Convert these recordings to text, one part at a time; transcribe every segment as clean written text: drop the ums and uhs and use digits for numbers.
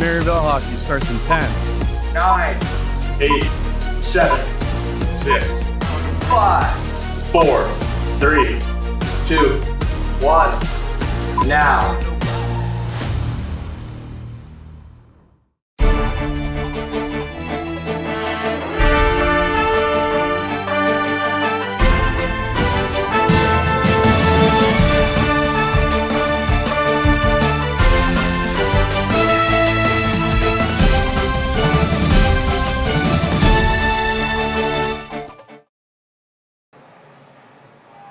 Maryville hockey starts in 10, 9, 8, 7, 6, 5, 4, 3, 2, 1, now.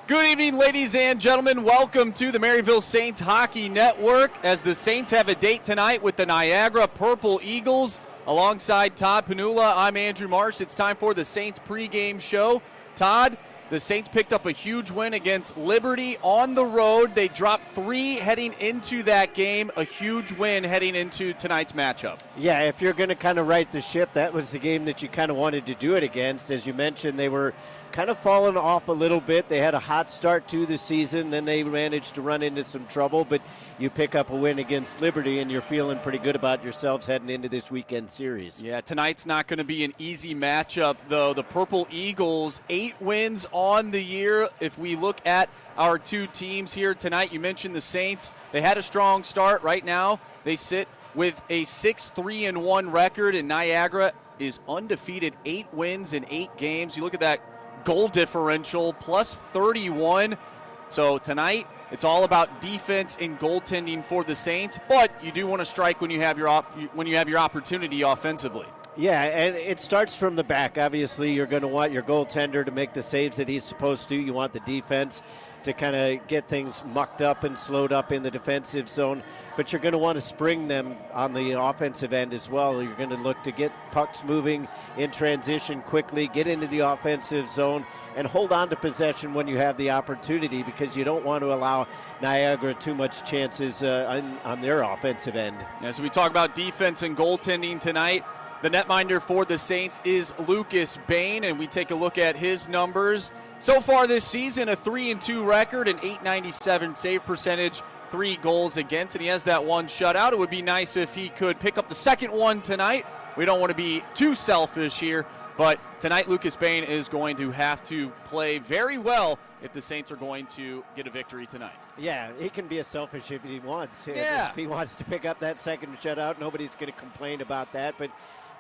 Good evening, ladies and gentlemen. Welcome to the Maryville Saints Hockey Network as the Saints have a date tonight with the Niagara Purple Eagles. Alongside Todd Panula, I'm Andrew Marsh. It's time for the Saints pregame show. Todd, the Saints picked up a huge win against Liberty on the road. They dropped 3 heading into that game, a huge win heading into tonight's matchup. Yeah, if you're going to kind of right the ship, that was the game that you kind of wanted to do it against. As you mentioned, they were kind of fallen off a little bit. They had a hot start to the season, then they managed to run into some trouble, but you pick up a win against Liberty and you're feeling pretty good about yourselves heading into this weekend series. Yeah, tonight's not going to be an easy matchup, though. The Purple Eagles, 8 wins on the year. If we look at our two teams here tonight, you mentioned the Saints. They had a strong start. Right now, they sit with a 6-3-1 record, and Niagara is undefeated, 8 wins in 8 games. You look at that goal differential, plus 31. So tonight, it's all about defense and goaltending for the Saints, but you do want to strike when you have your opportunity offensively. Yeah, and it starts from the back. Obviously, you're going to want your goaltender to make the saves that he's supposed to. You want the defense to kind of get things mucked up and slowed up in the defensive zone, but you're going to want to spring them on the offensive end as well. You're going to look to get pucks moving in transition quickly, get into the offensive zone, and hold on to possession when you have the opportunity, because you don't want to allow Niagara too much chances on their offensive end. Yeah, so we talk about defense and goaltending tonight. The netminder for the Saints is Lucas Bain, and we take a look at his numbers. So far this season, a 3-2 record, an .897 save percentage, 3 goals against, and he has that 1 shutout. It would be nice if he could pick up the second one tonight. We don't want to be too selfish here, but tonight Lucas Bain is going to have to play very well if the Saints are going to get a victory tonight. Yeah, he can be as selfish if he wants. Yeah. If he wants to pick up that second shutout, nobody's going to complain about that, but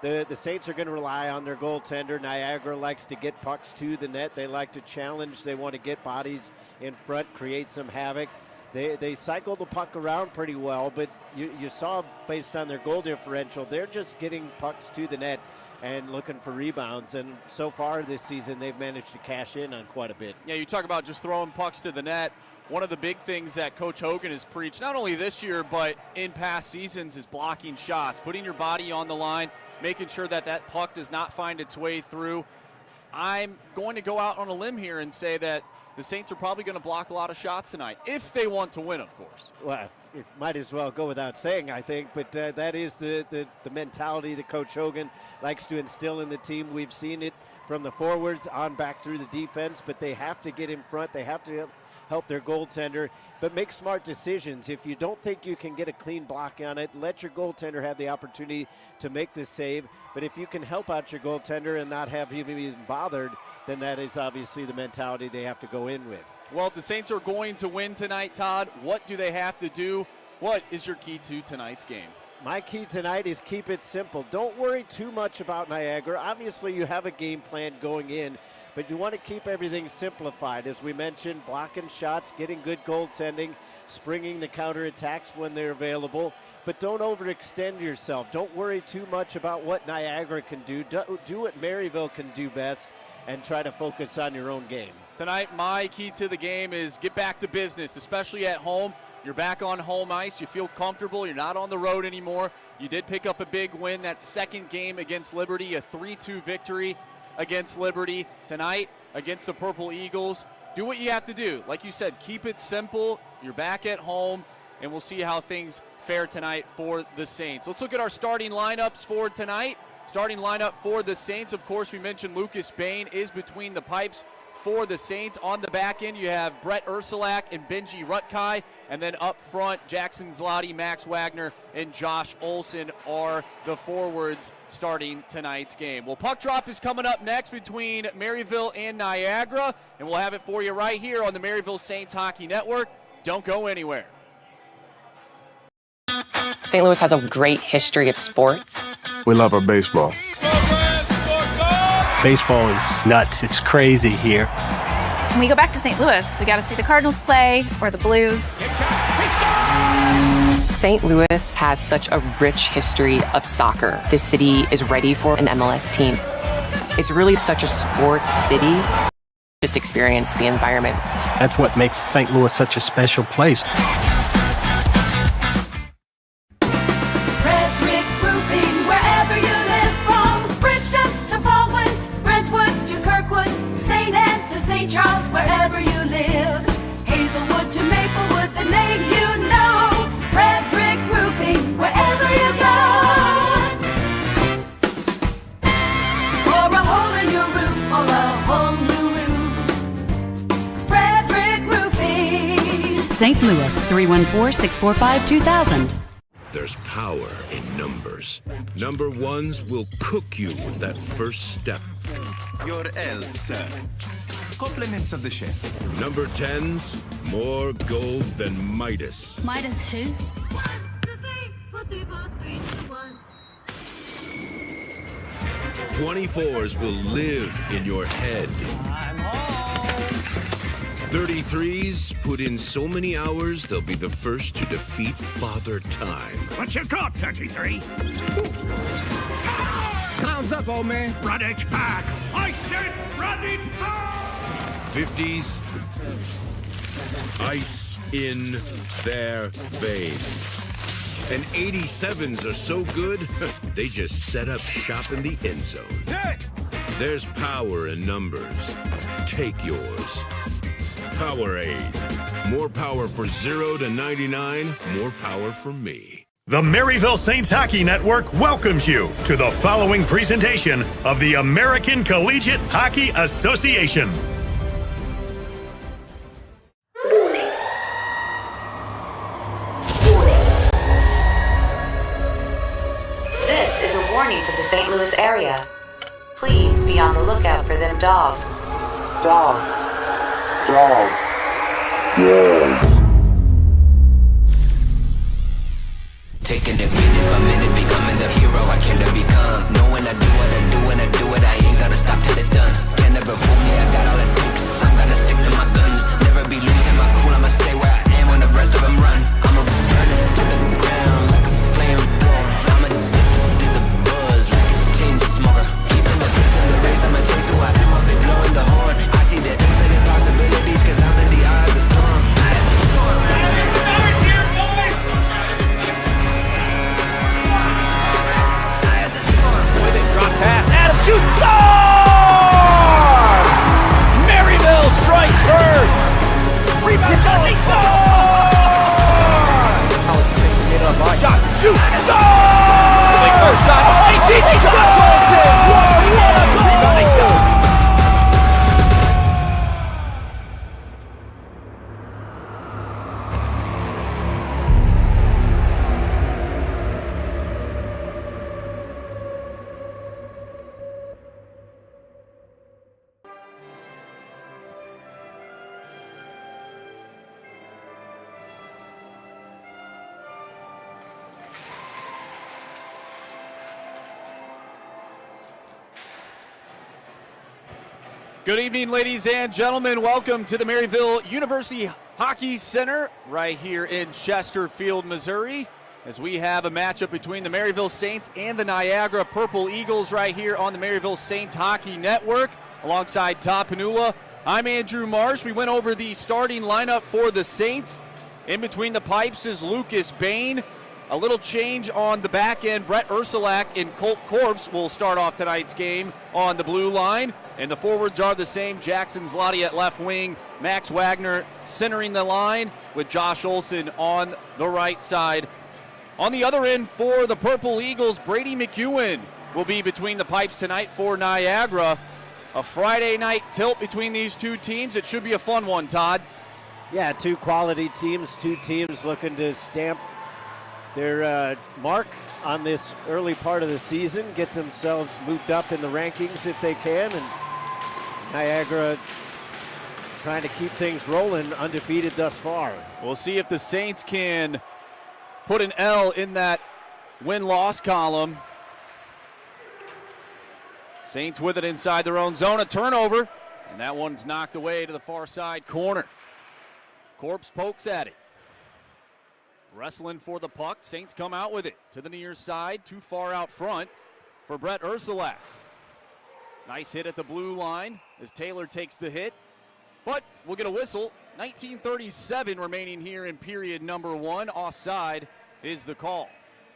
the Saints are going to rely on their goaltender. Niagara likes to get pucks to the net. They like to challenge. They want to get bodies in front, create some havoc. They cycle the puck around pretty well, but you saw based on their goal differential, they're just getting pucks to the net and looking for rebounds. And so far this season, they've managed to cash in on quite a bit. Yeah, you talk about just throwing pucks to the net. One of the big things that Coach Hogan has preached, not only this year, but in past seasons, is blocking shots, putting your body on the line, making sure that that puck does not find its way through. I'm going to go out on a limb here and say that the Saints are probably going to block a lot of shots tonight, if they want to win, of course. Well, it might as well go without saying, I think, but that is the mentality that Coach Hogan likes to instill in the team. We've seen it from the forwards on back through the defense, but they have to get in front. They have to help their goaltender, but make smart decisions. If you don't think you can get a clean block on it, let your goaltender have the opportunity to make the save. But if you can help out your goaltender and not have him even bothered, then that is obviously the mentality they have to go in with. Well, if the Saints are going to win tonight, Todd, what do they have to do? What is your key to tonight's game? My key tonight is keep it simple. Don't worry too much about Niagara. Obviously, you have a game plan going in, but you want to keep everything simplified. As we mentioned, blocking shots, getting good goaltending, springing the counterattacks when they're available, but don't overextend yourself. Don't worry too much about what Niagara can do. Do what Maryville can do best and try to focus on your own game. Tonight, my key to the game is get back to business, especially at home. You're back on home ice. You feel comfortable. You're not on the road anymore. You did pick up a big win that second game against Liberty, a 3-2 victory against Liberty. Tonight, against the Purple Eagles, do what you have to do. Like you said, keep it simple. You're back at home, and we'll see how things fare tonight for the Saints. Let's look at our starting lineups for tonight. Starting lineup for the Saints, of course, we mentioned Lucas Bain is between the pipes for the Saints. On the back end, you have Brett Ursulak and Benji Rutkai. And then up front, Jackson Zloty, Max Wagner, and Josh Olson are the forwards starting tonight's game. Well, puck drop is coming up next between Maryville and Niagara, and we'll have it for you right here on the Maryville Saints Hockey Network. Don't go anywhere. St. Louis has a great history of sports. We love our baseball. Baseball is nuts. It's crazy here. When we go back to St. Louis, we got to see the Cardinals play or the Blues. St. Louis has such a rich history of soccer. This city is ready for an MLS team. It's really such a sports city. Just experience the environment. That's what makes St. Louis such a special place. Charles, wherever you live. Hazelwood to Maplewood, the name you know. Frederick Roofing, wherever you go. For a hole in your roof or a whole new roof. Frederick Roofing. St. Louis, 314-645-2000. There's power in numbers. Number ones will cook you with that first step. Your L, sir. Compliments of the chef. Number 10s, more gold than Midas. Midas who? 24s will live in your head. I'm home. 33s put in so many hours they'll be the first to defeat Father Time. What you got, 33? Time's up, old man. Run it back. I said run it back. 50s, ice in their veins. And 87s are so good, they just set up shop in the end zone. Next! There's power in numbers. Take yours. Powerade. More power for 0 to 99, more power for me. The Maryville Saints Hockey Network welcomes you to the following presentation of the American Collegiate Hockey Association. To the St. Louis area. Please be on the lookout for them dogs. Dogs. Dogs. Dogs. Taking it minute by minute, becoming the hero I came to become. Knowing I do what I do when I do it, I ain't gonna stop till it's done. Can never fool me, I got all it takes. I'm gonna stick to my guns. Never be losing my cool, I'ma stay where I am when the rest of them run. I'ma burn it to the ground like a flamethrower. I'ma do the buzz like a chain smoker. Keeping my taste in the race, I'ma chase who I am, I'll be blowing the horn. I see the infinite possibilities, cause I'm in the eye of the storm. I am the storm. Drop pass, Adam shoots, scores! Maryville strikes first! Rebound, shot, they score! College Saints get up, shot, shoot, score! Big first shot, they see, they score! What a goal! Rebound, they score! Good evening, ladies and gentlemen. Welcome to the Maryville University Hockey Center right here in Chesterfield, Missouri, as we have a matchup between the Maryville Saints and the Niagara Purple Eagles right here on the Maryville Saints Hockey Network. Alongside Todd Panula, I'm Andrew Marsh. We went over the starting lineup for the Saints. In between the pipes is Lucas Bain. A little change on the back end. Brett Ursulak and Colt Korps will start off tonight's game on the blue line. And the forwards are the same. Jackson Zloty at left wing. Max Wagner centering the line with Josh Olson on the right side. On the other end for the Purple Eagles, Brady McEwen will be between the pipes tonight for Niagara. A Friday night tilt between these two teams. It should be a fun one, Todd. Yeah, two quality teams, two teams looking to stamp their mark on this early part of the season, get themselves moved up in the rankings if they can, and Niagara trying to keep things rolling, undefeated thus far. We'll see if the Saints can put an L in that win-loss column. Saints with it inside their own zone, a turnover, and that one's knocked away to the far side corner. Corpse pokes at it. Wrestling for the puck. Saints come out with it to the near side, too far out front for Brett Ursulak. Nice hit at the blue line as Taylor takes the hit, but we'll get a whistle. 19:37 remaining here in period number 1. Offside is the call.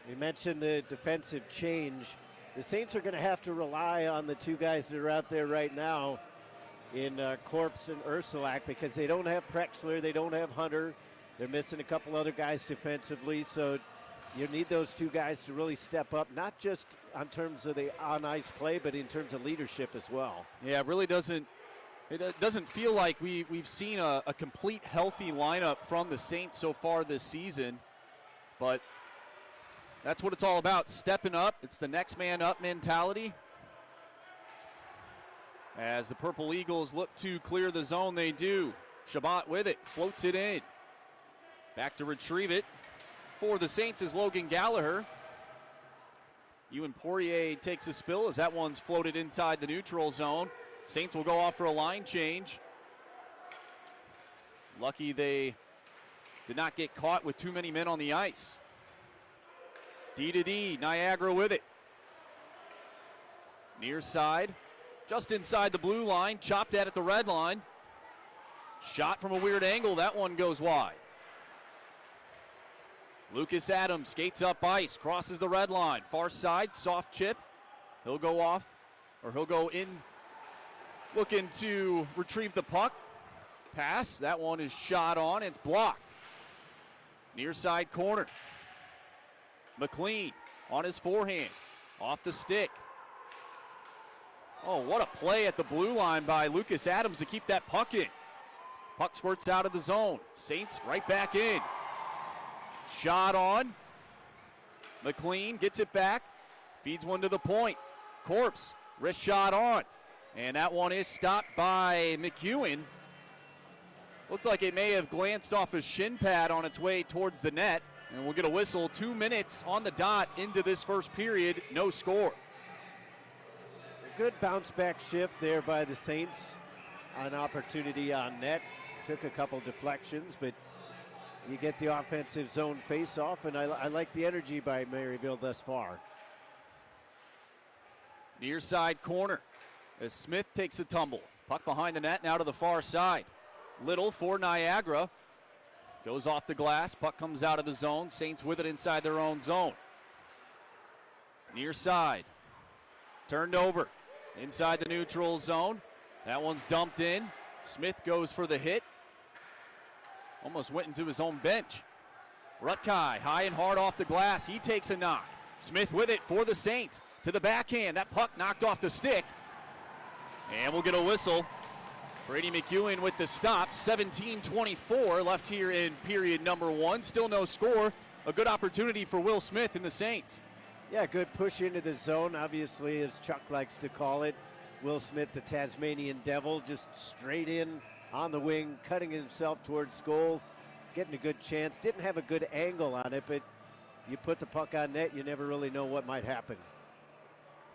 We mentioned the defensive change. The Saints are going to have to rely on the two guys that are out there right now in Corpse and Ursulak because they don't have Prexler, they don't have Hunter. They're missing a couple other guys defensively, so you need those two guys to really step up, not just in terms of the on-ice play, but in terms of leadership as well. Yeah, it really doesn't feel like we've seen a complete healthy lineup from the Saints so far this season, but that's what it's all about, stepping up. It's the next man up mentality. As the Purple Eagles look to clear the zone, they do. Shabbat with it, floats it in. Back to retrieve it for the Saints is Logan Gallagher. Ewan Poirier takes a spill as that one's floated inside the neutral zone. Saints will go off for a line change. Lucky they did not get caught with too many men on the ice. D to D, Niagara with it. Near side, just inside the blue line, chopped at the red line. Shot from a weird angle, that one goes wide. Lucas Adams skates up ice, crosses the red line. Far side, soft chip. He'll go off, or he'll go in, looking to retrieve the puck. Pass, that one is shot on, it's blocked. Near side corner. McLean on his forehand, off the stick. Oh, what a play at the blue line by Lucas Adams to keep that puck in. Puck squirts out of the zone. Saints right back in. Shot on. McLean gets it back. Feeds one to the point. Corpse, wrist shot on. And that one is stopped by McEwen. Looked like it may have glanced off his shin pad on its way towards the net. And we'll get a whistle. 2 minutes on the dot into this first period. No score. A good bounce back shift there by the Saints. An opportunity on net. Took a couple deflections, but you get the offensive zone face-off, and I like the energy by Maryville thus far. Near side corner as Smith takes a tumble. Puck behind the net, now to the far side. Little for Niagara. Goes off the glass, puck comes out of the zone. Saints with it inside their own zone. Near side. Turned over. Inside the neutral zone. That one's dumped in. Smith goes for the hit. Almost went into his own bench. Rutkai high and hard off the glass. He takes a knock. Smith with it for the Saints. To the backhand. That puck knocked off the stick. And we'll get a whistle. Brady McEwen with the stop. 17:24 left here in period number 1. Still no score. A good opportunity for Will Smith and the Saints. Yeah, good push into the zone, obviously, as Chuck likes to call it. Will Smith, the Tasmanian Devil, just straight in on the wing, cutting himself towards goal, getting a good chance. Didn't have a good angle on it, but you put the puck on net, you never really know what might happen.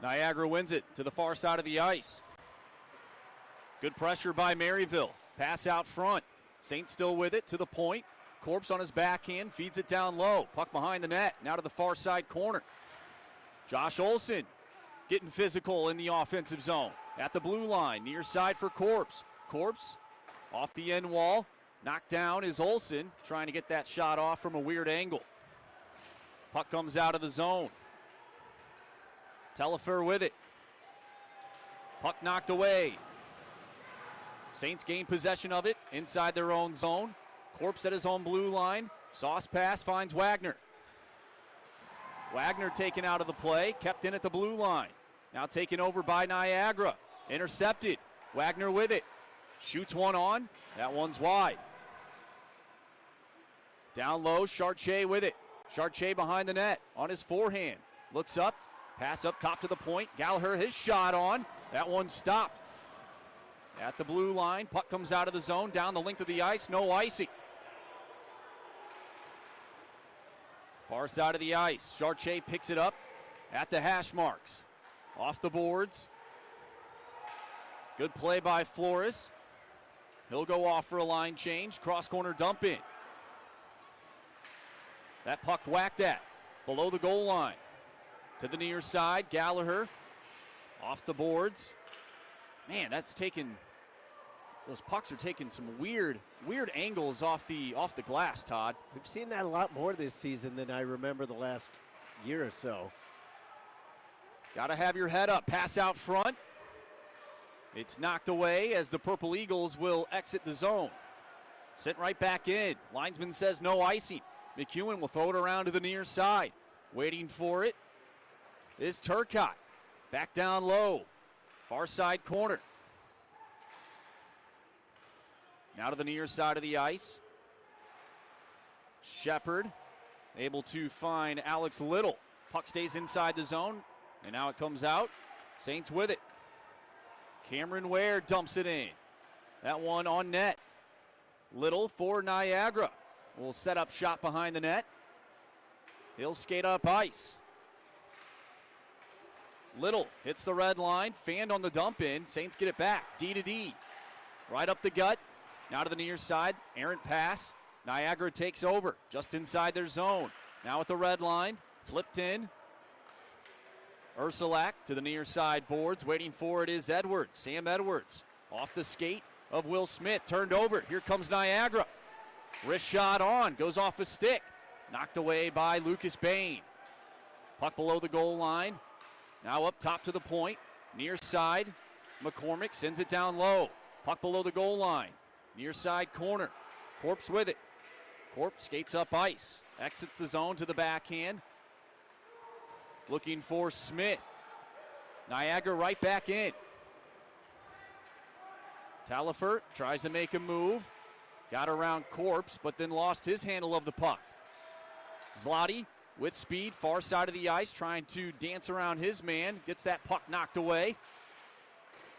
Niagara wins it to the far side of the ice. Good pressure by Maryville. Pass out front. Saints still with it to the point. Corpse on his backhand, feeds it down low. Puck behind the net, now to the far side corner. Josh Olson getting physical in the offensive zone. At the blue line, near side for Corpse. Corpse off the end wall. Knocked down is Olson, trying to get that shot off from a weird angle. Puck comes out of the zone. Telefur with it. Puck knocked away. Saints gain possession of it inside their own zone. Corpse at his own blue line. Sauce pass finds Wagner. Wagner taken out of the play, kept in at the blue line. Now taken over by Niagara. Intercepted. Wagner with it. Shoots one on. That one's wide. Down low, Chartier with it. Chartier behind the net on his forehand. Looks up. Pass up top to the point. Gallagher, his shot on. That one stopped. At the blue line, puck comes out of the zone, down the length of the ice, no icing. Far side of the ice, Chartier picks it up at the hash marks. Off the boards. Good play by Flores. He'll go off for a line change, cross corner dump in. That puck whacked at, below the goal line. To the near side, Gallagher off the boards. Man, that's taken. Those pucks are taking some weird angles off the glass, Todd. We've seen that a lot more this season than I remember the last year or so. Got to have your head up. Pass out front. It's knocked away as the Purple Eagles will exit the zone. Sent right back in. Linesman says no icing. McEwen will throw it around to the near side. Waiting for it is Turcotte. Back down low. Far side corner. Now to the near side of the ice. Shepard able to find Alex Little. Puck stays inside the zone, and now it comes out. Saints with it. Cameron Ware dumps it in. That one on net. Little for Niagara. Will set up shot behind the net. He'll skate up ice. Little hits the red line, fanned on the dump in. Saints get it back, D to D. Right up the gut. Now to the near side, errant pass. Niagara takes over, just inside their zone. Now at the red line, flipped in. Ursulak to the near side boards, waiting for it is Edwards. Sam Edwards off the skate of Will Smith, turned over. Here comes Niagara. Wrist shot on, goes off a stick. Knocked away by Lucas Bain. Puck below the goal line. Now up top to the point. Near side, McCormick sends it down low. Puck below the goal line. Near side corner. Corpse with it. Corpse skates up ice. Exits the zone to the backhand. Looking for Smith. Niagara right back in. Talifert tries to make a move. Got around Corpse, but then lost his handle of the puck. Zloty with speed, far side of the ice, trying to dance around his man. Gets that puck knocked away.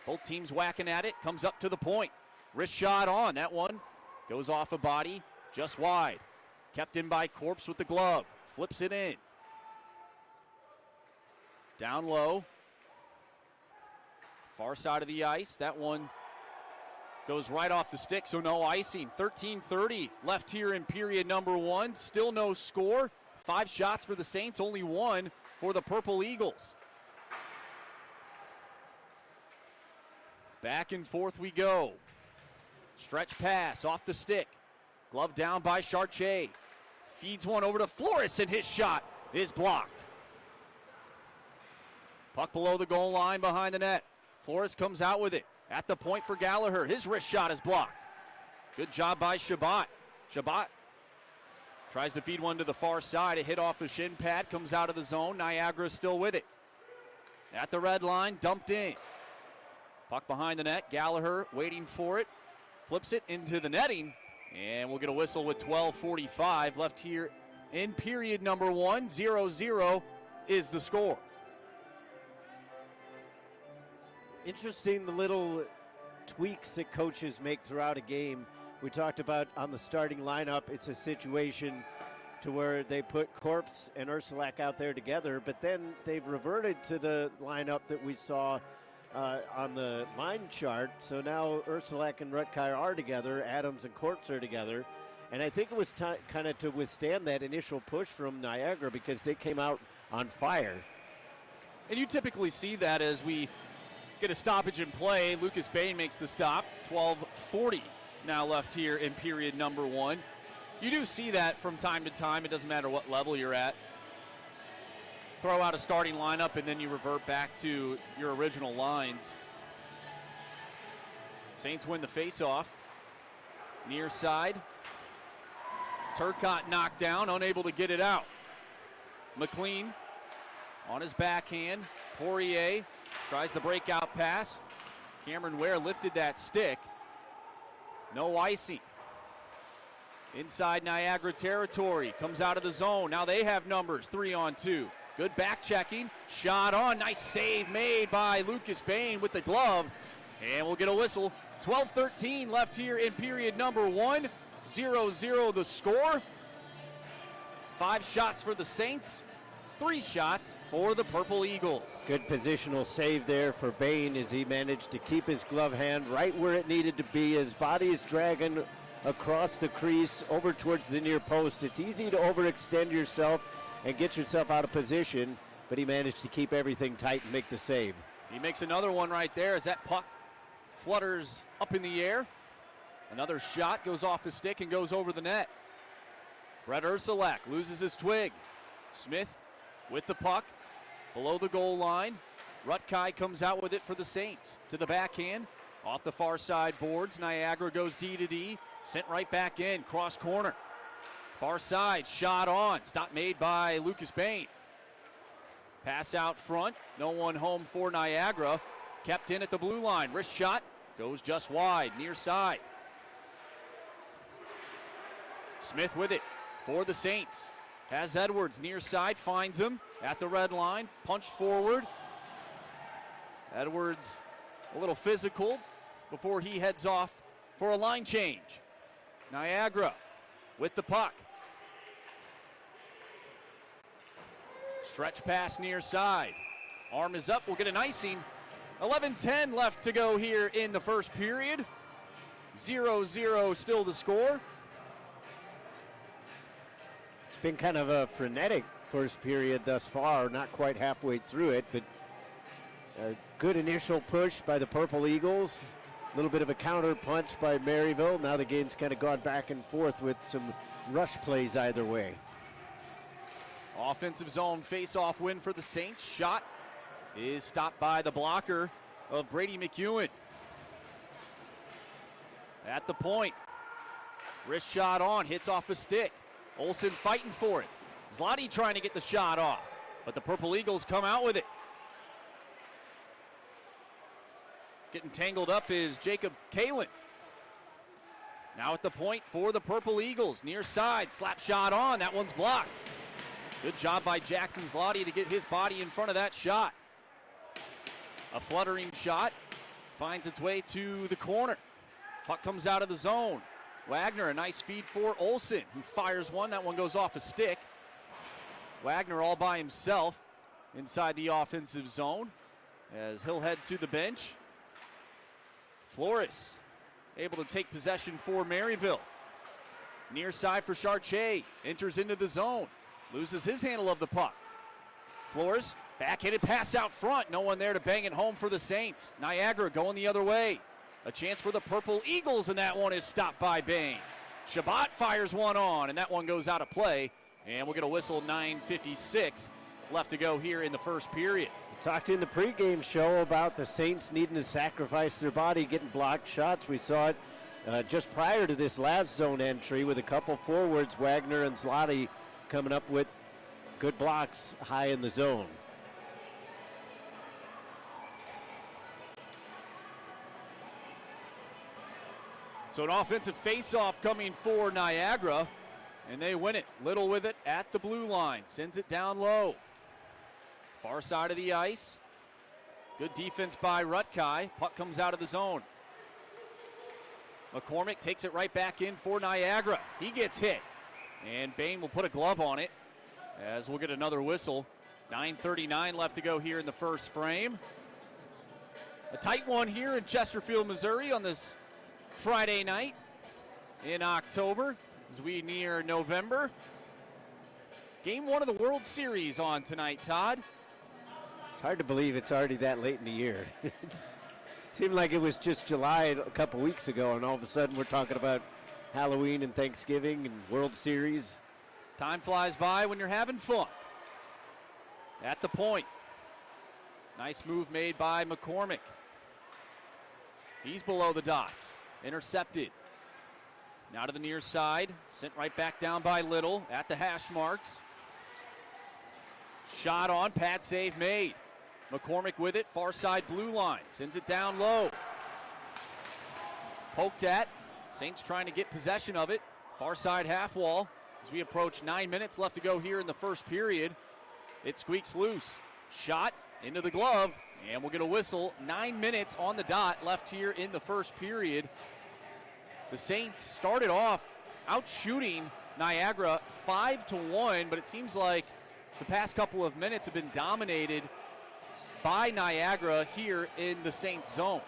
Both teams whacking at it. Comes up to the point. Wrist shot on. That one goes off a body, just wide. Kept in by Corpse with the glove. Flips it in. Down low. Far side of the ice. That one goes right off the stick, so no icing. 13:30 left here in period number one. Still no score. 5 shots for the Saints, only 1 for the Purple Eagles. Back and forth we go. Stretch pass off the stick. Glove down by Chartier. Feeds one over to Flores, and his shot is blocked. Puck below the goal line behind the net. Flores comes out with it. At the point for Gallagher. His wrist shot is blocked. Good job by Shabbat. Shabbat tries to feed one to the far side. A hit off a shin pad. Comes out of the zone. Niagara still with it. At the red line. Dumped in. Puck behind the net. Gallagher waiting for it. Flips it into the netting. And we'll get a whistle with 12:45 left here in period number one. 0-0 is the score. Interesting, the little tweaks that coaches make throughout a game. We talked about on the starting lineup, it's a situation to where they put Corpse and Ursulak out there together, but then they've reverted to the lineup that we saw on the line chart. So now Ursulak and Rutkar are together, Adams and Corpse are together, and I think it was kind of to withstand that initial push from Niagara because they came out on fire. And you typically see that as we get a stoppage in play. Lucas Bain makes the stop. 12:40 now left here in period number one. You do see that from time to time. It doesn't matter what level you're at. Throw out a starting lineup and then you revert back to your original lines. Saints win the faceoff. Near side. Turcotte knocked down, unable to get it out. McLean on his backhand. Poirier tries the breakout pass. Cameron Ware lifted that stick. No icing. Inside Niagara territory. Comes out of the zone. Now they have numbers. 3-on-2. Good back checking. Shot on. Nice save made by Lucas Bain with the glove. And we'll get a whistle. 12-13 left here in period number 1. 0-0 the score. 5 shots for the Saints. 3 shots for the Purple Eagles. Good positional save there for Bain as he managed to keep his glove hand right where it needed to be. His body is dragging across the crease over towards the near post. It's easy to overextend yourself and get yourself out of position, but he managed to keep everything tight and make the save. He makes another one right there as that puck flutters up in the air. Another shot goes off his stick and goes over the net. Brett Ursulak loses his twig. Smith with the puck below the goal line. Rutkai comes out with it for the Saints. To the backhand, off the far side boards. Niagara goes D to D. Sent right back in, cross corner. Far side, shot on. Stop made by Lucas Bain. Pass out front. No one home for Niagara. Kept in at the blue line. Wrist shot goes just wide, near side. Smith with it for the Saints. Has Edwards near side, finds him at the red line. Punched forward. Edwards a little physical before he heads off for a line change. Niagara with the puck. Stretch pass near side. Arm is up, we'll get an icing. 11-10 left to go here in the first period. 0-0 still the score. It's been kind of a frenetic first period thus far, not quite halfway through it, but a good initial push by the Purple Eagles. A little bit of a counter punch by Maryville. Now the game's kind of gone back and forth with some rush plays either way. Offensive zone face-off win for the Saints. Shot is stopped by the blocker of Brady McEwen. At the point. Wrist shot on, hits off a stick. Olsen fighting for it. Zloty trying to get the shot off, but the Purple Eagles come out with it. Getting tangled up is Jacob Kalin. Now at the point for the Purple Eagles. Near side, slap shot on. That one's blocked. Good job by Jackson Zloty to get his body in front of that shot. A fluttering shot finds its way to the corner. Puck comes out of the zone. Wagner, a nice feed for Olsen, who fires one. That one goes off a stick. Wagner all by himself inside the offensive zone as he'll head to the bench. Flores able to take possession for Maryville. Near side for Chartier. Enters into the zone. Loses his handle of the puck. Flores, backhanded pass out front. No one there to bang it home for the Saints. Niagara going the other way. A chance for the Purple Eagles, and that one is stopped by Bain. Shabbat fires one on, and that one goes out of play. And we'll get a whistle. 9:56 left to go here in the first period. We talked in the pregame show about the Saints needing to sacrifice their body, getting blocked shots. We saw it just prior to this last zone entry with a couple forwards, Wagner and Zloty, coming up with good blocks high in the zone. So an offensive face-off coming for Niagara, and they win it. Little with it at the blue line. Sends it down low. Far side of the ice. Good defense by Rutkai. Puck comes out of the zone. McCormick takes it right back in for Niagara. He gets hit. And Bain will put a glove on it as we'll get another whistle. 9:39 left to go here in the first frame. A tight one here in Chesterfield, Missouri on this Friday night in October as we near November. Game 1 of the World Series on tonight, Todd. It's hard to believe it's already that late in the year. It seemed like it was just July a couple weeks ago, and all of a sudden we're talking about Halloween and Thanksgiving and World Series. Time flies by when you're having fun. At the point. Nice move made by McCormick. He's below the dots. Intercepted. Now to the near side. Sent right back down by Little at the hash marks. Shot on. Pad save made. McCormick with it. Far side blue line. Sends it down low. Poked at. Saints trying to get possession of it. Far side half wall. As we approach 9 minutes left to go here in the first period. It squeaks loose. Shot into the glove. And we'll get a whistle. 9 minutes on the dot left here in the first period. The Saints started off out shooting Niagara 5-1, but it seems like the past couple of minutes have been dominated by Niagara here in the Saints zone.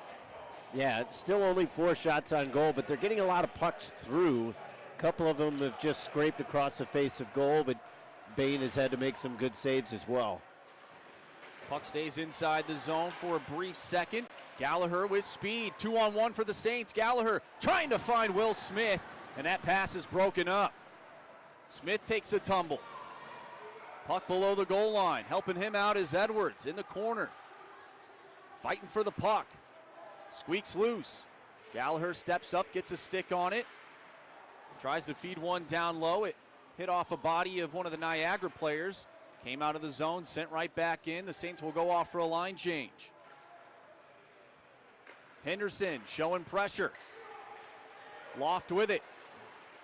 Yeah, still only 4 shots on goal, but they're getting a lot of pucks through. A couple of them have just scraped across the face of goal, but Bain has had to make some good saves as well. Puck stays inside the zone for a brief second. Gallagher with speed. 2-on-1 for the Saints. Gallagher trying to find Will Smith, and that pass is broken up. Smith takes a tumble. Puck below the goal line. Helping him out is Edwards in the corner. Fighting for the puck. Squeaks loose. Gallagher steps up, gets a stick on it. Tries to feed one down low. It hit off a body of one of the Niagara players. Came out of the zone, sent right back in. The Saints will go off for a line change. Henderson showing pressure. Loft with it.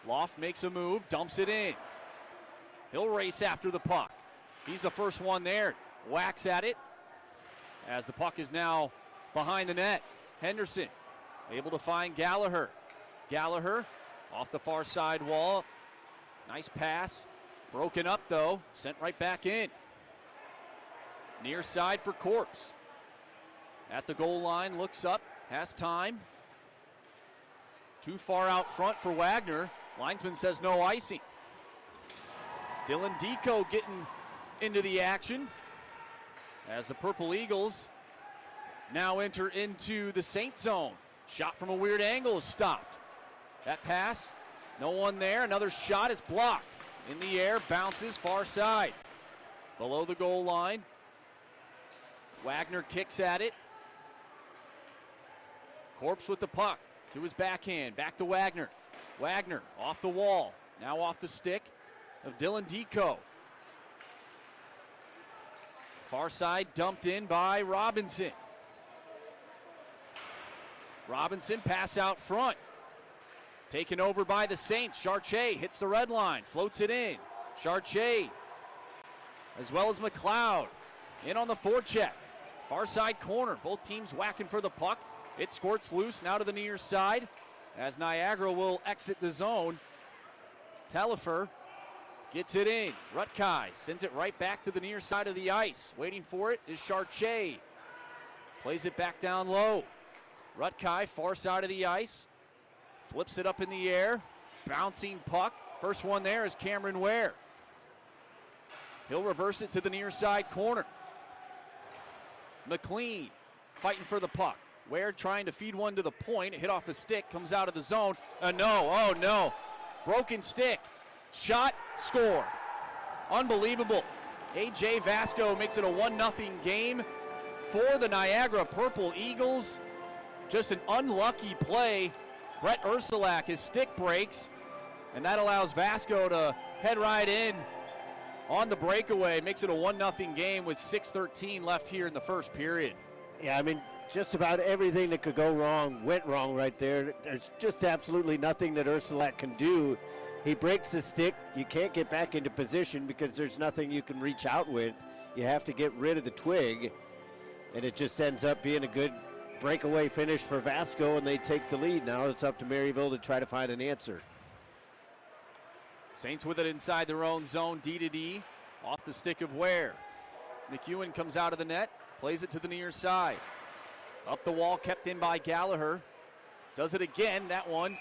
Loft makes a move, dumps it in. He'll race after the puck. He's the first one there. Whacks at it as the puck is now behind the net. Henderson able to find Gallagher. Gallagher off the far side wall. Nice pass. Broken up though. Sent right back in. Near side for Corpse. At the goal line, looks up, has time. Too far out front for Wagner. Linesman says no icing. Dylan Deco getting into the action as the Purple Eagles now enter into the Saint zone. Shot from a weird angle is stopped. That pass, no one there. Another shot is blocked. In the air, bounces far side. Below the goal line. Wagner kicks at it. Corpse with the puck to his backhand. Back to Wagner. Wagner off the wall. Now off the stick of Dylan Deco. Far side dumped in by Robinson. Robinson pass out front. Taken over by the Saints. Chartier hits the red line, floats it in. Chartier, as well as McLeod, in on the forecheck. Far side corner, both teams whacking for the puck. It squirts loose now to the near side as Niagara will exit the zone. Tellifer gets it in. Rutkai sends it right back to the near side of the ice. Waiting for it is Chartier. Plays it back down low. Rutkai, far side of the ice. Flips it up in the air. Bouncing puck. First one there is Cameron Ware. He'll reverse it to the near side corner. McLean fighting for the puck. Ware trying to feed one to the point. It hit off his stick. Comes out of the zone. No. Broken stick. Shot. Score. Unbelievable. A.J. Vasco makes it a 1-0 game for the Niagara Purple Eagles. Just an unlucky play. Brett Ursulak, his stick breaks, and that allows Vasco to head right in on the breakaway. Makes it a 1-0 game with 6:13 left here in the first period. Yeah, I mean, just about everything that could go wrong went wrong right there. There's just absolutely nothing that Ursulak can do. He breaks the stick. You can't get back into position because there's nothing you can reach out with. You have to get rid of the twig, and it just ends up being a good breakaway finish for Vasco, and they take the lead. Now it's up to Maryville to try to find an answer. Saints with it inside their own zone, D-to-D, off the stick of Ware. McEwen comes out of the net, plays it to the near side. Up the wall, kept in by Gallagher. Does it again. That one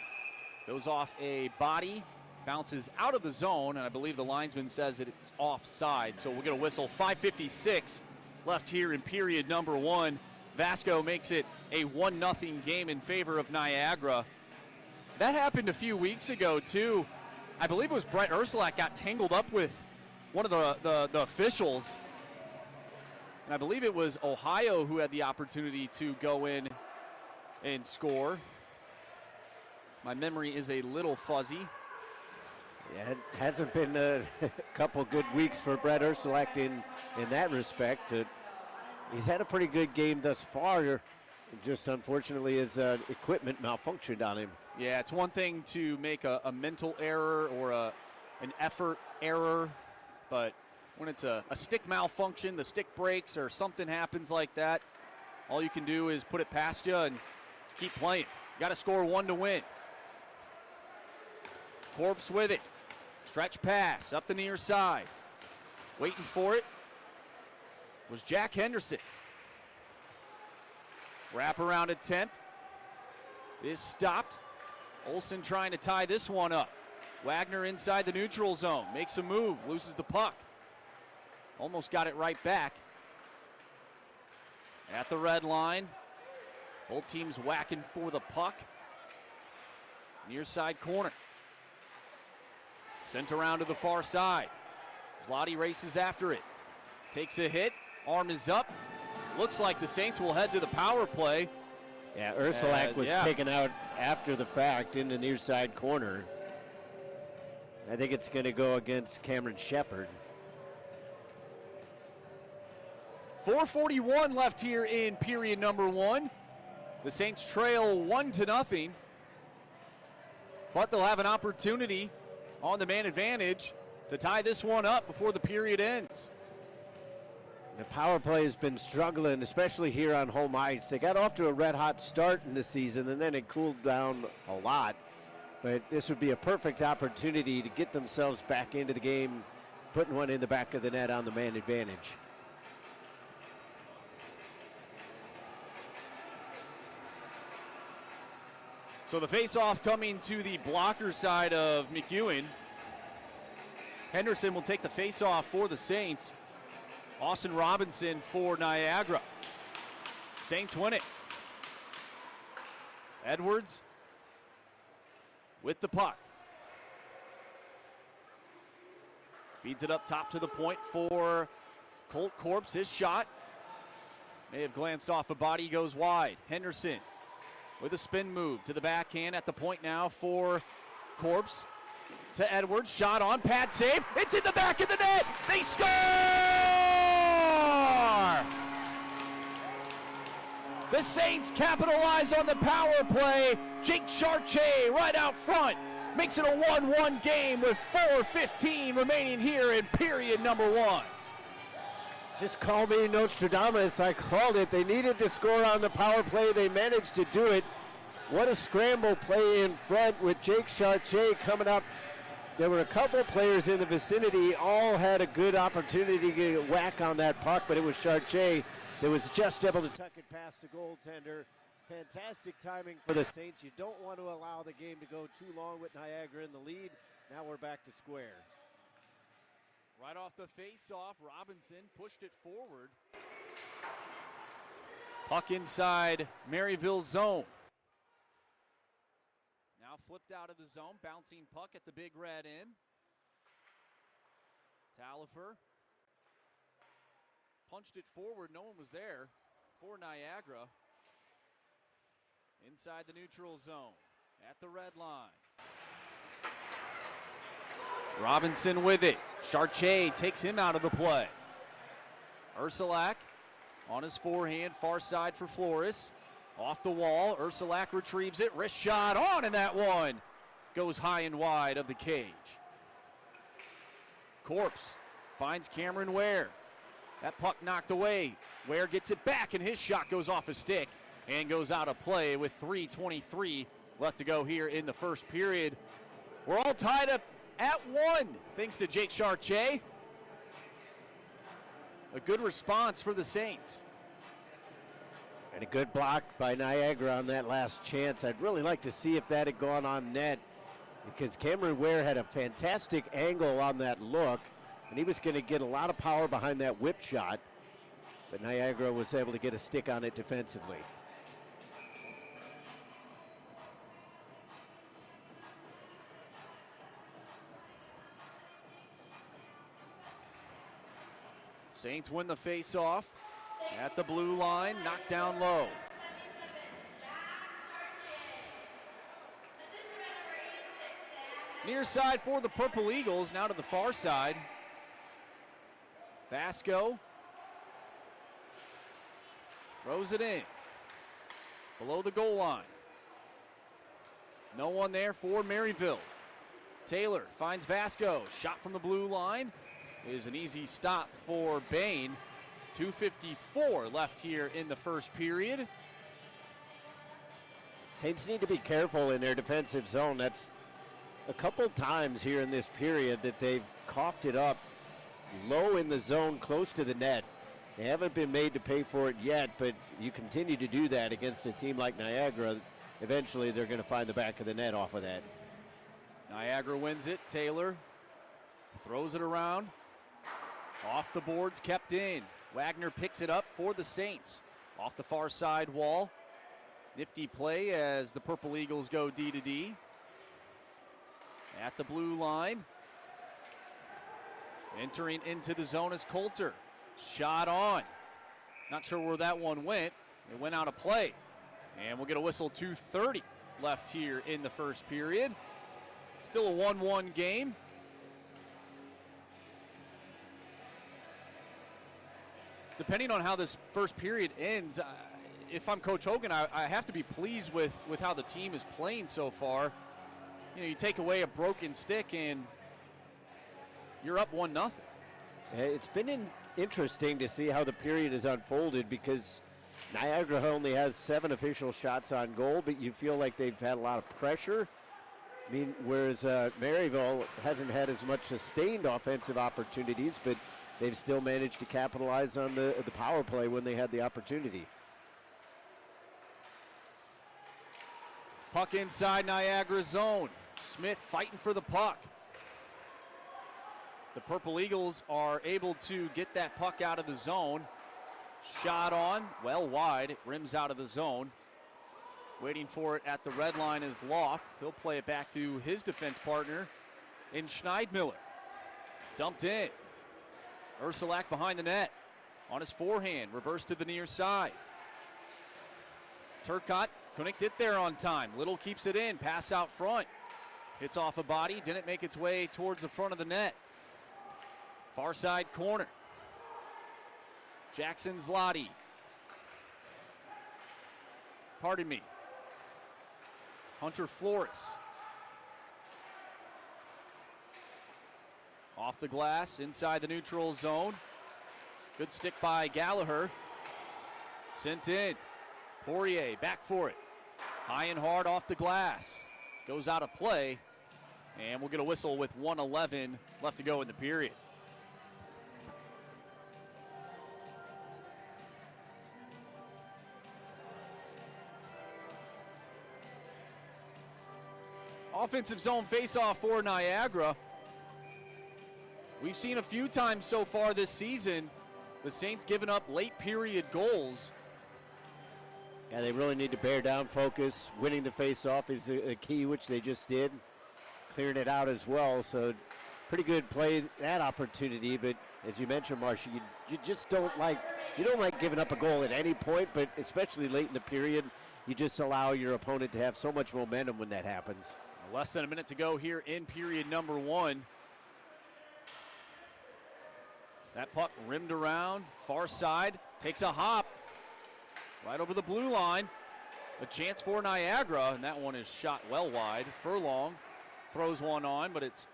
goes off a body, bounces out of the zone, and I believe the linesman says it's offside, so we'll get a whistle. 5:56 left here in period number one. Vasco makes it a 1-0 game in favor of Niagara. That happened a few weeks ago, too. I believe it was Brett Ursulak got tangled up with one of the officials. And I believe it was Ohio who had the opportunity to go in and score. My memory is a little fuzzy. Yeah, it hasn't been a couple good weeks for Brett Ursulak in that respect. He's had a pretty good game thus far Just unfortunately, his equipment malfunctioned on him. Yeah, it's one thing to make a mental error or an effort error, but when it's a stick malfunction, the stick breaks or something happens like that, all you can do is put it past you and keep playing. You got to score one to win. Corpse with it. Stretch pass up the near side. Waiting for it was Jack Henderson. Wraparound attempt is stopped. Olsen trying to tie this one up. Wagner inside the neutral zone. Makes a move. Loses the puck. Almost got it right back. At the red line. Both teams whacking for the puck. Near side corner. Sent around to the far side. Zloty races after it. Takes a hit. Arm is up. Looks like the Saints will head to the power play. Yeah, Ursulak was taken out after the fact in the near side corner. I think it's going to go against Cameron Shepard. 4:41 left here in period number one. The Saints trail 1-0, but they'll have an opportunity on the man advantage to tie this one up before the period ends. The power play has been struggling, especially here on home ice. They got off to a red-hot start in the season, and then it cooled down a lot. But this would be a perfect opportunity to get themselves back into the game, putting one in the back of the net on the man advantage. So the face-off coming to the blocker side of McEwen. Henderson will take the face-off for the Saints. Austin Robinson for Niagara. Saints win it. Edwards with the puck. Feeds it up top to the point for Colt Corpse. His shot may have glanced off a body, goes wide. Henderson with a spin move to the backhand at the point now for Corpse. To Edwards, shot on, pad save. It's in the back of the net. They score! The Saints capitalize on the power play. Jake Chartier right out front makes it a 1-1 game with 4:15 remaining here in period number one. Just call me Nostradamus. I called it. They needed to score on the power play. They managed to do it. What a scramble play in front with Jake Chartier coming up. There were a couple players in the vicinity, all had a good opportunity to get a whack on that puck, but it was Chartier that was just able to tuck it past the goaltender. Fantastic timing for the Saints. You don't want to allow the game to go too long with Niagara in the lead. Now we're back to square. Right off the face-off, Robinson pushed it forward. Puck inside Maryville zone. Now flipped out of the zone, bouncing puck at the big red end. Talifer punched it forward, no one was there for Niagara. Inside the neutral zone, at the red line. Robinson with it. Chartier takes him out of the play. Ursulak on his forehand, far side for Flores. Off the wall, Ursulak retrieves it, wrist shot on, and that one goes high and wide of the cage. Corpse finds Cameron Ware. That puck knocked away. Ware gets it back, and his shot goes off his stick and goes out of play with 3:23 left to go here in the first period. We're all tied up at one, thanks to Jake Chartier. A good response for the Saints. And a good block by Niagara on that last chance. I'd really like to see if that had gone on net, because Cameron Ware had a fantastic angle on that look, and he was going to get a lot of power behind that whip shot, but Niagara was able to get a stick on it defensively. Saints win the face-off at the blue line, knocked down low. Near side for the Purple Eagles, now to the far side. Vasco throws it in. below the goal line. No one there for Maryville. Taylor finds Vasco. Shot from the blue line is an easy stop for Bain. 2:54 left here in the first period. Saints need to be careful in their defensive zone. That's a couple times here in this period that they've coughed it up low in the zone, close to the net. They haven't been made to pay for it yet, but you continue to do that against a team like Niagara. Eventually, they're going to find the back of the net off of that. Niagara wins it. Taylor throws it around. Off the boards, kept in. Wagner picks it up for the Saints. Off the far side wall. Nifty play as the Purple Eagles go D to D. At the blue line. Entering into the zone is Coulter. Shot on. Not sure where that one went. It went out of play. And we'll get a whistle. 2:30 left here in the first period. Still a 1-1 game. Depending on how this first period ends, if I'm Coach Hogan, I have to be pleased with how the team is playing so far. You know, you take away a broken stick and you're up 1-0. It's been interesting to see how the period has unfolded because Niagara only has 7 official shots on goal, but you feel like they've had a lot of pressure. I mean, whereas Maryville hasn't had as much sustained offensive opportunities, but they've still managed to capitalize on the power play when they had the opportunity. Puck inside Niagara zone. Smith fighting for the puck. The Purple Eagles are able to get that puck out of the zone. Shot on, well wide. It rims out of the zone. Waiting for it at the red line is Loft. He'll play it back to his defense partner in Schneidmiller. Dumped in. Ursulak behind the net. On his forehand, reverse to the near side. Turcotte couldn't get there on time. Little keeps it in, pass out front. Hits off a body, didn't make its way towards the front of the net. Far side corner. Jackson Zloty. Pardon me. Hunter Flores. Off the glass, inside the neutral zone. Good stick by Gallagher. Sent in. Poirier back for it. High and hard off the glass. Goes out of play. And we'll get a whistle with 1:11 left to go in the period. Offensive zone faceoff for Niagara. We've seen a few times so far this season the Saints giving up late period goals. Yeah, they really need to bear down focus. Winning the faceoff is a key, which they just did. Clearing it out as well, so pretty good play that opportunity. But as you mentioned, Marcia, you just don't like giving up a goal at any point, but especially late in the period, you just allow your opponent to have so much momentum when that happens. Less than a minute to go here in period number 1. That puck rimmed around, far side, takes a hop right over the blue line. A chance for Niagara, and that one is shot well wide. Furlong throws one on, but it's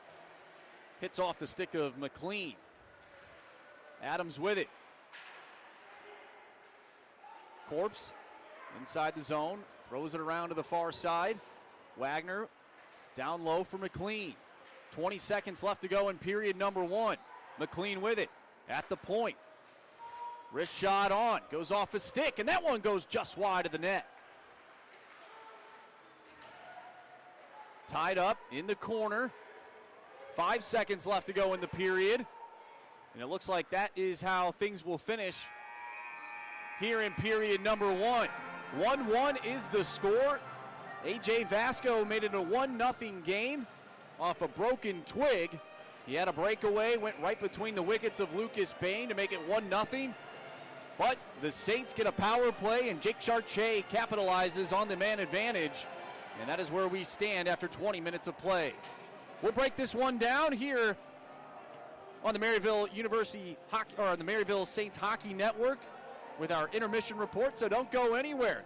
hits off the stick of McLean. Adams with it. Corpse inside the zone, throws it around to the far side. Wagner down low for McLean. 20 seconds left to go in period number 1. McLean with it at the point. Wrist shot on, goes off his stick, and that one goes just wide of the net. Tied up in the corner. 5 seconds left to go in the period. And it looks like that is how things will finish here in period number 1. 1-1 is the score. A.J. Vasco made it a 1-0 game off a broken twig. He had a breakaway, went right between the wickets of Lucas Bain to make it 1-0. But the Saints get a power play, and Jake Chartier capitalizes on the man advantage. And that is where we stand after 20 minutes of play. We'll break this one down here on the Maryville University Hockey, or the Maryville Saints Hockey Network with our intermission report, so don't go anywhere.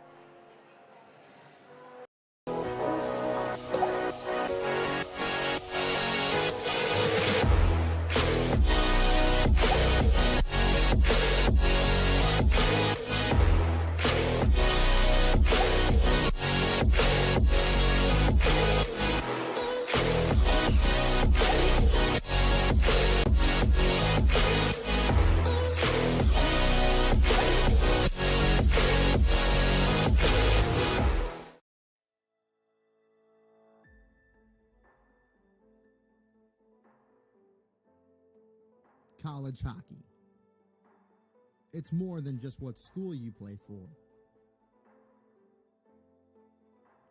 college hockey. It's more than just what school you play for.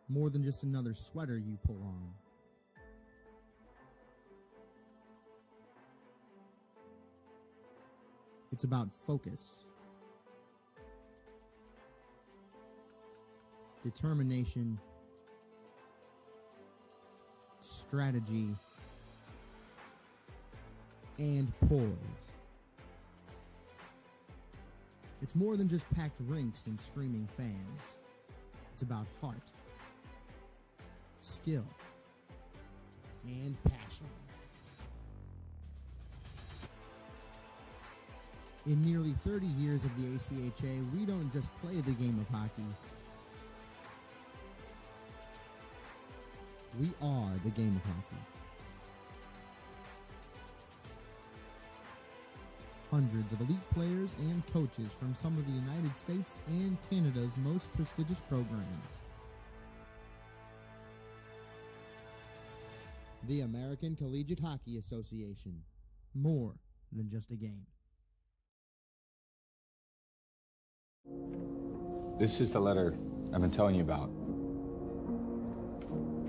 More than just another sweater you pull on. It's about focus, determination, strategy, and poise. It's more than just packed rinks and screaming fans. It's about heart, skill, and passion. In nearly 30 years of the ACHA, we don't just play the game of hockey. We are the game of hockey. Hundreds of elite players and coaches from some of the United States and Canada's most prestigious programs. The American Collegiate Hockey Association. More than just a game. This is the letter I've been telling you about.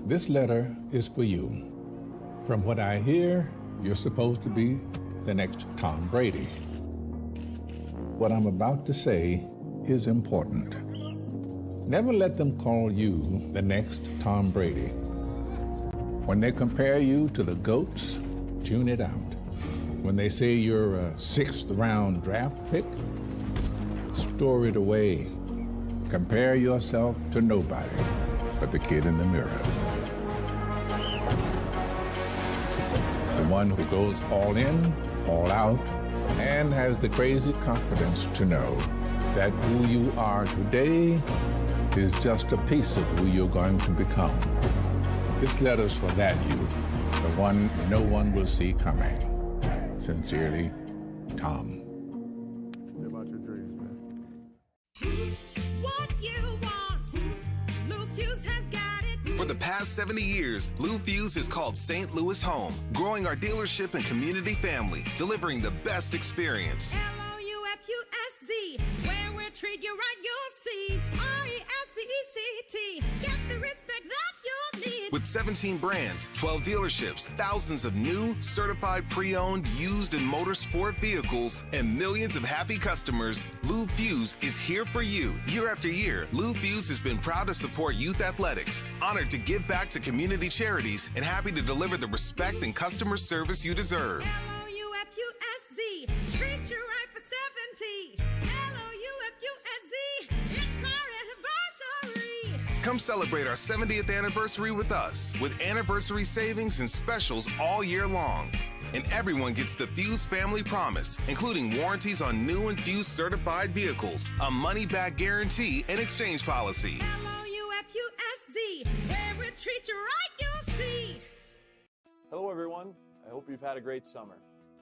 This letter is for you. From what I hear, you're supposed to be the next Tom Brady. What I'm about to say is important. Never let them call you the next Tom Brady. When they compare you to the GOATs, tune it out. When they say you're a 6th round draft pick, store it away. Compare yourself to nobody but the kid in the mirror. The one who goes all in, all out, and has the crazy confidence to know that who you are today is just a piece of who you're going to become. This letter's for that you, the one no one will see coming. Sincerely, Tom. About your dreams, man. What you want, Lou Fuse has got it. For the past 70 years, Lou Fuse has called St. Louis home, growing our dealership and community family, delivering the best experience. Loufusc, where we'll treat you right, you'll see. RESPECT, get the respect that you'll need. With 17 brands, 12 dealerships, thousands of new, certified pre-owned, used and motorsport vehicles, and millions of happy customers, Lou Fuse is here for you. Year after year, Lou Fuse has been proud to support youth athletics, honored to give back to community charities, and happy to deliver the respect and customer service you deserve. Loufusc, treat you right for 70. Loufusc, it's our anniversary. Come celebrate our 70th anniversary with us, with anniversary savings and specials all year long. And everyone gets the Fuse Family Promise, including warranties on new and Fuse certified vehicles, a money-back guarantee, and exchange policy. Loufusc, where we treat you right, you'll see. Hello everyone, I hope you've had a great summer.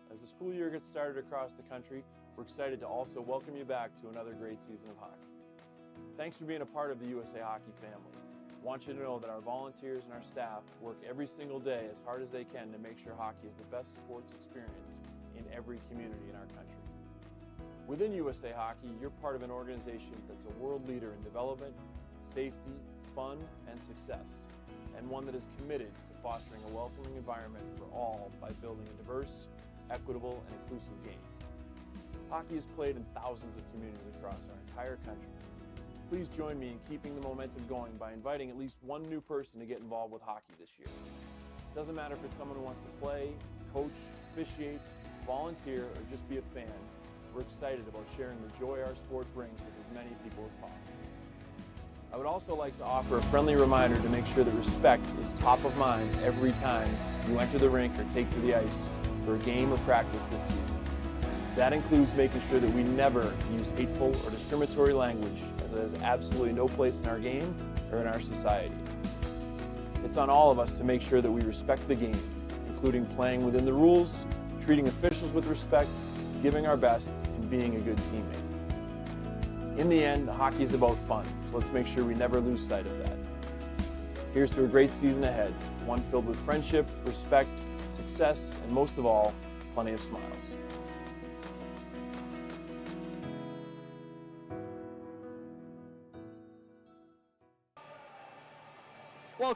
As the school year gets started across the country, we're excited to also welcome you back to another great season of hockey. Thanks for being a part of the USA Hockey family. I want you to know that our volunteers and our staff work every single day as hard as they can to make sure hockey is the best sports experience in every community in our country. Within USA Hockey, you're part of an organization that's a world leader in development, safety, fun, and success, and one that is committed to fostering a welcoming environment for all by building a diverse, equitable, and inclusive game. Hockey is played in thousands of communities across our entire country. Please join me in keeping the momentum going by inviting at least one new person to get involved with hockey this year. It doesn't matter if it's someone who wants to play, coach, officiate, volunteer, or just be a fan. We're excited about sharing the joy our sport brings with as many people as possible. I would also like to offer a friendly reminder to make sure that respect is top of mind every time you enter the rink or take to the ice for a game or practice this season. That includes making sure that we never use hateful or discriminatory language, as it has absolutely no place in our game or in our society. It's on all of us to make sure that we respect the game, including playing within the rules, treating officials with respect, giving our best, and being a good teammate. In the end, hockey is about fun, so let's make sure we never lose sight of that. Here's to a great season ahead, one filled with friendship, respect, success, and most of all, plenty of smiles.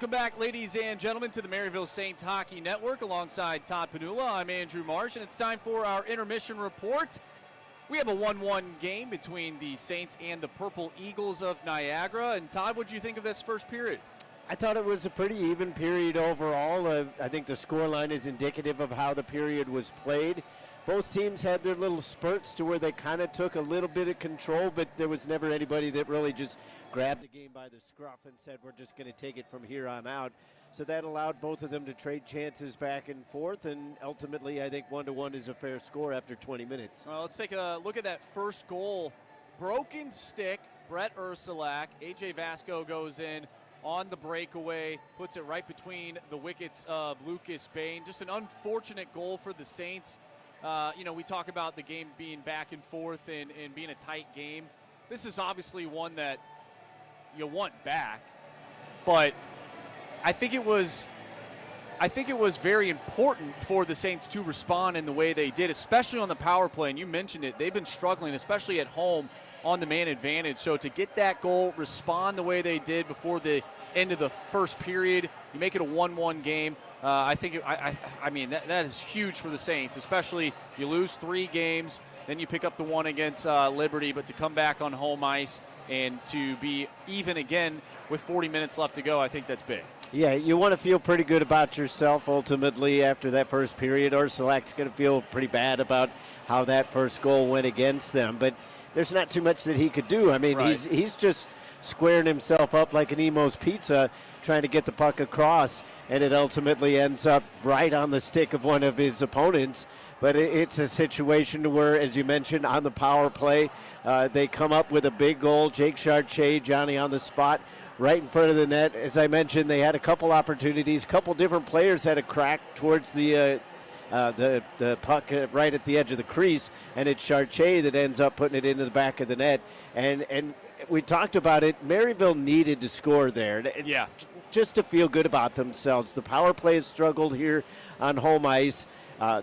Welcome back, ladies and gentlemen, to the Maryville Saints Hockey Network. Alongside Todd Panula, I'm Andrew Marsh, and it's time for our intermission report. We have a 1-1 game between the Saints and the Purple Eagles of Niagara. And Todd, what did you think of this first period? I thought it was a pretty even period overall. I think the scoreline is indicative of how the period was played. Both teams had their little spurts to where they kind of took a little bit of control, but there was never anybody that really just grabbed the game by the scruff and said, we're just going to take it from here on out. So that allowed both of them to trade chances back and forth, and ultimately I think 1-1 is a fair score after 20 minutes. Well, let's take a look at that first goal. Broken stick, Brett Ursulak. AJ Vasco goes in on the breakaway, puts it right between the wickets of Lucas Bain. Just an unfortunate goal for the Saints. We talk about the game being back and forth and being a tight game. This is obviously one that you want back, but I think it was very important for the Saints to respond in the way they did, especially on the power play. And you mentioned it; they've been struggling, especially at home on the man advantage. So to get that goal, respond the way they did before the end of the first period, you make it a 1-1 game. I mean that is huge for the Saints, especially you lose 3 games, then you pick up the one against Liberty, but to come back on home ice and to be even again with 40 minutes left to go, I think that's big. Yeah, you want to feel pretty good about yourself ultimately after that first period. Ursulak's going to feel pretty bad about how that first goal went against them, but there's not too much that he could do. I mean, right. he's just squaring himself up like an Emo's Pizza, trying to get the puck across, and it ultimately ends up right on the stick of one of his opponents. But it's a situation where, as you mentioned, on the power play, they come up with a big goal. Jake Chartier, Johnny on the spot, right in front of the net. As I mentioned, they had a couple opportunities. A couple different players had a crack towards the puck right at the edge of the crease, and it's Chartier that ends up putting it into the back of the net. And we talked about it. Maryville needed to score there. Yeah. Just to feel good about themselves. The power play has struggled here on home ice.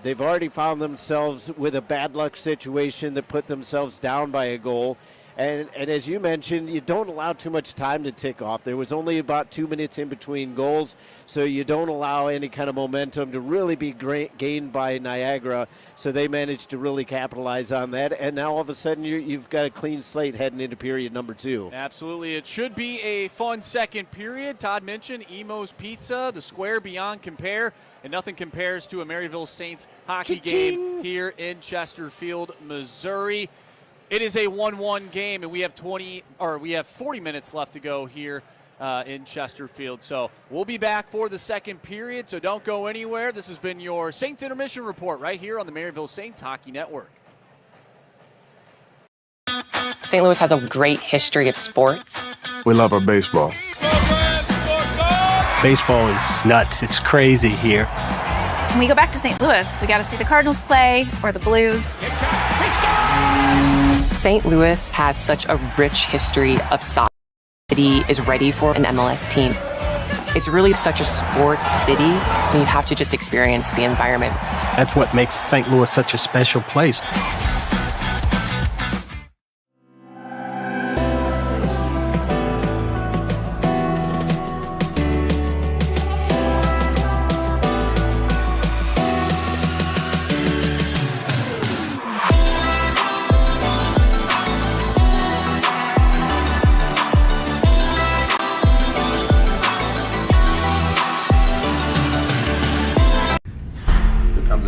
They've already found themselves with a bad luck situation that put themselves down by a goal. And as you mentioned, you don't allow too much time to tick off. There was only about 2 minutes in between goals, so you don't allow any kind of momentum to really be gained by Niagara. So they managed to really capitalize on that. And now all of a sudden you've got a clean slate heading into period number 2. Absolutely. It should be a fun second period. Todd mentioned Emo's Pizza, the square beyond compare, and nothing compares to a Maryville Saints hockey game here in Chesterfield, Missouri. It is a 1-1 game, and we have 40 minutes left to go here in Chesterfield. So we'll be back for the second period, so don't go anywhere. This has been your Saints Intermission Report right here on the Maryville Saints Hockey Network. St. Louis has a great history of sports. We love our baseball. Baseball is nuts. It's crazy here. When we go back to St. Louis, we got to see the Cardinals play or the Blues. St. Louis has such a rich history of soccer. The city is ready for an MLS team. It's really such a sports city, and you have to just experience the environment. That's what makes St. Louis such a special place.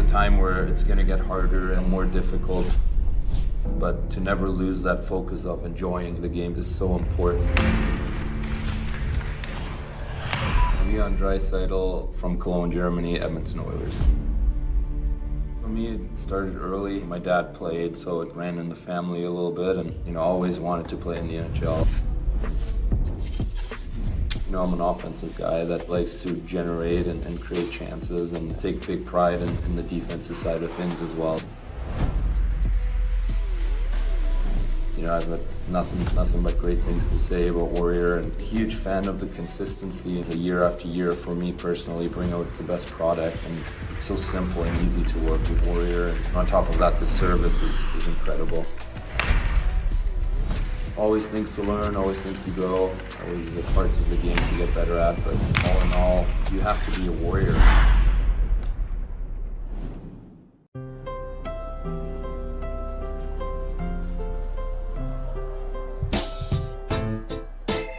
Time where it's going to get harder and more difficult, but to never lose that focus of enjoying the game is so important. Leon Draisaitl from Cologne, Germany, Edmonton Oilers. For me, it started early. My dad played, so it ran in the family a little bit, and always wanted to play in the NHL. I'm an offensive guy that likes to generate and create chances and take big pride in the defensive side of things as well. I've got nothing but great things to say about Warrior, and a huge fan of the consistency. It's year after year for me personally, bring out the best product, and it's so simple and easy to work with Warrior. And on top of that, the service is incredible. Always things to learn, always things to grow, always the parts of the game to get better at, but all in all, you have to be a warrior.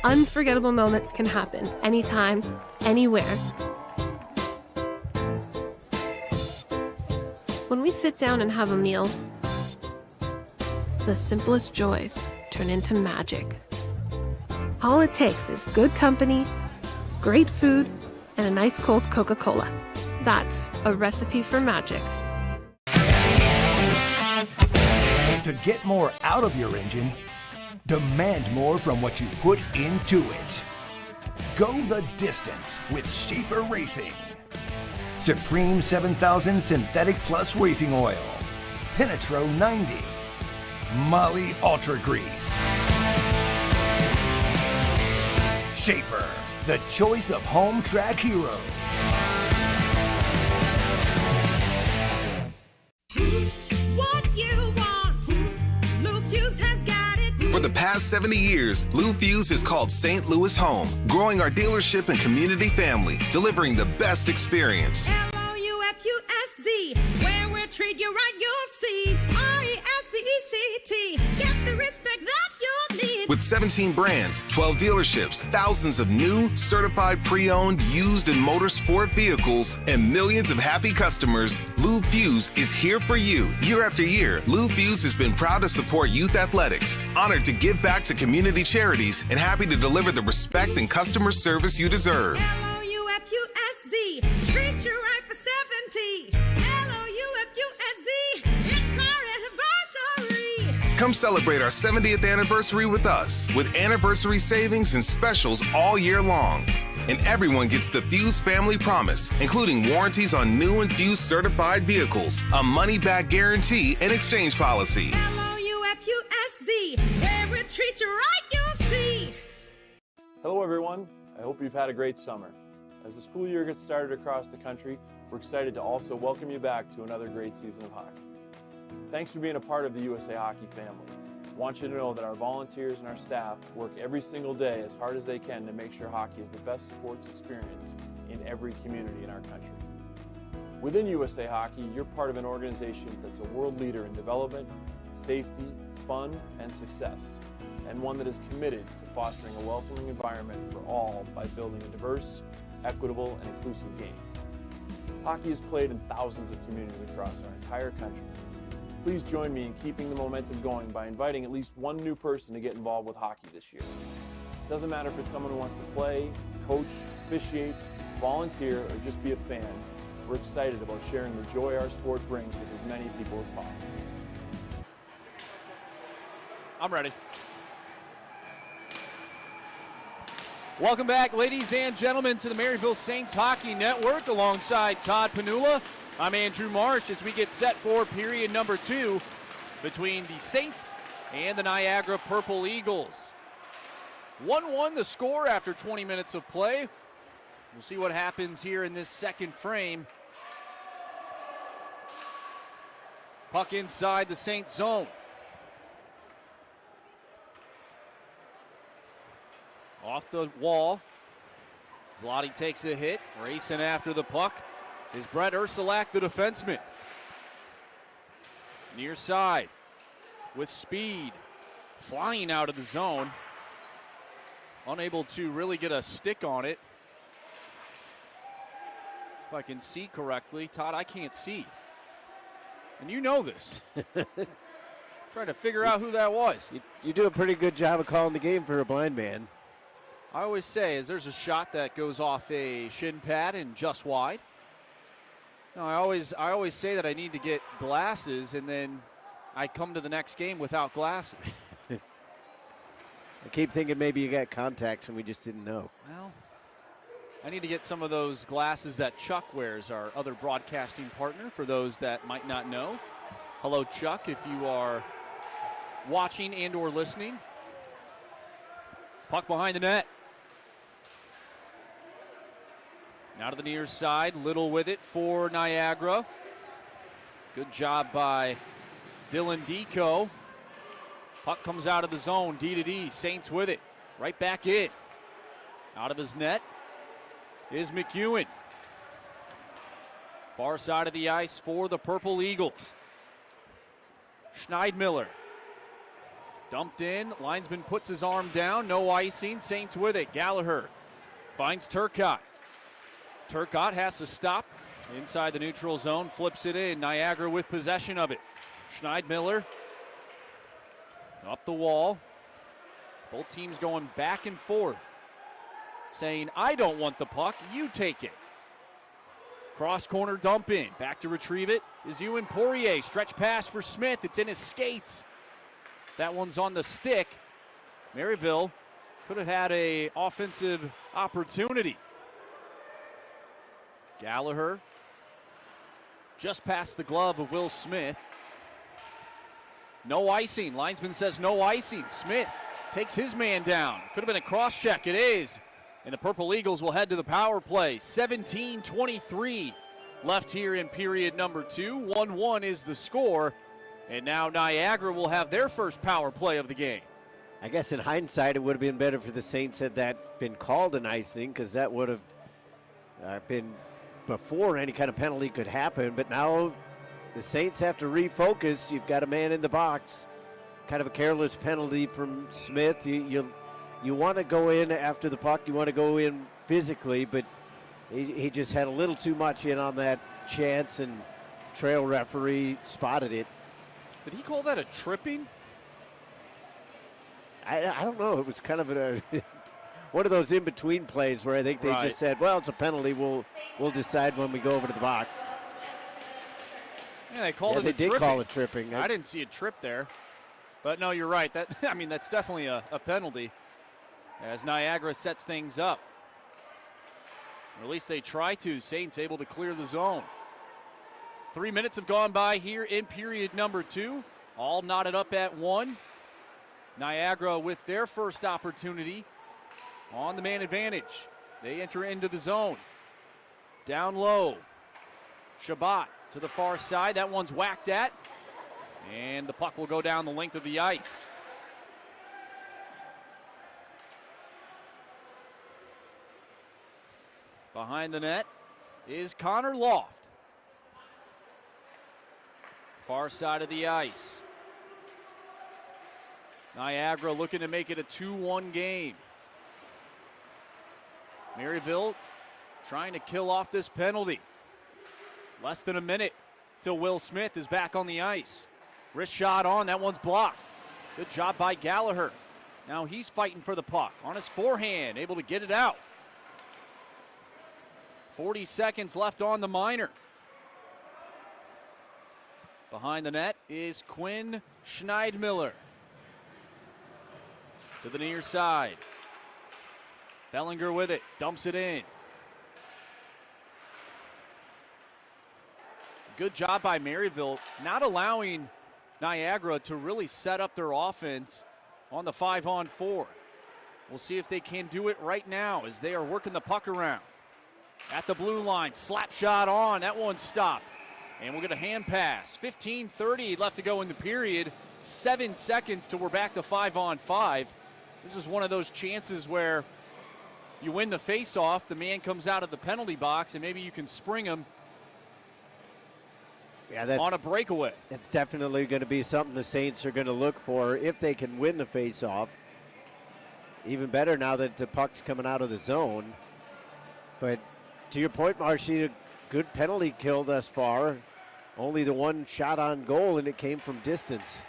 Unforgettable moments can happen anytime, anywhere. When we sit down and have a meal, the simplest joys turn into magic. All it takes is good company, great food, and a nice cold Coca-Cola. That's a recipe for magic. To get more out of your engine, demand more from what you put into it. Go the distance with Schaefer Racing. Supreme 7000 Synthetic Plus Racing Oil. Penetro 90. Molly Ultra Grease. Schaefer, the choice of home track heroes. What you want, Lou Fuse has got it. For the past 70 years, Lou Fuse has called St. Louis home, growing our dealership and community family, delivering the best experience. Loufusc, where we'll treat you right, you'll see. RESPECT, get the respect that you need. With 17 brands, 12 dealerships, thousands of new, certified pre-owned, used and motorsport vehicles, and millions of happy customers, Lou Fuse is here for you. Year after year, Lou Fuse has been proud to support youth athletics, honored to give back to community charities, and happy to deliver the respect and customer service you deserve. LOUFUSC, treat you right for 70. LOUFUSC, it's our anniversary. Come celebrate our 70th anniversary with us, with anniversary savings and specials all year long. And everyone gets the Fuse Family Promise, including warranties on new and Fuse certified vehicles, a money-back guarantee, and exchange policy. LOUFUSC, where we treat you right, you'll see. Hello everyone, I hope you've had a great summer. As the school year gets started across the country, we're excited to also welcome you back to another great season of hockey. Thanks for being a part of the USA Hockey family. I want you to know that our volunteers and our staff work every single day as hard as they can to make sure hockey is the best sports experience in every community in our country. Within USA Hockey, you're part of an organization that's a world leader in development, safety, fun, and success, and one that is committed to fostering a welcoming environment for all by building a diverse, equitable, and inclusive game. Hockey is played in thousands of communities across our entire country. Please join me in keeping the momentum going by inviting at least one new person to get involved with hockey this year. It doesn't matter if it's someone who wants to play, coach, officiate, volunteer, or just be a fan. We're excited about sharing the joy our sport brings with as many people as possible. I'm ready. Welcome back, ladies and gentlemen, to the Maryville Saints Hockey Network. Alongside Todd Panula, I'm Andrew Marsh as we get set for period number 2 between the Saints and the Niagara Purple Eagles. 1-1 the score after 20 minutes of play. We'll see what happens here in this second frame. Puck inside the Saints zone. Off the wall. Zloty takes a hit. Racing after the puck is Brett Ursulak, the defenseman. Near side with speed. Flying out of the zone. Unable to really get a stick on it. If I can see correctly. Todd, I can't see. And you know this. Trying to figure out who that was. You do a pretty good job of calling the game for a blind man. I always say is there's a shot that goes off a shin pad and just wide. No, I always say that I need to get glasses, and then I come to the next game without glasses. I keep thinking maybe you got contacts and we just didn't know. Well, I need to get some of those glasses that Chuck wears, our other broadcasting partner, for those that might not know. Hello, Chuck, if you are watching and or listening. Puck behind the net. Now to the near side, Little with it for Niagara. Good job by Dylan Deco. Puck comes out of the zone, D to D. Saints with it. Right back in. Out of his net is McEwen. Far side of the ice for the Purple Eagles. Schneidmiller. Dumped in. Linesman puts his arm down. No icing. Saints with it. Gallagher finds Turcotte. Turcotte has to stop inside the neutral zone. Flips it in. Niagara with possession of it. Schneidmiller up the wall. Both teams going back and forth, saying, I don't want the puck, you take it. Cross corner dump in. Back to retrieve it is Ewan Poirier. Stretch pass for Smith. It's in his skates. That one's on the stick. Maryville could have had an offensive opportunity. Gallagher just past the glove of Will Smith. No icing. Linesman says no icing. Smith takes his man down. Could have been a cross check. It is. And the Purple Eagles will head to the power play. 17:23 left here in period number 2. 1-1 is the score. And now Niagara will have their first power play of the game. I guess in hindsight, it would have been better for the Saints had that been called an icing, because that would have been before any kind of penalty could happen. But now the Saints have to refocus. You've got a man in the box. Kind of a careless penalty from Smith. You want to go in after the puck. You want to go in physically, but he just had a little too much in on that chance, and trail referee spotted it. Did he call that a tripping? I don't know. It was kind of one of those in-between plays where I think they just said, well, it's a penalty. We'll decide when we go over to the box. Yeah, they called it they a did tripping. call it tripping. I didn't see a trip there. But no, you're right. That's definitely a penalty as Niagara sets things up. Or at least they try to. Saints able to clear the zone. 3 minutes have gone by here in period number 2. All knotted up at 1. Niagara with their first opportunity on the man advantage. They enter into the zone. Down low. Shabbat to the far side. That one's whacked at. And the puck will go down the length of the ice. Behind the net is Connor Loft. Far side of the ice. Niagara looking to make it a 2-1 game. Maryville trying to kill off this penalty. Less than a minute till Will Smith is back on the ice. Wrist shot on, that one's blocked. Good job by Gallagher. Now he's fighting for the puck on his forehand, able to get it out. 40 seconds left on the minor. Behind the net is Quinn Schneidmiller. To the near side. Bellinger with it, dumps it in. Good job by Maryville, not allowing Niagara to really set up their offense on the 5-on-4. We'll see if they can do it right now as they are working the puck around. At the blue line, slap shot on, that one stopped. And we'll get a hand pass. 15:30 left to go in the period. 7 seconds till we're back to 5-on-5. This is one of those chances where you win the face-off, the man comes out of the penalty box, and maybe you can spring him on a breakaway. It's definitely going to be something the Saints are going to look for if they can win the face-off. Even better now that the puck's coming out of the zone. But to your point, Marshy, a good penalty kill thus far. Only the one shot on goal, and it came from distance.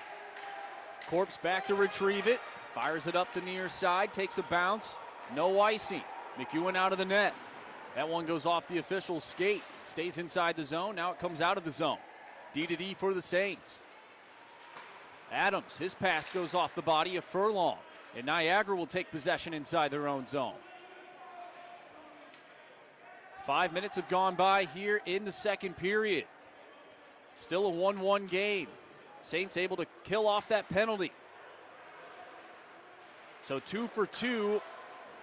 Corpse back to retrieve it. Fires it up the near side, takes a bounce. No icing. McEwen out of the net. That one goes off the official's skate. Stays inside the zone. Now it comes out of the zone. D to D for the Saints. Adams, his pass goes off the body of Furlong. And Niagara will take possession inside their own zone. 5 minutes have gone by here in the second period. Still a 1-1 game. Saints able to kill off that penalty. So 2 for 2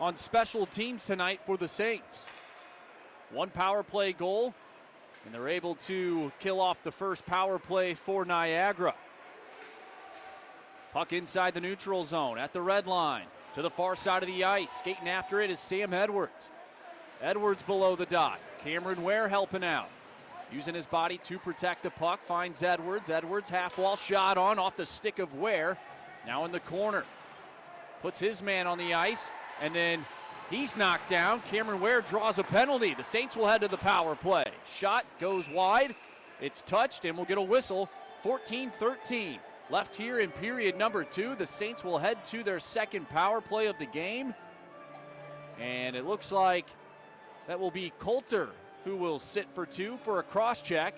on special teams tonight for the Saints. One power play goal, and they're able to kill off the first power play for Niagara. Puck inside the neutral zone at the red line. To the far side of the ice. Skating after it is Sam Edwards. Edwards below the dot. Cameron Ware helping out. Using his body to protect the puck. Finds Edwards. Edwards half wall shot on off the stick of Ware. Now in the corner. Puts his man on the ice. And then he's knocked down. Cameron Ware draws a penalty. The Saints will head to the power play. Shot goes wide. It's touched and we'll get a whistle. 14-13. Left here in period number 2. The Saints will head to their second power play of the game. And it looks like that will be Coulter who will sit for 2 for a cross-check.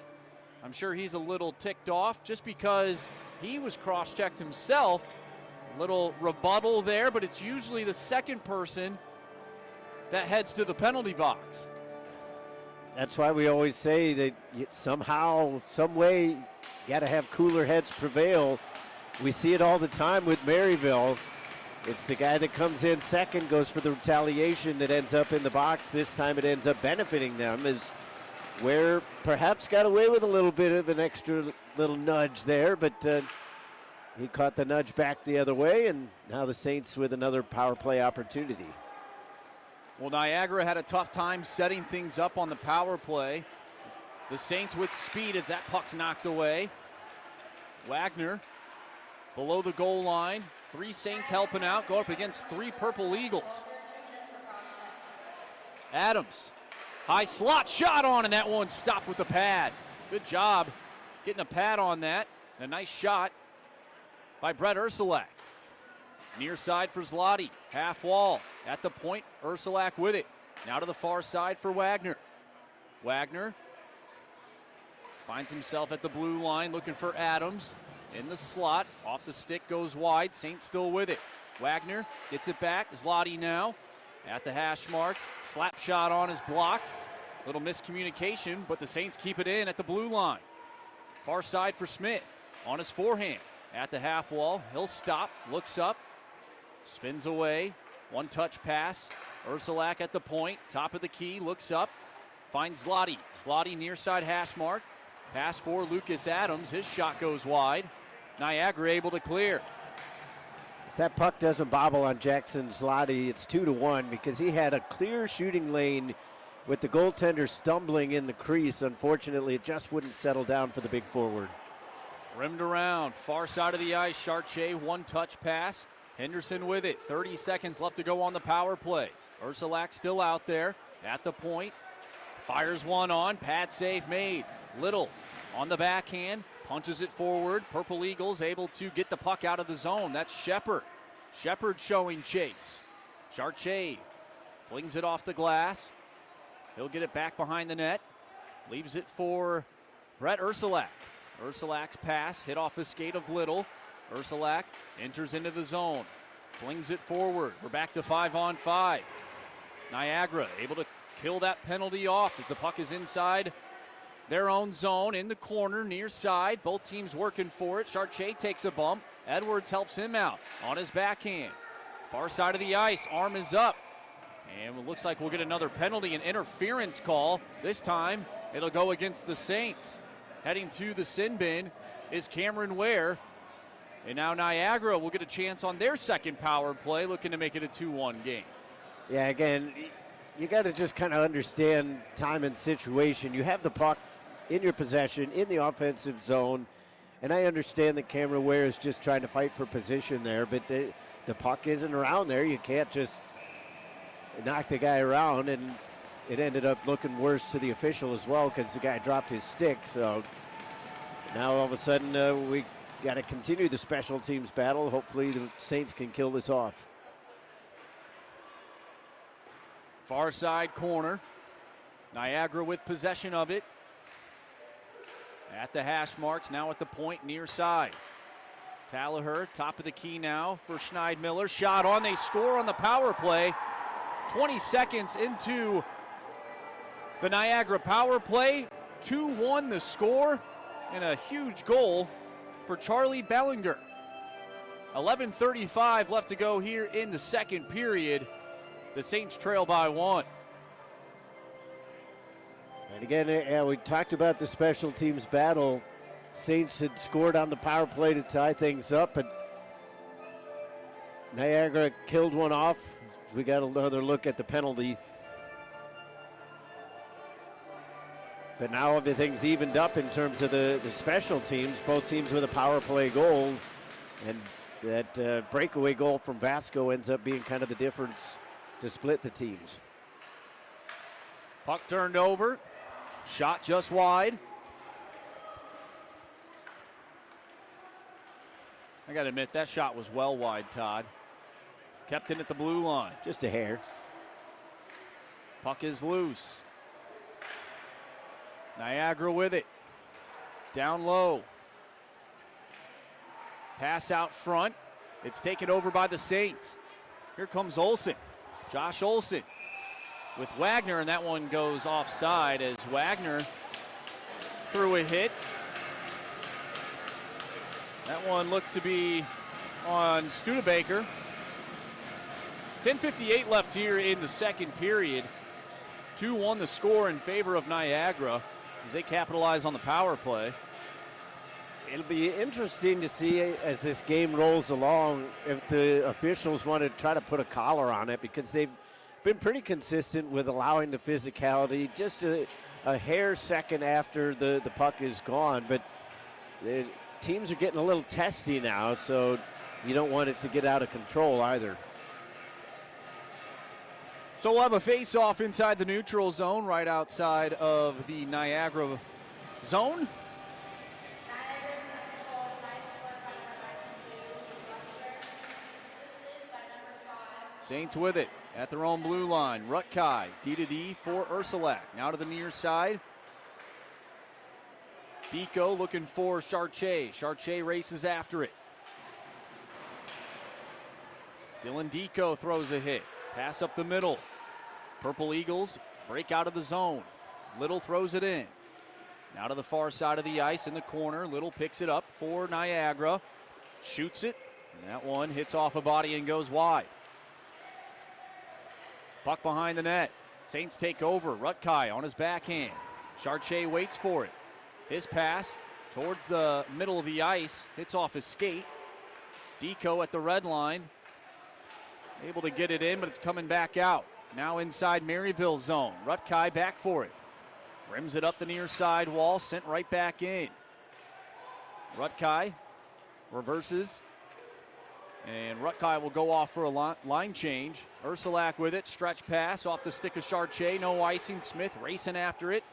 I'm sure he's a little ticked off just because he was cross-checked himself. A little rebuttal there, but it's usually the second person that heads to the penalty box. That's why we always say that somehow, some way, you got to have cooler heads prevail. We see it all the time with Maryville. It's the guy that comes in second, goes for the retaliation that ends up in the box. This time it ends up benefiting them, as Ware perhaps got away with a little bit of an extra little nudge there, but he caught the nudge back the other way, and now the Saints with another power play opportunity. Well, Niagara had a tough time setting things up on the power play. The Saints with speed as that puck's knocked away. Wagner below the goal line. 3 Saints helping out, go up against 3 Purple Eagles. Adams, high slot shot on, and that one stopped with the pad. Good job getting a pad on that. And a nice shot by Brett Ursulak. Near side for Zloty, half wall. At the point, Ursulak with it. Now to the far side for Wagner. Wagner finds himself at the blue line looking for Adams. In the slot, off the stick, goes wide. Saints still with it. Wagner gets it back. Zloty now at the hash marks. Slap shot on is blocked. Little miscommunication, but the Saints keep it in at the blue line. Far side for Smith on his forehand. At the half wall, he'll stop, looks up, spins away. One touch pass. Ursulak at the point, top of the key, looks up, finds Zloty. Zloty near side hash mark. Pass for Lucas Adams. His shot goes wide. Niagara able to clear. If that puck doesn't bobble on Jackson Zloty, it's 2-1 because he had a clear shooting lane with the goaltender stumbling in the crease. Unfortunately, it just wouldn't settle down for the big forward. Rimmed around, far side of the ice. Chartier, one touch pass. Henderson with it. 30 seconds left to go on the power play. Ursulak still out there at the point. Fires one on. Pad save made. Little on the backhand. Punches it forward. Purple Eagles able to get the puck out of the zone. That's Shepard. Shepard showing chase. Chartier flings it off the glass. He'll get it back behind the net. Leaves it for Brett Ursulak. Ursulak's pass hit off the skate of Little. Ursulak enters into the zone. Flings it forward. We're back to 5-on-5. Niagara able to kill that penalty off as the puck is inside their own zone in the corner near side. Both teams working for it. Chartier takes a bump. Edwards helps him out on his backhand. Far side of the ice. Arm is up. And it looks like we'll get another penalty, an interference call. This time it'll go against the Saints. Heading to the sin bin is Cameron Ware. And now Niagara will get a chance on their second power play, looking to make it a 2-1 game. Yeah, again, you got to just kind of understand time and situation. You have the puck in your possession in the offensive zone, and I understand that Cameron Ware is just trying to fight for position there, but the puck isn't around there. You can't just knock the guy around, and it ended up looking worse to the official as well because the guy dropped his stick. So now all of a sudden we got to continue the special teams battle. Hopefully the Saints can kill this off. Far side corner. Niagara with possession of it. At the hash marks, now at the point near side. Tallaher, top of the key now for Schneidmiller. Shot on, they score on the power play. 20 seconds into the Niagara power play. 2-1 the score, and a huge goal for Charlie Bellinger. 11:35 left to go here in the second period. The Saints trail by 1. And again, we talked about the special teams battle. Saints had scored on the power play to tie things up, but Niagara killed one off. We got another look at the penalty. But now everything's evened up in terms of the special teams. Both teams with a power play goal. And that breakaway goal from Vasco ends up being kind of the difference to split the teams. Puck turned over. Shot just wide. I got to admit, that shot was well wide, Todd. Kept in at the blue line. Just a hair. Puck is loose. Niagara with it. Down low. Pass out front. It's taken over by the Saints. Here comes Olsen. Josh Olsen with Wagner, and that one goes offside as Wagner threw a hit. That one looked to be on Studebaker. 10:58 left here in the second period. 2-1 the score in favor of Niagara as they capitalize on the power play. It'll be interesting to see as this game rolls along if the officials want to try to put a collar on it, because they've been pretty consistent with allowing the physicality just a hair second after the puck is gone. But the teams are getting a little testy now, so you don't want it to get out of control either. So we'll have a face-off inside the neutral zone right outside of the Niagara zone. Saints with it at their own blue line. Rutkai, D-to-D for Ursulak. Now to the near side. Deco looking for Chartier. Chartier races after it. Dylan Deco throws a hit. Pass up the middle. Purple Eagles break out of the zone. Little throws it in. Now to the far side of the ice in the corner. Little picks it up for Niagara. Shoots it. And that one hits off a body and goes wide. Puck behind the net. Saints take over. Rutkai on his backhand. Chartier waits for it. His pass towards the middle of the ice. Hits off his skate. Deco at the red line. Able to get it in, but it's coming back out. Now inside Maryville zone. Rutkai back for it. Rims it up the near side wall. Sent right back in. Rutkai reverses. And Rutkai will go off for a line change. Ursulak with it. Stretch pass off the stick of Chartier. No icing. Smith racing after it.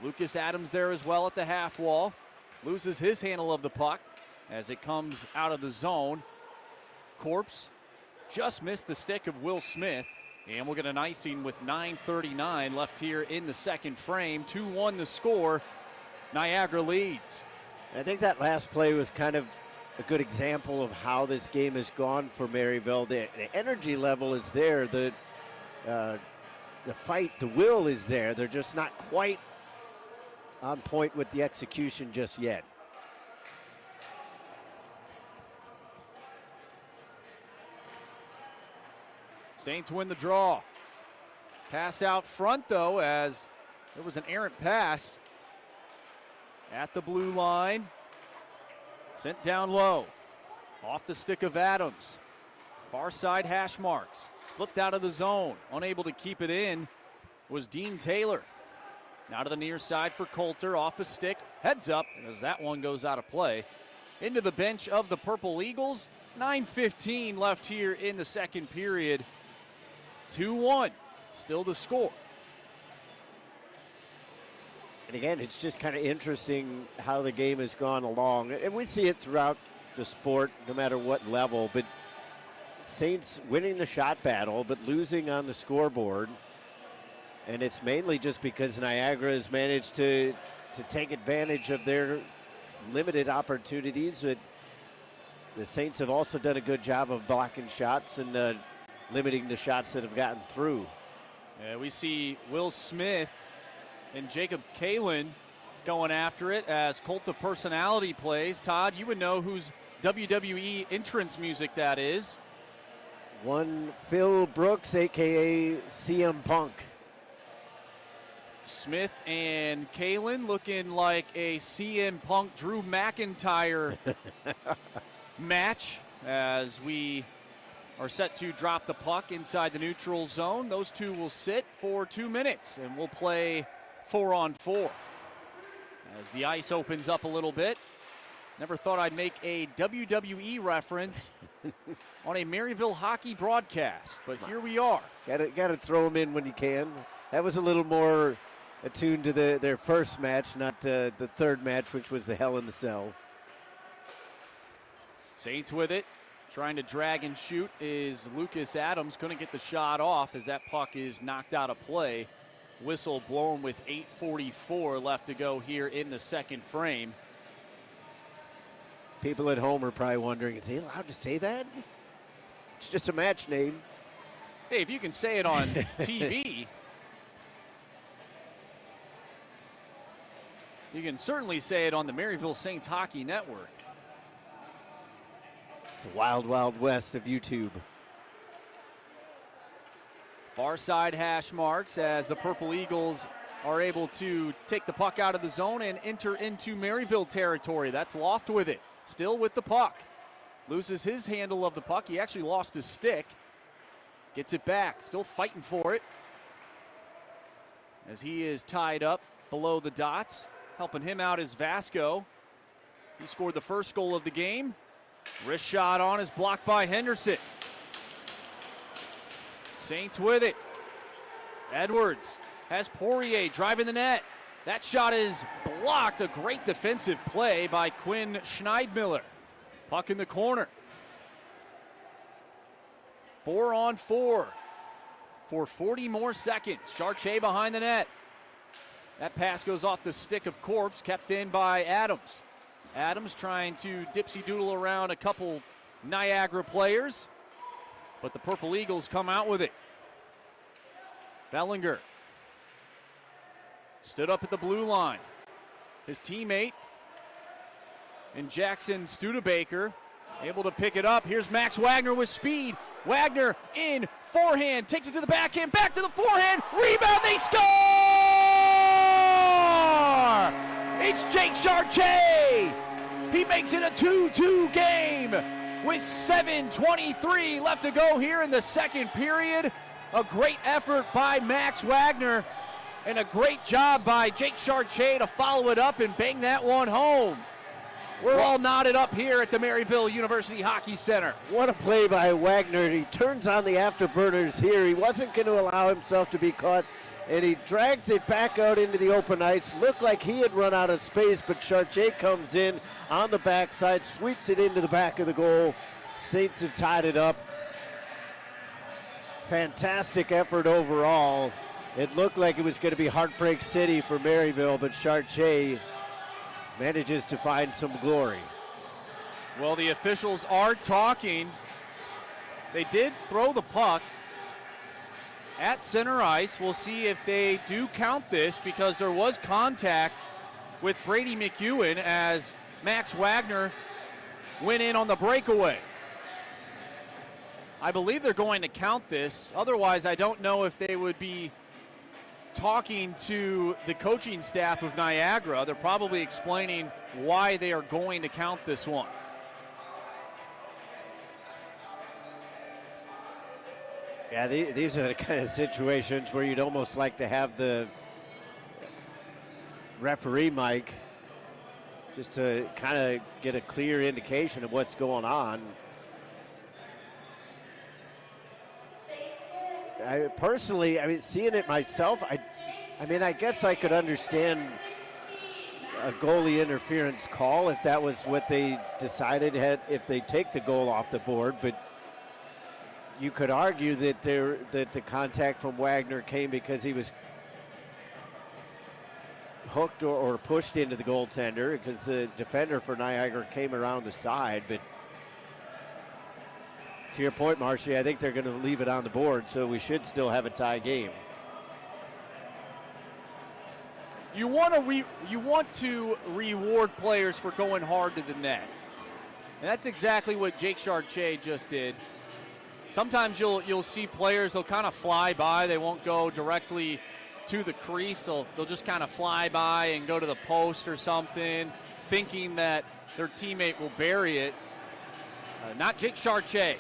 Lucas Adams there as well at the half wall. Loses his handle of the puck as it comes out of the zone. Corpse just missed the stick of Will Smith. And we'll get an icing with 9:39 left here in the second frame. 2-1 the score. Niagara leads. I think that last play was kind of a good example of how this game has gone for Maryville. The energy level is there. The fight, the will is there. They're just not quite on point with the execution just yet. Saints win the draw. Pass out front, though, as there was an errant pass at the blue line. Sent down low. Off the stick of Adams. Far side hash marks. Flipped out of the zone. Unable to keep it in was Dean Taylor. Now to the near side for Coulter. Off a stick. Heads up as that one goes out of play. Into the bench of the Purple Eagles. 9:15 left here in the second period. 2-1. Still the score. And again, it's just kind of interesting how the game has gone along. And we see it throughout the sport, no matter what level. But Saints winning the shot battle, but losing on the scoreboard. And it's mainly just because Niagara has managed to take advantage of their limited opportunities. The Saints have also done a good job of blocking shots and limiting the shots that have gotten through. We see Will Smith and Jacob Kalin going after it as Cult of Personality plays. Todd, you would know whose WWE entrance music that is. One Phil Brooks, a.k.a. CM Punk. Smith and Kalin looking like a CM Punk Drew McIntyre match. as we are set to drop the puck inside the neutral zone. Those two will sit for 2 minutes, and we'll play 4-on-4. As the ice opens up a little bit. Never thought I'd make a WWE reference on a Maryville hockey broadcast, but here we are. Got to throw them in when you can. That was a little more attuned to their first match, not the third match, which was the Hell in the Cell. Saints with it. Trying to drag and shoot is Lucas Adams. Couldn't get the shot off as that puck is knocked out of play. Whistle blown with 8:44 left to go here in the second frame. People at home are probably wondering, is he allowed to say that? It's just a match name. Hey, if you can say it on TV, you can certainly say it on the Maryville Saints Hockey Network. It's the wild, wild west of YouTube. Far side hash marks as the Purple Eagles are able to take the puck out of the zone and enter into Maryville territory. That's Loft with it, still with the puck. Loses his handle of the puck. He actually lost his stick. Gets it back, still fighting for it. As he is tied up below the dots. Helping him out is Vasco. He scored the first goal of the game. Wrist shot on is blocked by Henderson. Saints with it. Edwards has Poirier driving the net. That shot is blocked. A great defensive play by Quinn Schneidmiller. Puck in the corner. 4-on-4 for 40 more seconds. Chartier behind the net. That pass goes off the stick of Corpse, kept in by Adams. Adams trying to dipsy-doodle around a couple Niagara players, but the Purple Eagles come out with it. Bellinger stood up at the blue line. His teammate and Jackson Studebaker able to pick it up. Here's Max Wagner with speed. Wagner in, forehand, takes it to the backhand, back to the forehand, rebound, they score! It's Jake Chartier. He makes it a 2-2 game with 7:23 left to go here in the second period. A great effort by Max Wagner and a great job by Jake Chartier to follow it up and bang that one home. We're all knotted up here at the Maryville University Hockey Center. What a play by Wagner. He turns on the afterburners here. He wasn't going to allow himself to be caught, and he drags it back out into the open ice. Looked like he had run out of space, but Chartier comes in on the backside, sweeps it into the back of the goal. Saints have tied it up. Fantastic effort overall. It looked like it was going to be Heartbreak City for Maryville, but Chartier manages to find some glory. Well, the officials are talking. They did throw the puck at center ice. We'll see if they do count this because there was contact with Brady McEwen as Max Wagner went in on the breakaway. I believe they're going to count this. Otherwise, I don't know if they would be talking to the coaching staff of Niagara. They're probably explaining why they are going to count this one. Yeah, these are the kind of situations where you'd almost like to have the referee mic just to kind of get a clear indication of what's going on. Personally, seeing it myself, I guess I could understand a goalie interference call if that was what they decided if they take the goal off the board, but you could argue that the contact from Wagner came because he was hooked or pushed into the goaltender because the defender for Niagara came around the side, but to your point, Marcy, I think they're going to leave it on the board, so we should still have a tie game. You want to reward players for going hard to the net. And that's exactly what Jake Chartier just did. Sometimes you'll see players, they'll kind of fly by. They won't go directly to the crease. They'll just kind of fly by and go to the post or something, thinking that their teammate will bury it. Not Jake Chartier.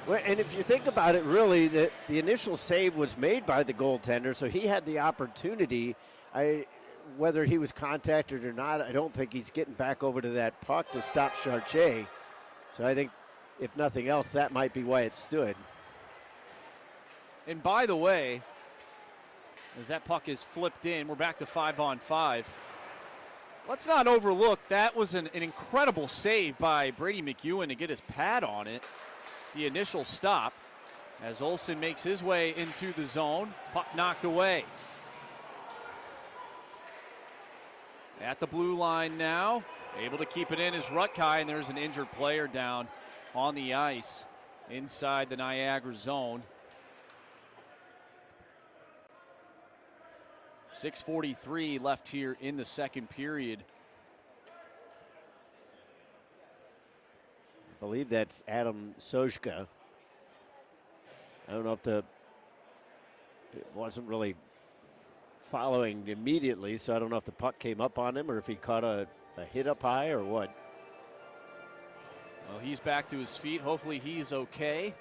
Well, and if you think about it, really, the initial save was made by the goaltender, so he had the opportunity. Whether he was contacted or not, I don't think he's getting back over to that puck to stop Chartier. So I think, if nothing else, that might be why it stood. And by the way, as that puck is flipped in, we're back to 5-on-5. Let's not overlook that was an incredible save by Brady McEwen to get his pad on it. The initial stop as Olsen makes his way into the zone. Puck knocked away. At the blue line now. Able to keep it in is Rutkai, and there's an injured player down on the ice inside the Niagara zone. 6:43 left here in the second period. I believe that's Adam Sojka. I don't know if it wasn't really following immediately, so I don't know if the puck came up on him or if he caught a hit up high or what. Well, he's back to his feet. Hopefully he's okay.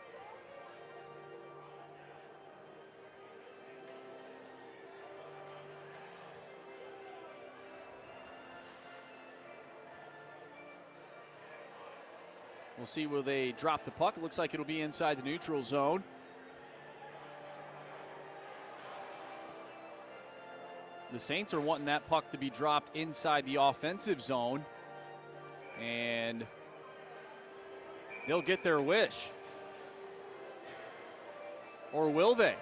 We'll see where they drop the puck. It looks like it'll be inside the neutral zone. The Saints are wanting that puck to be dropped inside the offensive zone, and they'll get their wish. Or will they?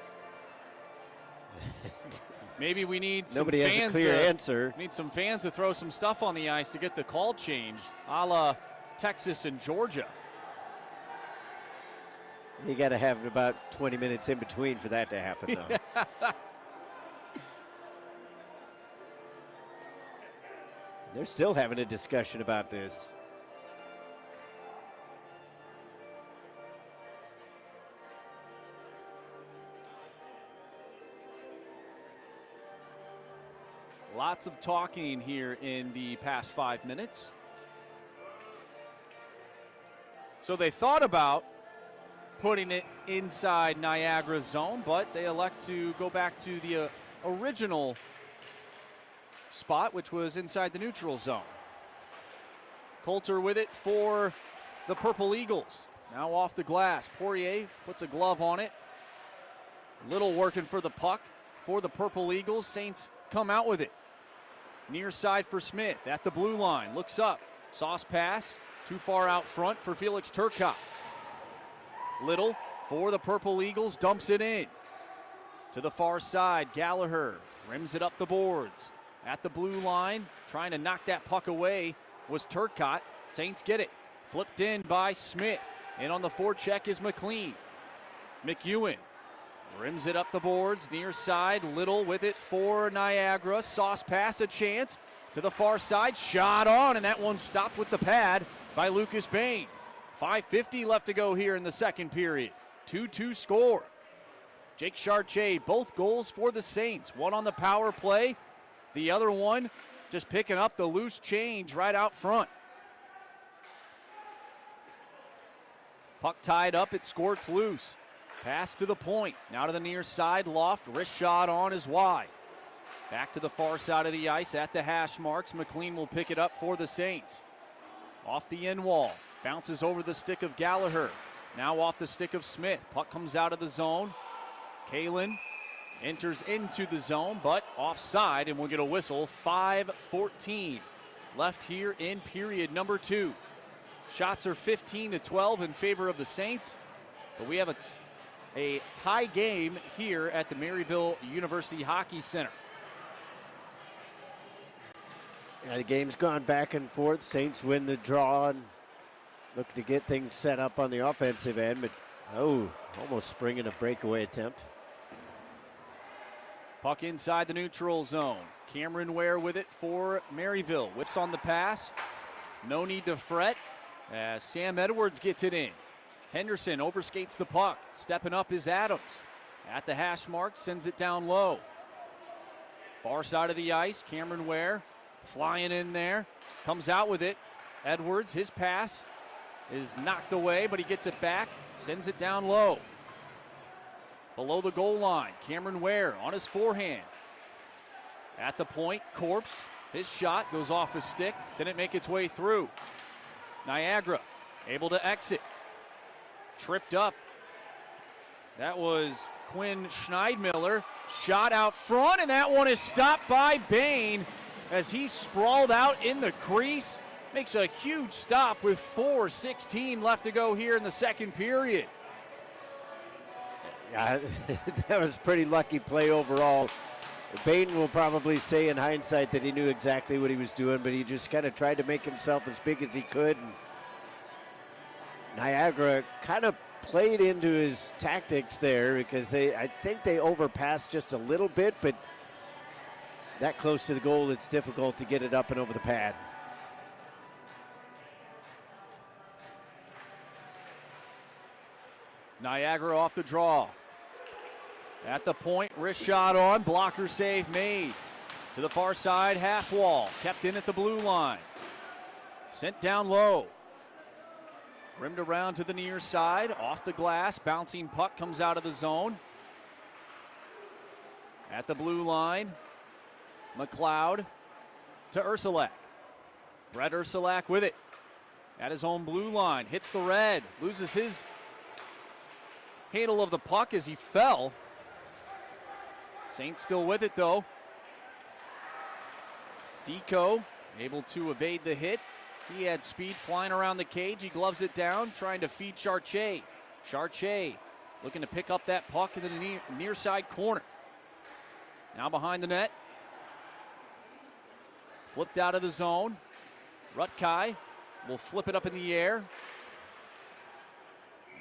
Maybe we need some Nobody fans. has a clear answer. Need some fans to throw some stuff on the ice to get the call changed, a la Texas and Georgia. You got to have about 20 minutes in between for that to happen, though. They're still having a discussion about this. Lots of talking here in the past 5 minutes. So they thought about putting it inside Niagara's zone, but they elect to go back to the original spot, which was inside the neutral zone. Coulter with it for the Purple Eagles. Now off the glass. Poirier puts a glove on it. Little working for the puck for the Purple Eagles. Saints come out with it. Near side for Smith at the blue line. Looks up. Sauce pass. Too far out front for Felix Turcotte. Little for the Purple Eagles. Dumps it in. To the far side. Gallagher rims it up the boards. At the blue line. Trying to knock that puck away was Turcotte. Saints get it. Flipped in by Smith. And on the forecheck is McLean. McEwen rims it up the boards, near side. Little with it for Niagara. Sauce pass, a chance to the far side. Shot on, and that one stopped with the pad by Lucas Bain. 5:50 left to go here in the second period. 2-2 score. Jake Chartier, both goals for the Saints. One on the power play. The other one just picking up the loose change right out front. Puck tied up, it squirts loose. Pass to the point, now to the near side, Loft, wrist shot on is wide. Back to the far side of the ice at the hash marks. McLean will pick it up for the Saints. Off the end wall, bounces over the stick of Gallagher. Now off the stick of Smith. Puck comes out of the zone. Kalen enters into the zone, but offside, and we'll get a whistle. 5:14 left here in period number 2. Shots are 15-12 in favor of the Saints, but we have a tie game here at the Maryville University Hockey Center. Yeah, the game's gone back and forth. Saints win the draw and look to get things set up on the offensive end, but almost springing a breakaway attempt. Puck inside the neutral zone. Cameron Ware with it for Maryville. Whips on the pass. No need to fret as Sam Edwards gets it in. Henderson overskates the puck. Stepping up is Adams. At the hash mark, sends it down low. Far side of the ice, Cameron Ware flying in there. Comes out with it. Edwards, his pass is knocked away, but he gets it back, sends it down low. Below the goal line, Cameron Ware on his forehand. At the point, Corpse, his shot goes off his stick, didn't make its way through. Niagara able to exit. Tripped up. That was Quinn Schneidmiller. Shot out front, and that one is stopped by Bain as he sprawled out in the crease. Makes a huge stop with 4:16 left to go here in the second period. Yeah, that was a pretty lucky play overall. Bain will probably say in hindsight that he knew exactly what he was doing, but he just kind of tried to make himself as big as he could. And Niagara kind of played into his tactics there because I think they overpassed just a little bit, but that close to the goal, it's difficult to get it up and over the pad. Niagara off the draw. At the point, wrist shot on, blocker save made. To the far side, half wall, kept in at the blue line. Sent down low. Rimmed around to the near side, off the glass, bouncing puck comes out of the zone. At the blue line, McLeod to Ursulak. Brett Ursulak with it. At his own blue line, hits the red, loses his handle of the puck as he fell. Saints still with it though. Deco able to evade the hit. He had speed flying around the cage. He gloves it down, trying to feed Chartier. Chartier looking to pick up that puck in the near side corner. Now behind the net. Flipped out of the zone. Rutkai will flip it up in the air.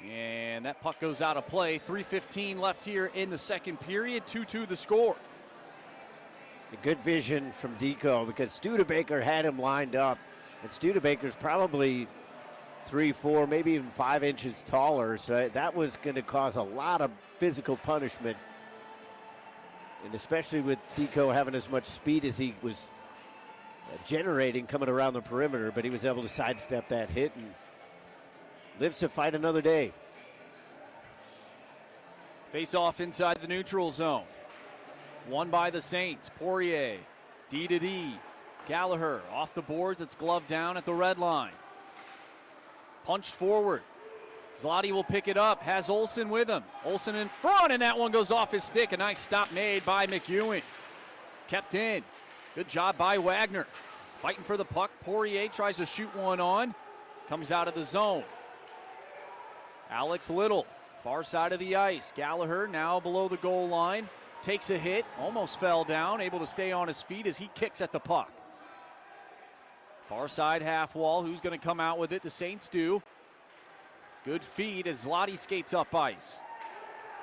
And that puck goes out of play. 3:15 left here in the second period. 2-2 the score. A good vision from Deco because Studebaker had him lined up. And Studebaker's probably 3, 4, maybe even 5 inches taller. So that was going to cause a lot of physical punishment. And especially with Deco having as much speed as he was generating coming around the perimeter. But he was able to sidestep that hit and lives to fight another day. Face off inside the neutral zone. Won by the Saints. Poirier, D to D. Gallagher off the boards. It's gloved down at the red line. Punched forward. Zloty will pick it up. Has Olsen with him. Olsen in front, and that one goes off his stick. A nice stop made by McEwen. Kept in. Good job by Wagner. Fighting for the puck. Poirier tries to shoot one on. Comes out of the zone. Alex Little, far side of the ice. Gallagher now below the goal line. Takes a hit, almost fell down, able to stay on his feet as he kicks at the puck. Far side half wall, who's going to come out with it? The Saints do. Good feed as Zloty skates up ice.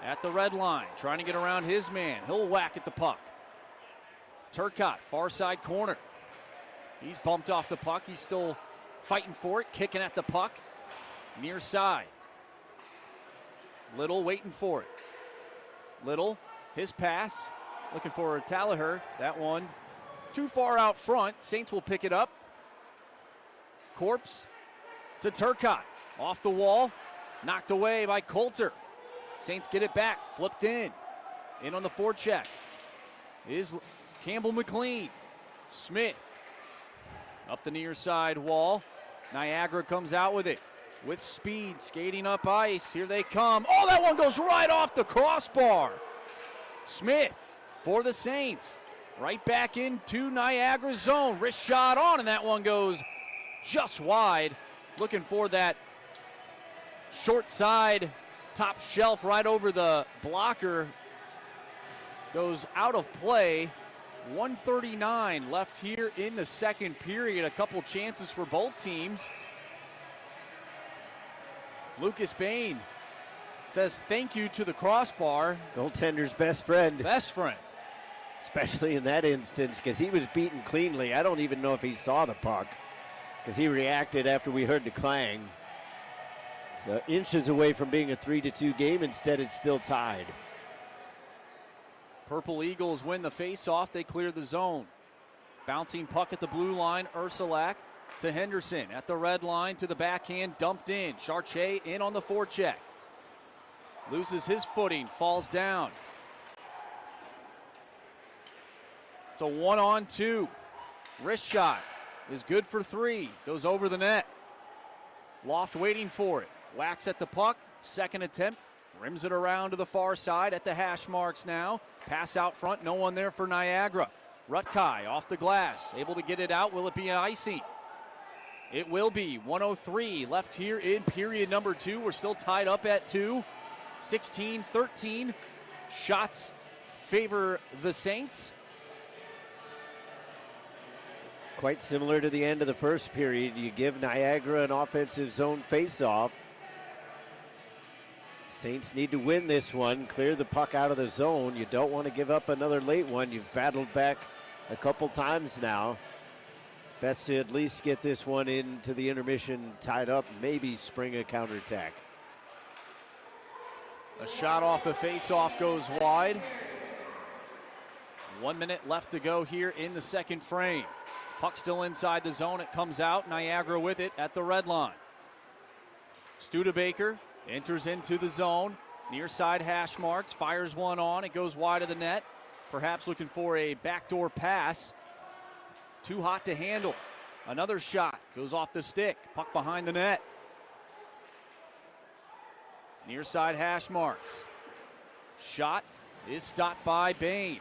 At the red line, trying to get around his man. He'll whack at the puck. Turcotte, far side corner. He's bumped off the puck. He's still fighting for it, kicking at the puck. Near side. Little waiting for it. Little, his pass, looking for Gallagher. That one too far out front. Saints will pick it up. Corpse to Turcotte. Off the wall, knocked away by Coulter. Saints get it back, flipped in. In on the forecheck is Campbell McLean. Smith up the near side wall. Niagara comes out with it. With speed, skating up ice. Here they come. Oh, that one goes right off the crossbar. Smith for the Saints. Right back into Niagara's zone. Wrist shot on, and that one goes just wide. Looking for that short side top shelf right over the blocker. Goes out of play. 1:39 left here in the second period. A couple chances for both teams. Lucas Bain says thank you to the crossbar. Goaltender's best friend. Best friend. Especially in that instance because he was beaten cleanly. I don't even know if he saw the puck because he reacted after we heard the clang. So inches away from being a 3-2 game. Instead, it's still tied. Purple Eagles win the face-off. They clear the zone. Bouncing puck at the blue line. Ursulak to Henderson at the red line to the backhand, dumped in. Chartier in on the forecheck. Loses his footing, falls down. It's a 1-on-2. Wrist shot is good for 3. Goes over the net. Loft waiting for it. Whacks at the puck. Second attempt. Rims it around to the far side at the hash marks now. Pass out front. No one there for Niagara. Rutkai off the glass. Able to get it out. Will it be an icing? It will be. 1:03 left here in period number 2. We're still tied up at 2. 16-13. Shots favor the Saints. Quite similar to the end of the first period. You give Niagara an offensive zone face-off. Saints need to win this one, clear the puck out of the zone. You don't want to give up another late one. You've battled back a couple times now. Best to at least get this one into the intermission tied up, maybe spring a counterattack. A shot off the face-off goes wide. 1 minute left to go here in the second frame. Puck still inside the zone. It comes out. Niagara with it at the red line. Studebaker enters into the zone. Near side hash marks. Fires one on. It goes wide of the net. Perhaps looking for a backdoor pass. Too hot to handle. Another shot. Goes off the stick. Puck behind the net. Near side hash marks. Shot is stopped by Bain.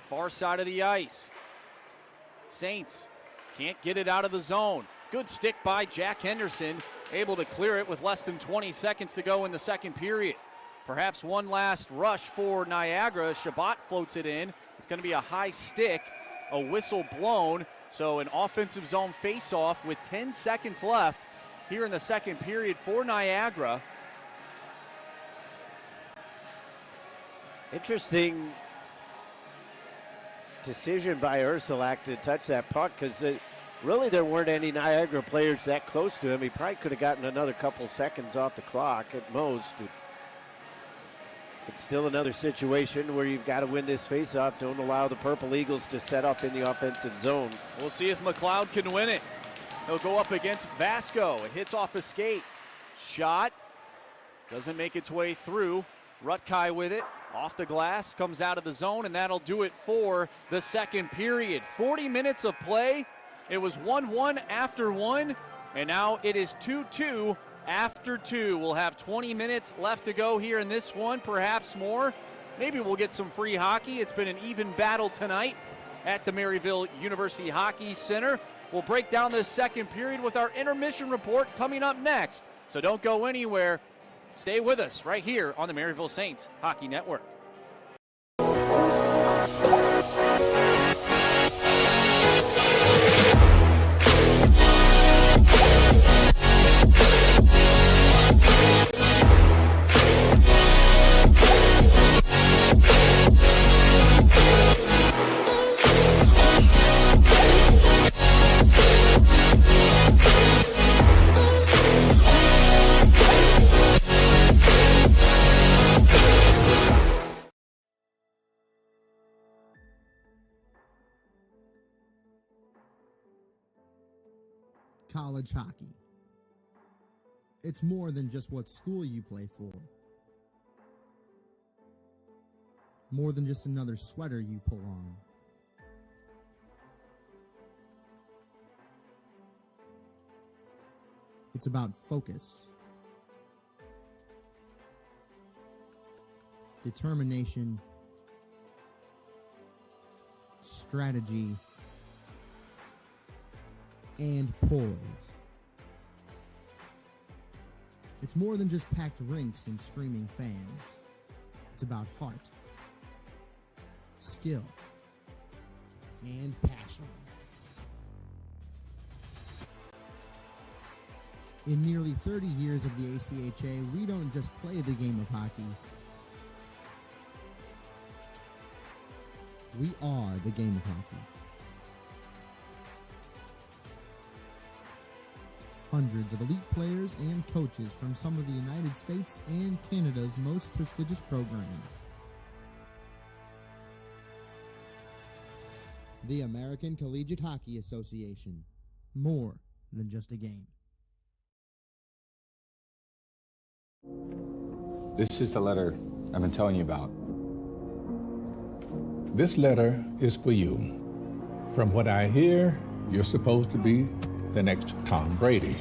Far side of the ice. Saints can't get it out of the zone. Good stick by Jack Henderson. Able to clear it with less than 20 seconds to go in the second period. Perhaps one last rush for Niagara. Shabbat floats it in. It's going to be a high stick. A whistle blown. So an offensive zone face-off with 10 seconds left here in the second period for Niagara. Interesting decision by Ursulak to touch that puck, because really there weren't any Niagara players that close to him. He probably could have gotten another couple seconds off the clock at most. It's still another situation where you've got to win this faceoff. Don't allow the Purple Eagles to set up in the offensive zone. We'll see if McLeod can win it. He'll go up against Vasco. It hits off a skate. Shot doesn't make its way through. Rutkai with it. Off the glass, comes out of the zone, and that'll do it for the second period. 40 minutes of play. It was 1-1 after 1, and now it is 2-2 after 2. We'll have 20 minutes left to go here in this one, perhaps more. Maybe we'll get some free hockey. It's been an even battle tonight at the Maryville University Hockey Center. We'll break down this second period with our intermission report coming up next. So don't go anywhere. Stay with us right here on the Maryville Saints Hockey Network. College hockey. It's more than just what school you play for. More than just another sweater you pull on. It's about focus, determination, strategy, and poise. It's more than just packed rinks and screaming fans. It's about heart, skill, and passion. In nearly 30 years of the ACHA, we don't just play the game of hockey. We are the game of hockey. Hundreds of elite players and coaches from some of the United States and Canada's most prestigious programs. The American Collegiate Hockey Association. More than just a game. This is the letter I've been telling you about. This letter is for you. From what I hear, you're supposed to be the next Tom Brady.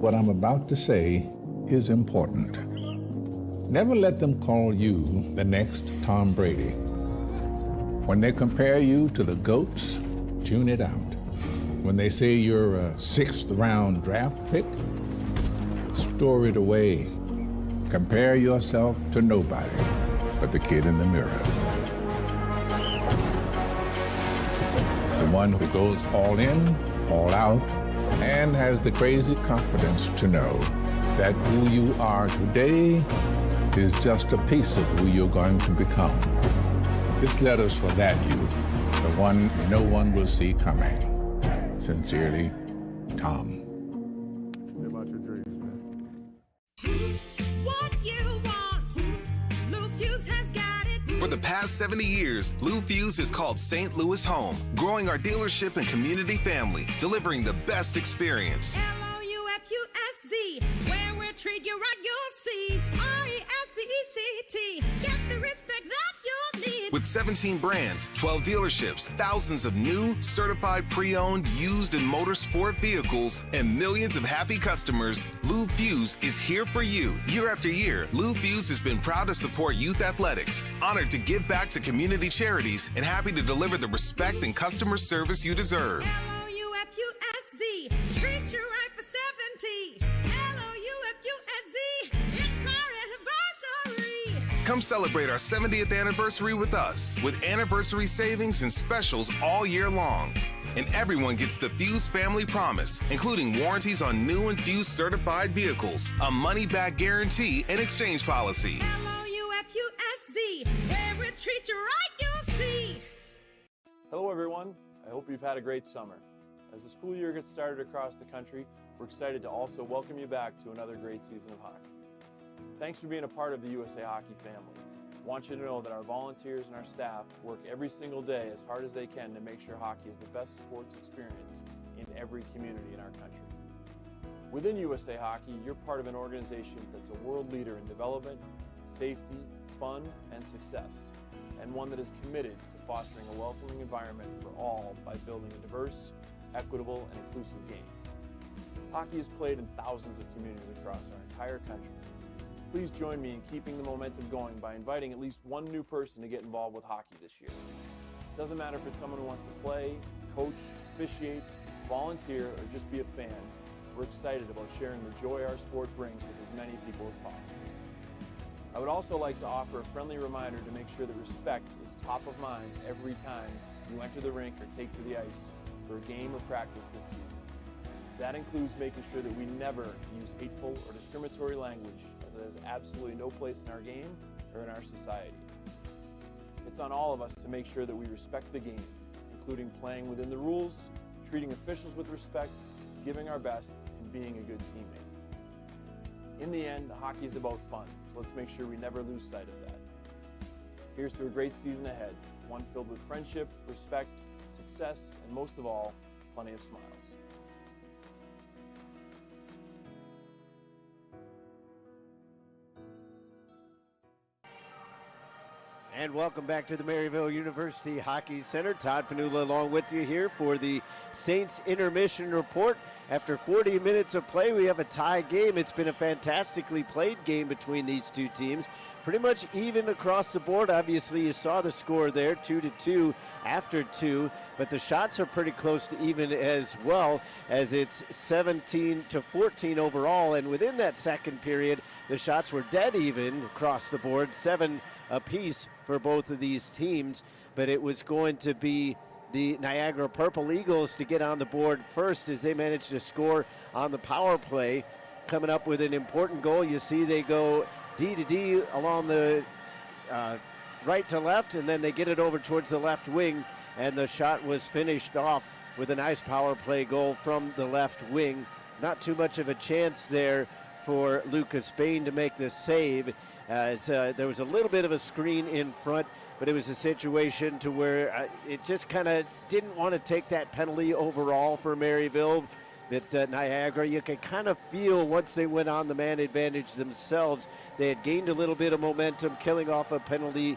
What I'm about to say is important. Never let them call you the next Tom Brady. When they compare you to the GOATs, tune it out. When they say you're a 6th-round draft pick, store it away. Compare yourself to nobody but the kid in the mirror. The one who goes all in, all out, and has the crazy confidence to know that who you are today is just a piece of who you're going to become. This letter's for that you, the one no one will see coming. Sincerely, Tom. Live out your dreams, man. What you want, Lou Fuse has got it. For the past 70 years, Lou Fuse has called St. Louis home, growing our dealership and community family, delivering the best experience. Loufusc, where we'll treat you right, you'll see. RESPECT, get the respect that you'll need. With 17 brands, 12 dealerships, thousands of new, certified pre-owned, used and motorsport vehicles, and millions of happy customers, Lou Fuse is here for you. Year after year, Lou Fuse has been proud to support youth athletics, honored to give back to community charities, and happy to deliver the respect and customer service you deserve. LOUFUSZ, treat you right for 70. LOUFUSZ, it's our anniversary. Come celebrate our 70th anniversary with us, with anniversary savings and specials all year long. And everyone gets the Fuse Family Promise, including warranties on new and Fuse certified vehicles, a money-back guarantee, and exchange policy. LOUFUSZ, where we treat you right, you'll see. Hello, everyone. I hope you've had a great summer. As the school year gets started across the country, we're excited to also welcome you back to another great season of hockey. Thanks for being a part of the USA Hockey family. I want you to know that our volunteers and our staff work every single day as hard as they can to make sure hockey is the best sports experience in every community in our country. Within USA Hockey, you're part of an organization that's a world leader in development, safety, fun, and success, and one that is committed to fostering a welcoming environment for all by building a diverse, equitable, and inclusive game. Hockey is played in thousands of communities across our entire country. Please join me in keeping the momentum going by inviting at least one new person to get involved with hockey this year. It doesn't matter if it's someone who wants to play, coach, officiate, volunteer, or just be a fan. We're excited about sharing the joy our sport brings with as many people as possible. I would also like to offer a friendly reminder to make sure that respect is top of mind every time you enter the rink or take to the ice for a game or practice this season. That includes making sure that we never use hateful or discriminatory language, as it has absolutely no place in our game or in our society. It's on all of us to make sure that we respect the game, including playing within the rules, treating officials with respect, giving our best, and being a good teammate. In the end, hockey is about fun, so let's make sure we never lose sight of that. Here's to a great season ahead, one filled with friendship, respect, success, and most of all, plenty of smiles. And welcome back to the Maryville University Hockey Center. Todd Panula along with you here for the Saints intermission report. After 40 minutes of play, we have a tie game. It's been a fantastically played game between these two teams. Pretty much even across the board. Obviously, you saw the score there, 2-2 after 2. But the shots are pretty close to even as well, as it's 17-14 overall. And within that second period, the shots were dead even across the board, 7 apiece for both of these teams. But it was going to be the Niagara Purple Eagles to get on the board first, as they managed to score on the power play, coming up with an important goal. You see they go D to D along the right to left, and then they get it over towards the left wing, and the shot was finished off with a nice power play goal from the left wing. Not too much of a chance there for Lucas Bain to make the save. There was a little bit of a screen in front but it was a situation to where it just kind of didn't want to take that penalty overall for Maryville. But Niagara, you can kind of feel once they went on the man advantage themselves, they had gained a little bit of momentum, killing off a penalty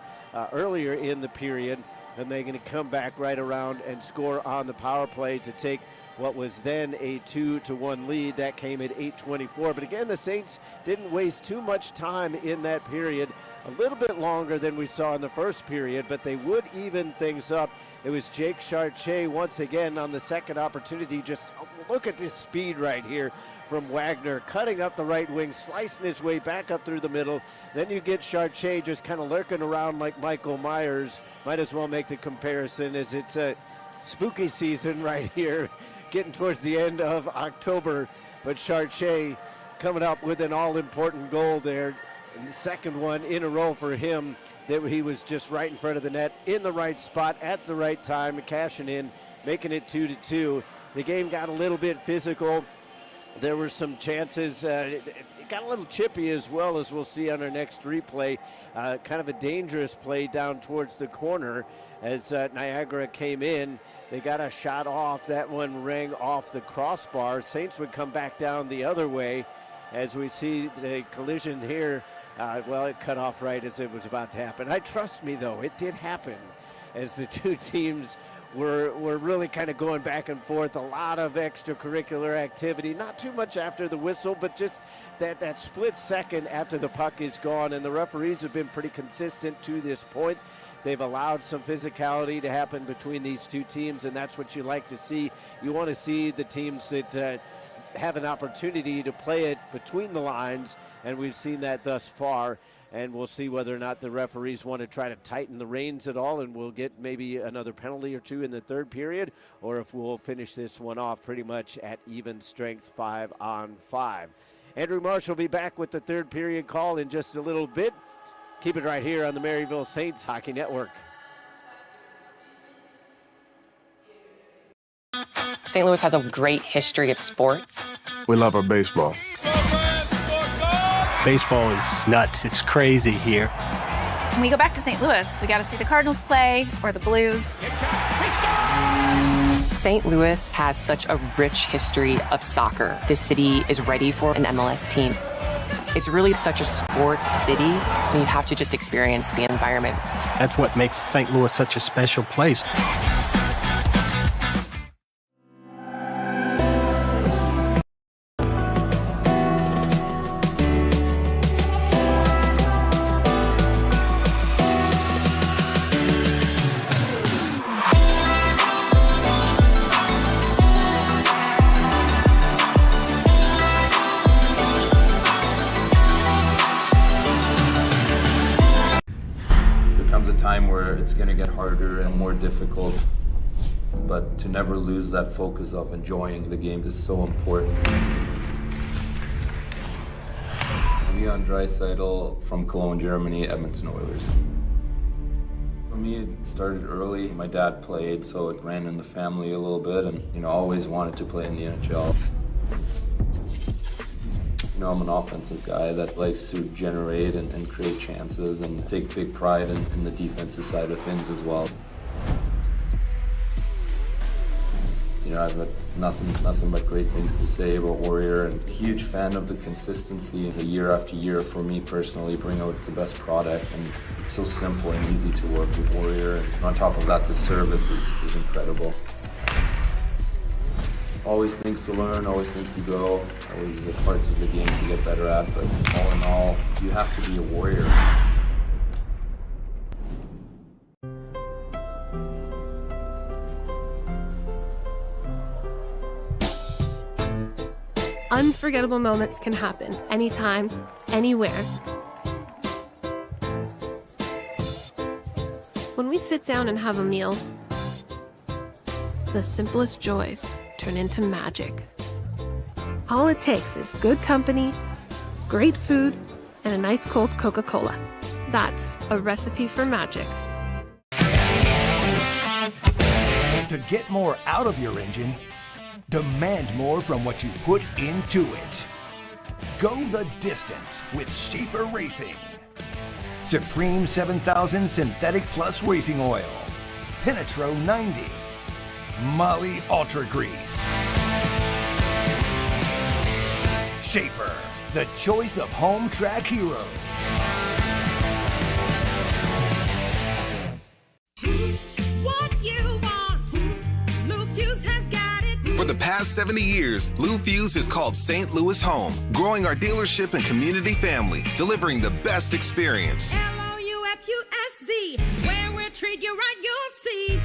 earlier in the period, and they're going to come back right around and score on the power play to take what was then a 2-1 lead. That came at 8:24. But again, the Saints didn't waste too much time in that period, a little bit longer than we saw in the first period, but they would even things up. It was Jake Chartier once again on the second opportunity. Just look at this speed right here from Wagner, cutting up the right wing, slicing his way back up through the middle. Then you get Chartier just kind of lurking around like Michael Myers. Might as well make the comparison as it's a spooky season right here, getting towards the end of October. But Chartier coming up with an all-important goal there, and the second one in a row for him. That he was just right in front of the net, in the right spot, at the right time, cashing in, making it 2-2. The game got a little bit physical. There were some chances. It got a little chippy as well, as we'll see on our next replay. Kind of a dangerous play down towards the corner as Niagara came in. They got a shot off. That one rang off the crossbar. Saints would come back down the other way as we see the collision here. Well, it cut off right as it was about to happen. Trust me, though, it did happen as the two teams were really kind of going back and forth. A lot of extracurricular activity. Not too much after the whistle, but just that split second after the puck is gone. And the referees have been pretty consistent to this point. They've allowed some physicality to happen between these two teams, and that's what you like to see. You want to see the teams that have an opportunity to play it between the lines, and we've seen that thus far, and we'll see whether or not the referees want to try to tighten the reins at all, and we'll get maybe another penalty or two in the third period, or if we'll finish this one off pretty much at even strength 5-on-5. Andrew Marsh will be back with the third period call in just a little bit. Keep it right here on the Maryville Saints Hockey Network. St. Louis has a great history of sports. We love our baseball. Baseball is nuts. It's crazy here. When we go back to St. Louis, we got to see the Cardinals play or the Blues. St. Louis has such a rich history of soccer. This city is ready for an MLS team. It's really such a sports city, and you have to just experience the environment. That's what makes St. Louis such a special place. Time where it's going to get harder and more difficult, but to never lose that focus of enjoying the game is so important. Leon Draisaitl from Cologne, Germany, Edmonton Oilers. For me, it started early. My dad played, so it ran in the family a little bit, and always wanted to play in the NHL. I'm an offensive guy that likes to generate and create chances and take big pride in the defensive side of things as well. I've got nothing but great things to say about Warrior, and a huge fan of the consistency year after year for me personally, bring out the best product, and it's so simple and easy to work with Warrior. And on top of that, the service is incredible. Always things to learn, always things to grow, always the parts of the game to get better at, but all in all, you have to be a warrior. Unforgettable moments can happen anytime, anywhere. When we sit down and have a meal, the simplest joys turn into magic. All it takes is good company, great food, and a nice cold Coca-Cola. That's a recipe for magic. To get more out of your engine, demand more from what you put into it. Go the distance with Schaefer Racing. Supreme 7000 Synthetic Plus Racing Oil, Penetro 90, Molly Ultra Grease. Schaefer, the choice of home track heroes. What you want, Lou Fuse has got it. For the past 70 years, Lou Fuse has called St. Louis home, growing our dealership and community family, delivering the best experience. Loufusc, where we'll treat you right, you'll see.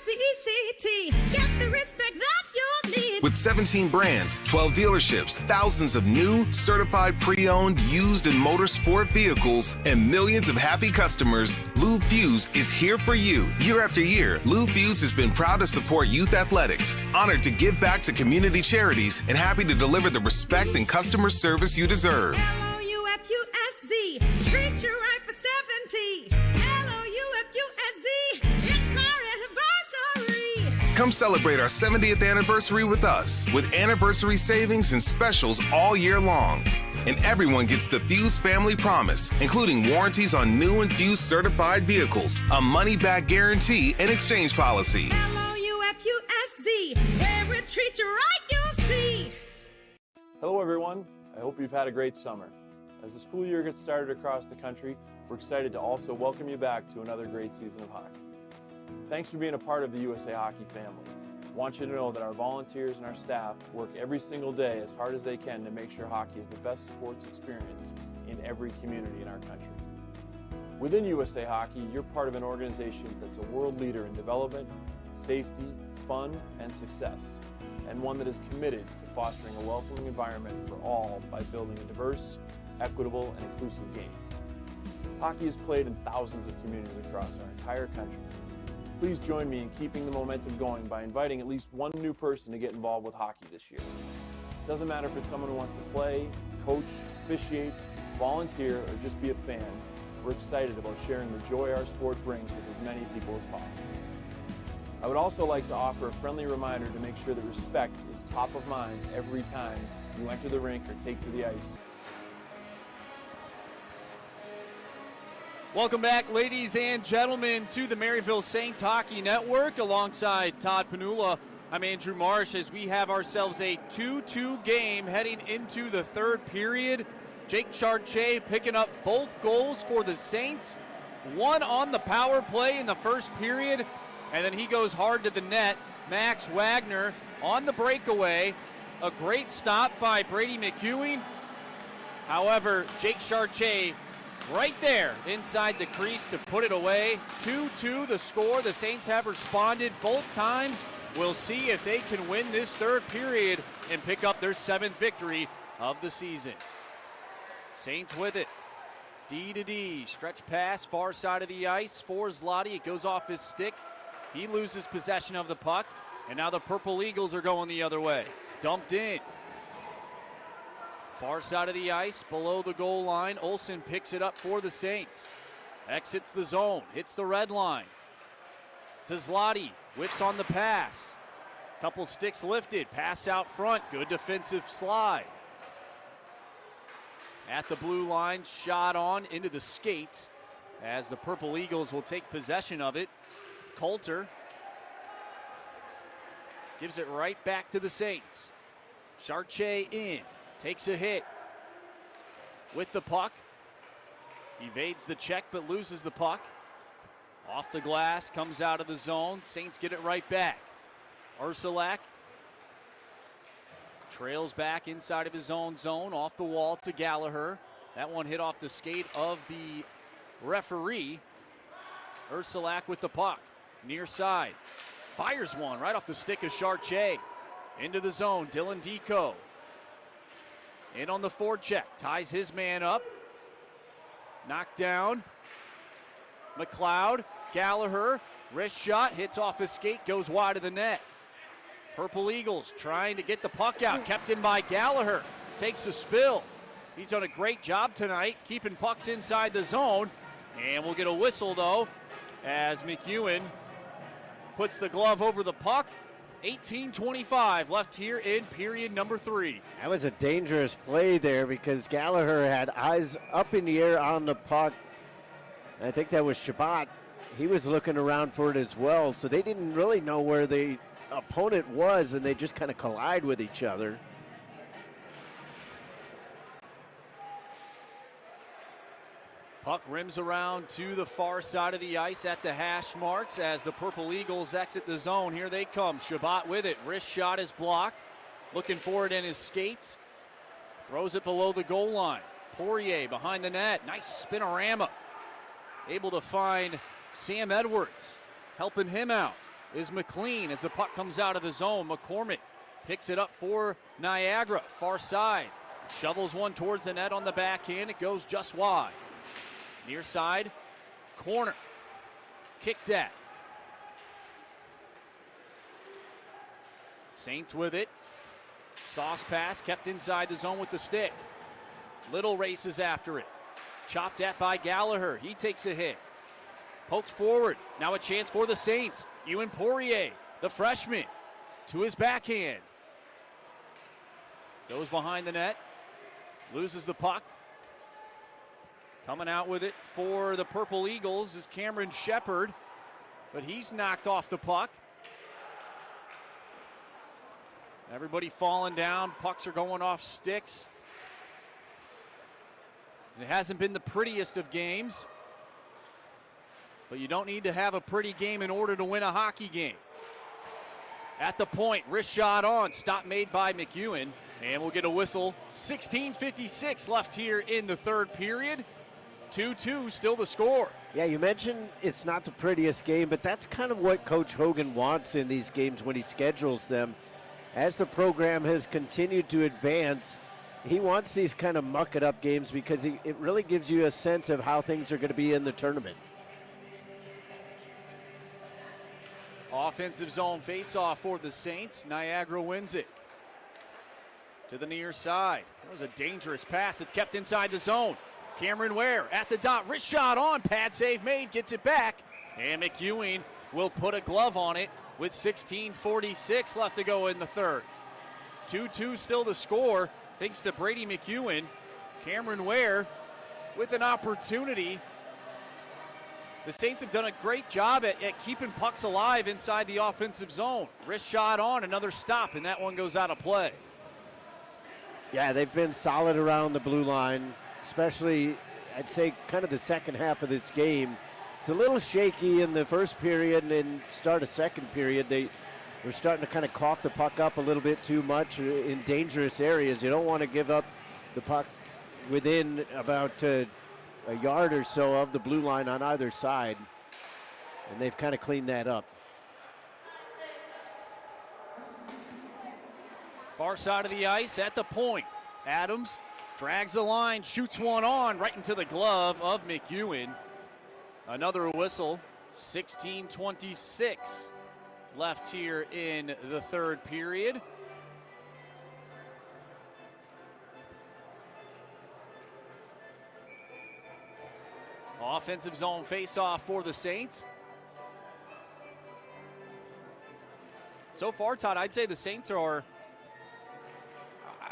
RESPECT, get the respect that you need. With 17 brands, 12 dealerships, thousands of new, certified pre-owned, used and motorsport vehicles, and millions of happy customers, Lou Fuse is here for you. Year after year, Lou Fuse has been proud to support youth athletics, honored to give back to community charities, and happy to deliver the respect and customer service you deserve. LOUFUSC, treat you right for 70. LOUFUSC, it's our anniversary. Come celebrate our 70th anniversary with us, with anniversary savings and specials all year long. And everyone gets the Fuse Family Promise, including warranties on new and Fuse certified vehicles, a money-back guarantee, and exchange policy. LOUFUSC, where we treat you right, you'll see. Hello everyone, I hope you've had a great summer. As the school year gets started across the country, we're excited to also welcome you back to another great season of hockey. Thanks for being a part of the USA Hockey family. I want you to know that our volunteers and our staff work every single day as hard as they can to make sure hockey is the best sports experience in every community in our country. Within USA Hockey, you're part of an organization that's a world leader in development, safety, fun, and success, and one that is committed to fostering a welcoming environment for all by building a diverse, equitable, and inclusive game. Hockey is played in thousands of communities across our entire country. Please join me in keeping the momentum going by inviting at least one new person to get involved with hockey this year. It doesn't matter if it's someone who wants to play, coach, officiate, volunteer, or just be a fan. We're excited about sharing the joy our sport brings with as many people as possible. I would also like to offer a friendly reminder to make sure that respect is top of mind every time you enter the rink or take to the ice. Welcome back, ladies and gentlemen, to the Maryville Saints Hockey Network. Alongside Todd Panula, I'm Andrew Marsh as we have ourselves a 2-2 game heading into the third period. Jake Chartier picking up both goals for the Saints. One on the power play in the first period, and then he goes hard to the net. Max Wagner on the breakaway. A great stop by Brady McEwen. However, Jake Chartier right there inside the crease to put it away. 2-2 the score. The Saints have responded both times. We'll see if they can win this third period and pick up their 7th victory of the season. Saints with it. D to D. Stretch pass, far side of the ice for Zloty. It goes off his stick. He loses possession of the puck. And now the Purple Eagles are going the other way. Dumped in. Far side of the ice, below the goal line. Olsen picks it up for the Saints. Exits the zone, hits the red line. To Zloty, whips on the pass. Couple sticks lifted, pass out front, good defensive slide. At the blue line, shot on into the skates as the Purple Eagles will take possession of it. Coulter gives it right back to the Saints. Chartier in. Takes a hit with the puck. Evades the check but loses the puck. Off the glass, comes out of the zone. Saints get it right back. Ursulak trails back inside of his own zone. Off the wall to Gallagher. That one hit off the skate of the referee. Ursulak with the puck. Near side. Fires one right off the stick of Chartier. Into the zone, Dylan Deco. In on the forecheck, ties his man up. Knocked down. McLeod, Gallagher, wrist shot, hits off his skate, goes wide of the net. Purple Eagles trying to get the puck out, kept in by Gallagher. Takes a spill. He's done a great job tonight, keeping pucks inside the zone. And we'll get a whistle though, as McEwen puts the glove over the puck. 18:25 left here in period number 3. That was a dangerous play there because Gallagher had eyes up in the air on the puck, I think that was Shabbat. He was looking around for it as well, so they didn't really know where the opponent was, and they just kind of collide with each other. Puck rims around to the far side of the ice at the hash marks as the Purple Eagles exit the zone. Here they come. Shabbat with it. Wrist shot is blocked. Looking for it in his skates. Throws it below the goal line. Poirier behind the net. Nice spinorama. Able to find Sam Edwards. Helping him out is McLean as the puck comes out of the zone. McCormick picks it up for Niagara. Far side. Shovels one towards the net on the backhand. It goes just wide. Near side, corner, kicked at. Saints with it. Sauce pass kept inside the zone with the stick. Little races after it. Chopped at by Gallagher. He takes a hit. Poked forward. Now a chance for the Saints. Ewan Poirier, the freshman, to his backhand. Goes behind the net. Loses the puck. Coming out with it for the Purple Eagles is Cameron Shepard, but he's knocked off the puck. Everybody falling down. Pucks are going off sticks. It hasn't been the prettiest of games, but you don't need to have a pretty game in order to win a hockey game. At the point, wrist shot on, stop made by McEwen, and we'll get a whistle. 16:56 left here in the third period. 2-2, still the score. Yeah, you mentioned it's not the prettiest game, but that's kind of what Coach Hogan wants in these games when he schedules them. As the program has continued to advance, he wants these kind of muck-it-up games because it really gives you a sense of how things are going to be in the tournament. Offensive zone face-off for the Saints. Niagara wins it. To the near side. That was a dangerous pass. It's kept inside the zone. Cameron Ware at the dot, wrist shot on, pad save made, gets it back, and McEwen will put a glove on it with 16:46 left to go in the third. 2-2 still the score, thanks to Brady McEwen. Cameron Ware with an opportunity. The Saints have done a great job at keeping pucks alive inside the offensive zone. Wrist shot on, another stop, and that one goes out of play. Yeah, they've been solid around the blue line. Especially, I'd say, kind of the second half of this game. It's a little shaky in the first period, and then start a second period. They were starting to kind of cough the puck up a little bit too much in dangerous areas. You don't want to give up the puck within about a yard or so of the blue line on either side, and they've kind of cleaned that up. Far side of the ice at the point. Adams drags the line, shoots one on right into the glove of McEwen. Another whistle. 16:26 left here in the third period. Offensive zone face-off for the Saints. So far, Todd, I'd say the Saints are,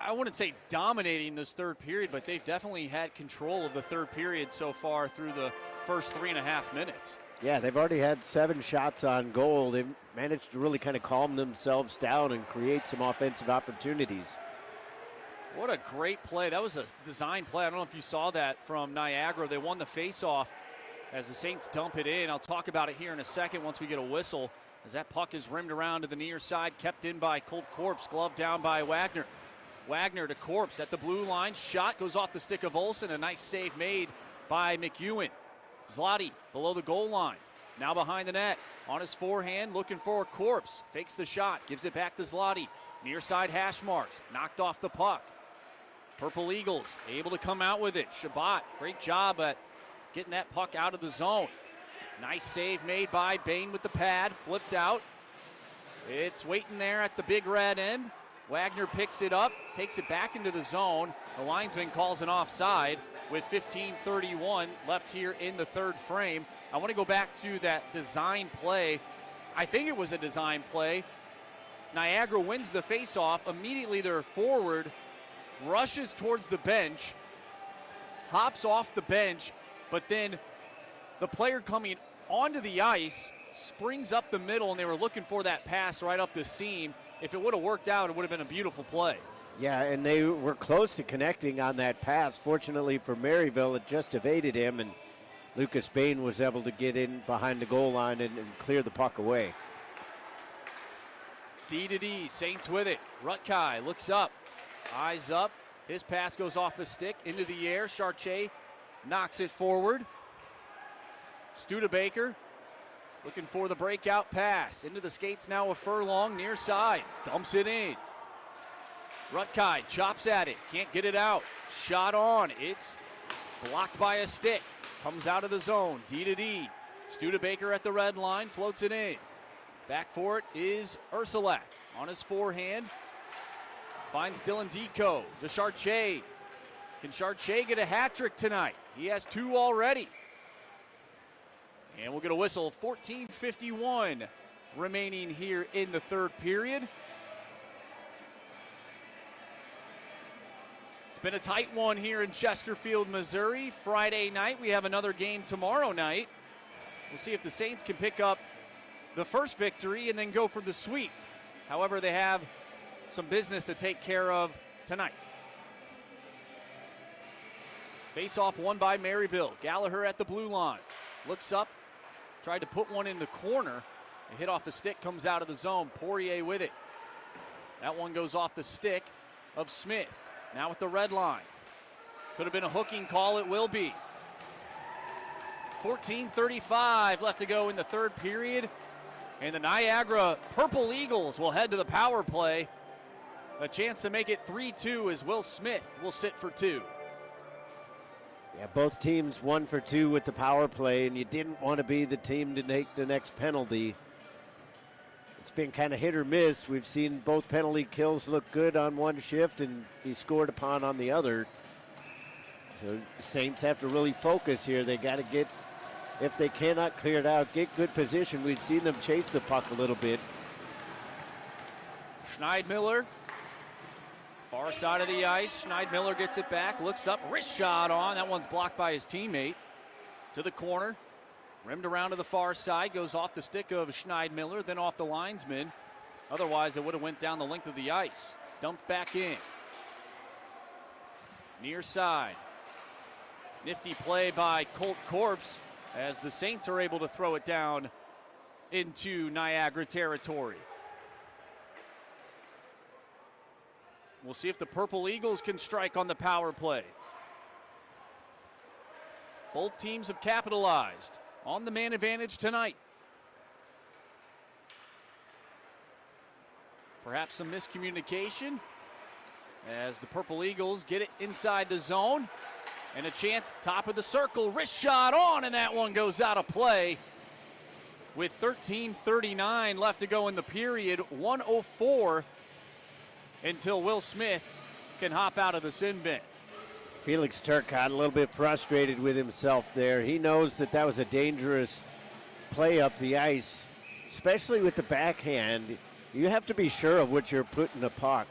I wouldn't say dominating this third period, but they've definitely had control of the third period so far through the first 3.5 minutes. Yeah, they've already had 7 shots on goal. They've managed to really kind of calm themselves down and create some offensive opportunities. What a great play. That was a design play. I don't know if you saw that from Niagara. They won the faceoff as the Saints dump it in. I'll talk about it here in a second once we get a whistle, as that puck is rimmed around to the near side, kept in by Colt Corpse, glove down by Wagner. Wagner to Corpse at the blue line. Shot goes off the stick of Olsen. A nice save made by McEwen. Zloty below the goal line. Now behind the net. On his forehand, looking for a Corpse. Fakes the shot. Gives it back to Zloty. Near side hash marks. Knocked off the puck. Purple Eagles able to come out with it. Shabbat, great job at getting that puck out of the zone. Nice save made by Bain with the pad. Flipped out. It's waiting there at the big red end. Wagner picks it up, takes it back into the zone. The linesman calls an offside with 15:31 left here in the third frame. I want to go back to that design play. I think it was a design play. Niagara wins the faceoff. Immediately their forward rushes towards the bench, hops off the bench, but then the player coming onto the ice springs up the middle, and they were looking for that pass right up the seam. If it would have worked out, it would have been a beautiful play. Yeah, and they were close to connecting on that pass. Fortunately for Maryville, it just evaded him, and Lucas Bain was able to get in behind the goal line and clear the puck away. D, Saints with it. Rutkai looks up, eyes up. His pass goes off the stick into the air. Chartier knocks it forward. Studebaker looking for the breakout pass. Into the skates now a Furlong, near side. Dumps it in. Rutkai chops at it. Can't get it out. Shot on. It's blocked by a stick. Comes out of the zone. D. Studebaker at the red line. Floats it in. Back for it is Ursulak. On his forehand. Finds Dylan Deco. To Chartier. Can Chartier get a hat trick tonight? He has 2 already. And we'll get a whistle. 14:51 remaining here in the third period. It's been a tight one here in Chesterfield, Missouri. Friday night. We have another game tomorrow night. We'll see if the Saints can pick up the first victory and then go for the sweep. However, they have some business to take care of tonight. Face-off won by Maryville. Gallagher at the blue line. Looks up, tried to put one in the corner. A hit off the stick, comes out of the zone. Poirier with it. That one goes off the stick of Smith. Now at the red line. Could have been a hooking call, it will be. 14:35 left to go in the third period. And the Niagara Purple Eagles will head to the power play. A chance to make it 3-2 as Will Smith will sit for 2. Yeah, both teams 1 for 2 with the power play, and you didn't want to be the team to make the next penalty. It's been kind of hit or miss. We've seen both penalty kills look good on one shift and be scored upon on the other. So the Saints have to really focus here. They got to get, if they cannot clear it out, get good position. We've seen them chase the puck a little bit. Schneidmiller, far side of the ice. Schneidmiller gets it back, looks up, wrist shot on. That one's blocked by his teammate. To the corner, rimmed around to the far side, goes off the stick of Schneidmiller, then off the linesman. Otherwise, it would have went down the length of the ice. Dumped back in. Near side. Nifty play by Colt Corpse as the Saints are able to throw it down into Niagara territory. We'll see if the Purple Eagles can strike on the power play. Both teams have capitalized on the man advantage tonight. Perhaps some miscommunication as the Purple Eagles get it inside the zone. And a chance, top of the circle, wrist shot on, and that one goes out of play. With 13:39 left to go in the period, 1:04 until Will Smith can hop out of the sin bin. Felix Turcotte a little bit frustrated with himself there. He knows that that was a dangerous play up the ice, especially with the backhand. You have to be sure of what you're putting the puck.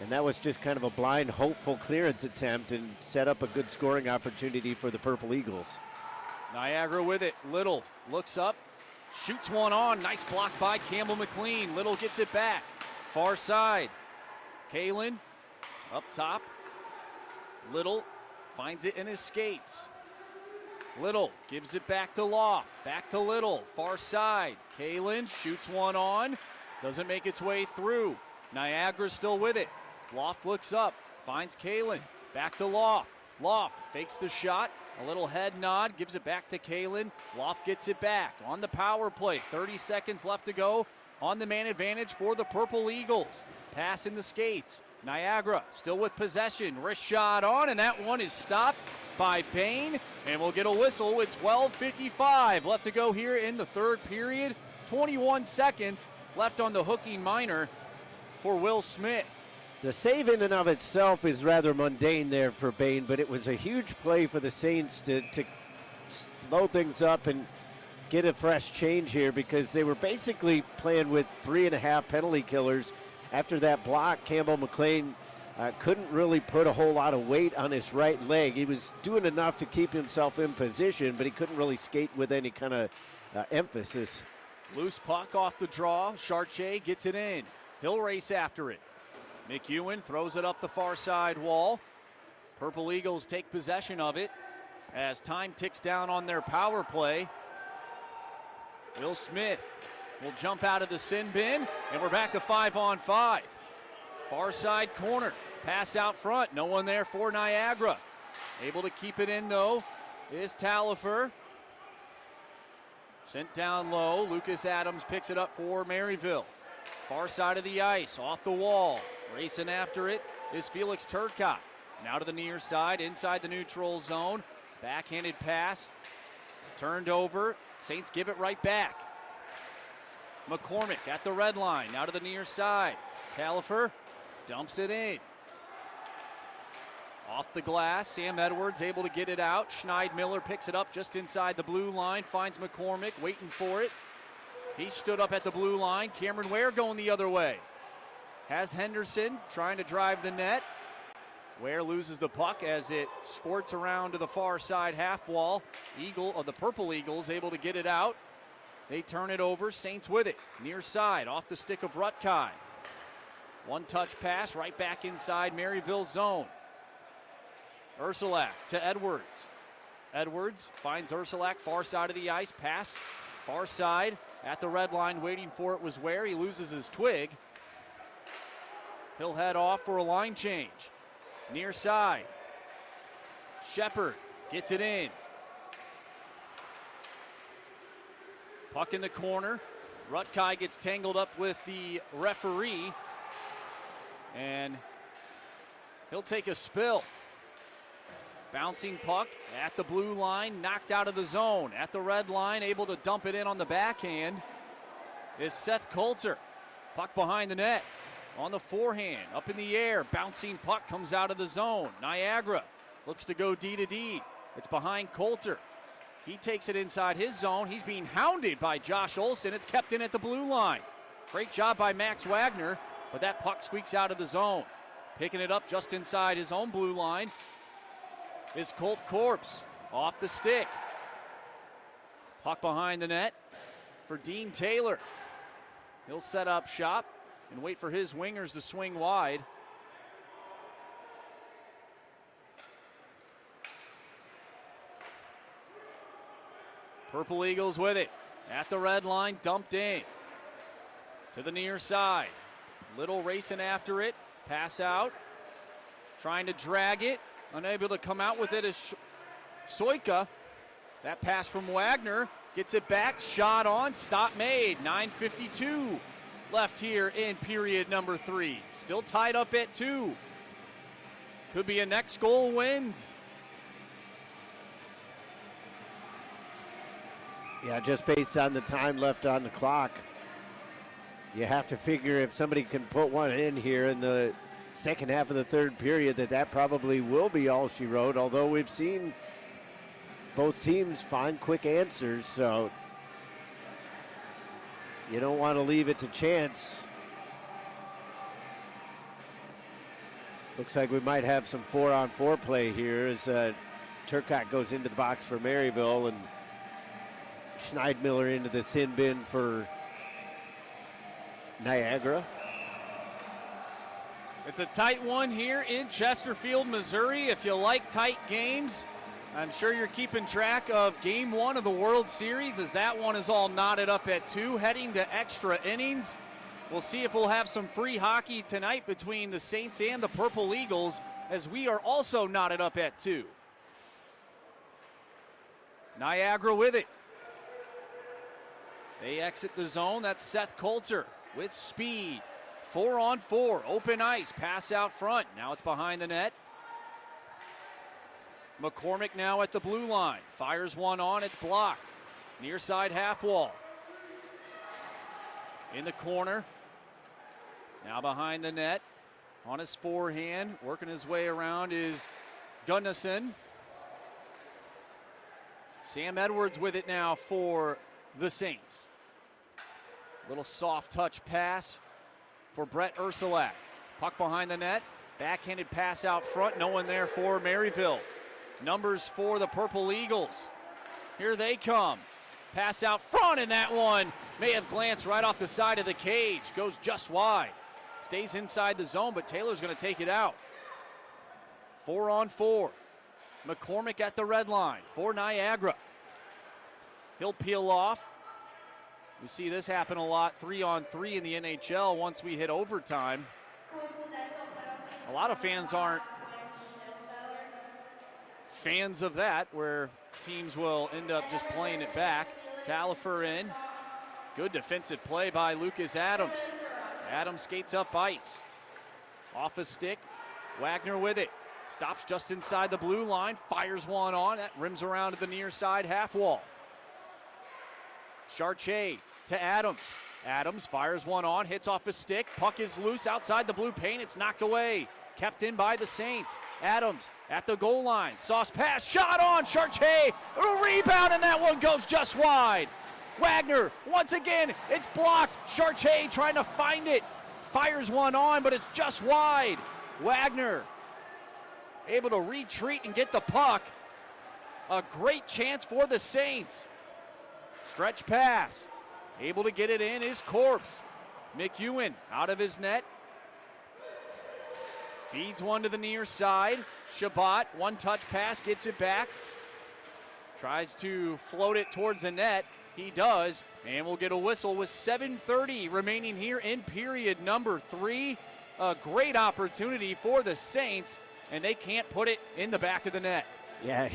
And that was just kind of a blind, hopeful clearance attempt and set up a good scoring opportunity for the Purple Eagles. Niagara with it. Little looks up, shoots one on. Nice block by Campbell McLean. Little gets it back. Far side. Kalen up top. Little finds it in his skates. Little gives it back to Loft. Back to Little. Far side. Kalen shoots one on. Doesn't make its way through. Niagara still with it. Loft looks up, finds Kalen. Back to Loft. Loft fakes the shot. A little head nod, gives it back to Kalen. Loft gets it back on the power play. 30 seconds left to go on the man advantage for the Purple Eagles. Pass in the skates. Niagara still with possession. Wrist shot on, and that one is stopped by Bain. And we'll get a whistle with 12:55 left to go here in the third period. 21 seconds left on the hooking minor for Will Smith. The save in and of itself is rather mundane there for Bain, but it was a huge play for the Saints to slow things up and get a fresh change here because they were basically playing with 3.5 penalty killers. After that block, Campbell McLean couldn't really put a whole lot of weight on his right leg. He was doing enough to keep himself in position, but he couldn't really skate with any kind of emphasis. Loose puck off the draw. Chartier gets it in. He'll race after it. McEwen throws it up the far side wall. Purple Eagles take possession of it as time ticks down on their power play. Will Smith will jump out of the sin bin, and we're back to 5-on-5. Far side corner. Pass out front. No one there for Niagara. Able to keep it in, though, is Talifer. Sent down low. Lucas Adams picks it up for Maryville. Far side of the ice, off the wall. Racing after it is Felix Turcotte. Now to the near side, inside the neutral zone. Backhanded pass. Turned over. Saints give it right back. McCormick at the red line. Now to the near side. Talifer dumps it in. Off the glass, Sam Edwards able to get it out. Schneidmiller picks it up just inside the blue line, finds McCormick, waiting for it. He stood up at the blue line. Cameron Ware going the other way. Has Henderson trying to drive the net. Ware loses the puck as it squirts around to the far side half wall. The Purple Eagles able to get it out. They turn it over, Saints with it. Near side, off the stick of Rutkai. One touch pass right back inside Maryville zone. Ursulak to Edwards. Edwards finds Ursulak far side of the ice. Pass far side at the red line. Waiting for it was Ware. He loses his twig. He'll head off for a line change. Near side. Shepard gets it in. Puck in the corner. Rutkai gets tangled up with the referee. And he'll take a spill. Bouncing puck at the blue line, knocked out of the zone. At the red line, able to dump it in on the backhand is Seth Coulter. Puck behind the net. On the forehand, up in the air, bouncing puck comes out of the zone. Niagara looks to go D to D. It's behind Coulter. He takes it inside his zone. He's being hounded by Josh Olson. It's kept in at the blue line. Great job by Max Wagner, but that puck squeaks out of the zone. Picking it up just inside his own blue line is Colt Corpse off the stick. Puck behind the net for Dean Taylor. He'll set up shop and wait for his wingers to swing wide. Purple Eagles with it. At the red line, dumped in. To the near side. Little racing after it. Pass out. Trying to drag it. Unable to come out with it is Soika. That pass from Wagner. Gets it back. Shot on. Stop made. 9:52 left here in period number 3. Still tied up at 2. Could be a next goal wins. Yeah, just based on the time left on the clock, you have to figure if somebody can put one in here in the second half of the third period, that probably will be all she wrote, although we've seen both teams find quick answers, so you don't want to leave it to chance. Looks like we might have some 4-on-4 play here as Turcotte goes into the box for Maryville and Schneidmiller into the sin bin for Niagara. It's a tight one here in Chesterfield, Missouri. If you like tight games, I'm sure you're keeping track of game 1 of the World Series as that one is all knotted up at 2, heading to extra innings. We'll see if we'll have some free hockey tonight between the Saints and the Purple Eagles as we are also knotted up at 2. Niagara with it. They exit the zone. That's Seth Coulter with speed. 4-on-4, open ice, pass out front. Now it's behind the net. McCormick now at the blue line. Fires one on, it's blocked. Near side half wall. In the corner. Now behind the net. On his forehand, working his way around is Gunnarsson. Sam Edwards with it now for the Saints. Little soft touch pass for Brett Ursulak. Puck behind the net. Backhanded pass out front, no one there for Maryville. Numbers for the Purple Eagles. Here they come. Pass out front, and that one may have glanced right off the side of the cage. Goes just wide. Stays inside the zone, but Taylor's going to take it out. 4-on-4. McCormick at the red line for Niagara. He'll peel off. We see this happen a lot, 3-on-3 in the NHL once we hit overtime. A lot of fans aren't fans of that, where teams will end up just playing it back. Califer in. Good defensive play by Lucas Adams. Adams skates up ice. Off a stick. Wagner with it. Stops just inside the blue line. Fires one on. That rims around to the near side half wall. Chartier to Adams. Adams fires one on. Hits off a stick. Puck is loose outside the blue paint. It's knocked away. Kept in by the Saints. Adams at the goal line. Sauce pass. Shot on. Chartier. A rebound, and that one goes just wide. Wagner, once again, it's blocked. Chartier trying to find it. Fires one on, but it's just wide. Wagner able to retreat and get the puck. A great chance for the Saints. Stretch pass. Able to get it in is Corpse. McEwen out of his net. Feeds one to the near side. Shabbat, one touch pass, gets it back. Tries to float it towards the net. He does, and we'll get a whistle with 7:30 remaining here in period number 3. A great opportunity for the Saints, and they can't put it in the back of the net. Yeah,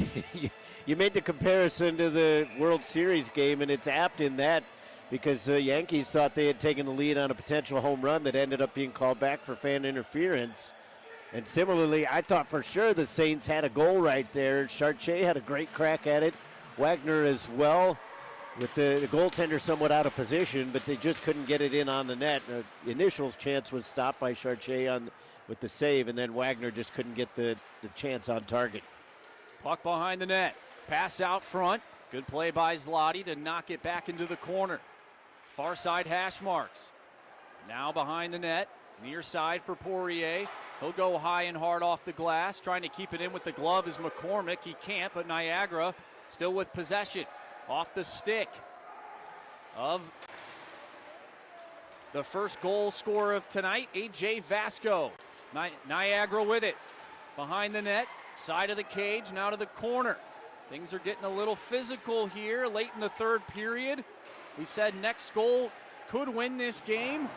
you made the comparison to the World Series game, and it's apt in that because the Yankees thought they had taken the lead on a potential home run that ended up being called back for fan interference. And similarly, I thought for sure the Saints had a goal right there. Chartier had a great crack at it. Wagner as well, with the goaltender somewhat out of position, but they just couldn't get it in on the net. The initial chance was stopped by Chartier with the save, and then Wagner just couldn't get the chance on target. Puck behind the net. Pass out front. Good play by Zloty to knock it back into the corner. Far side hash marks. Now behind the net. Near side for Poirier. He'll go high and hard off the glass. Trying to keep it in with the glove is McCormick. He can't, but Niagara still with possession. Off the stick of the first goal scorer of tonight, A.J. Vasco. Niagara with it. Behind the net. Side of the cage, now to the corner. Things are getting a little physical here late in the third period. We said next goal could win this game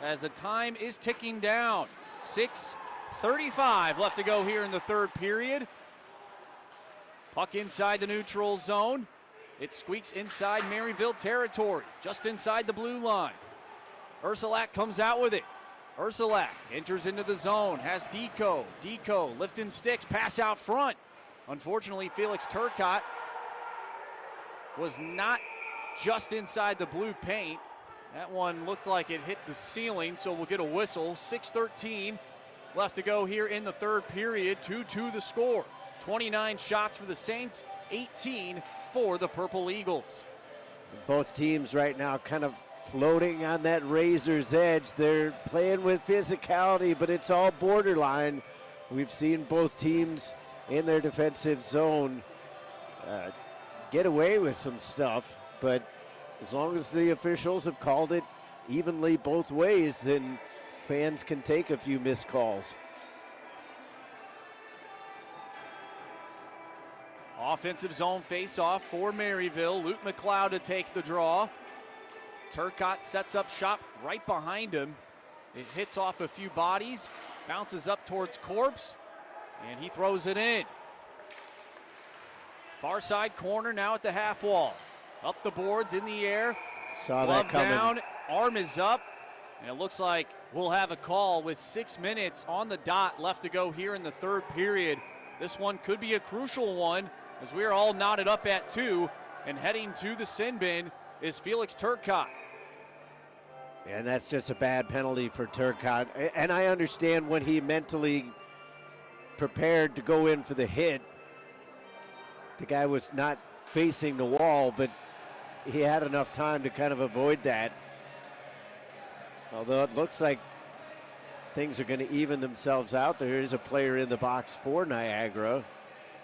as the time is ticking down. 6:35 left to go here in the third period. Puck inside the neutral zone. It squeaks inside Maryville territory, just inside the blue line. Ursulak comes out with it. Ursulak enters into the zone, has Deco. Deco lifting sticks, pass out front. Unfortunately, Felix Turcotte was not just inside the blue paint. That one looked like it hit the ceiling, so we'll get a whistle. 6:13 left to go here in the third period. 2-2 the score. 29 shots for the Saints, 18 for the Purple Eagles. Both teams right now kind of floating on that razor's edge. They're playing with physicality, but it's all borderline. We've seen both teams in their defensive zone get away with some stuff, but as long as the officials have called it evenly both ways, then fans can take a few missed calls. Offensive zone face-off for Maryville. Luke McLeod to take the draw. Turcotte sets up shop right behind him. It hits off a few bodies, bounces up towards Corpse, and he throws it in. Far side corner now at the half wall. Up the boards, in the air. Saw Glove that coming. down, arm is up, and it looks like we'll have a call with 6 minutes on the dot left to go here in the third period. This one could be a crucial one as we are all knotted up at 2, and heading to the sin bin is Felix Turcotte. And that's just a bad penalty for Turcotte. And I understand when he mentally prepared to go in for the hit. The guy was not facing the wall, but he had enough time to kind of avoid that. Although it looks like things are going to even themselves out. There is a player in the box for Niagara.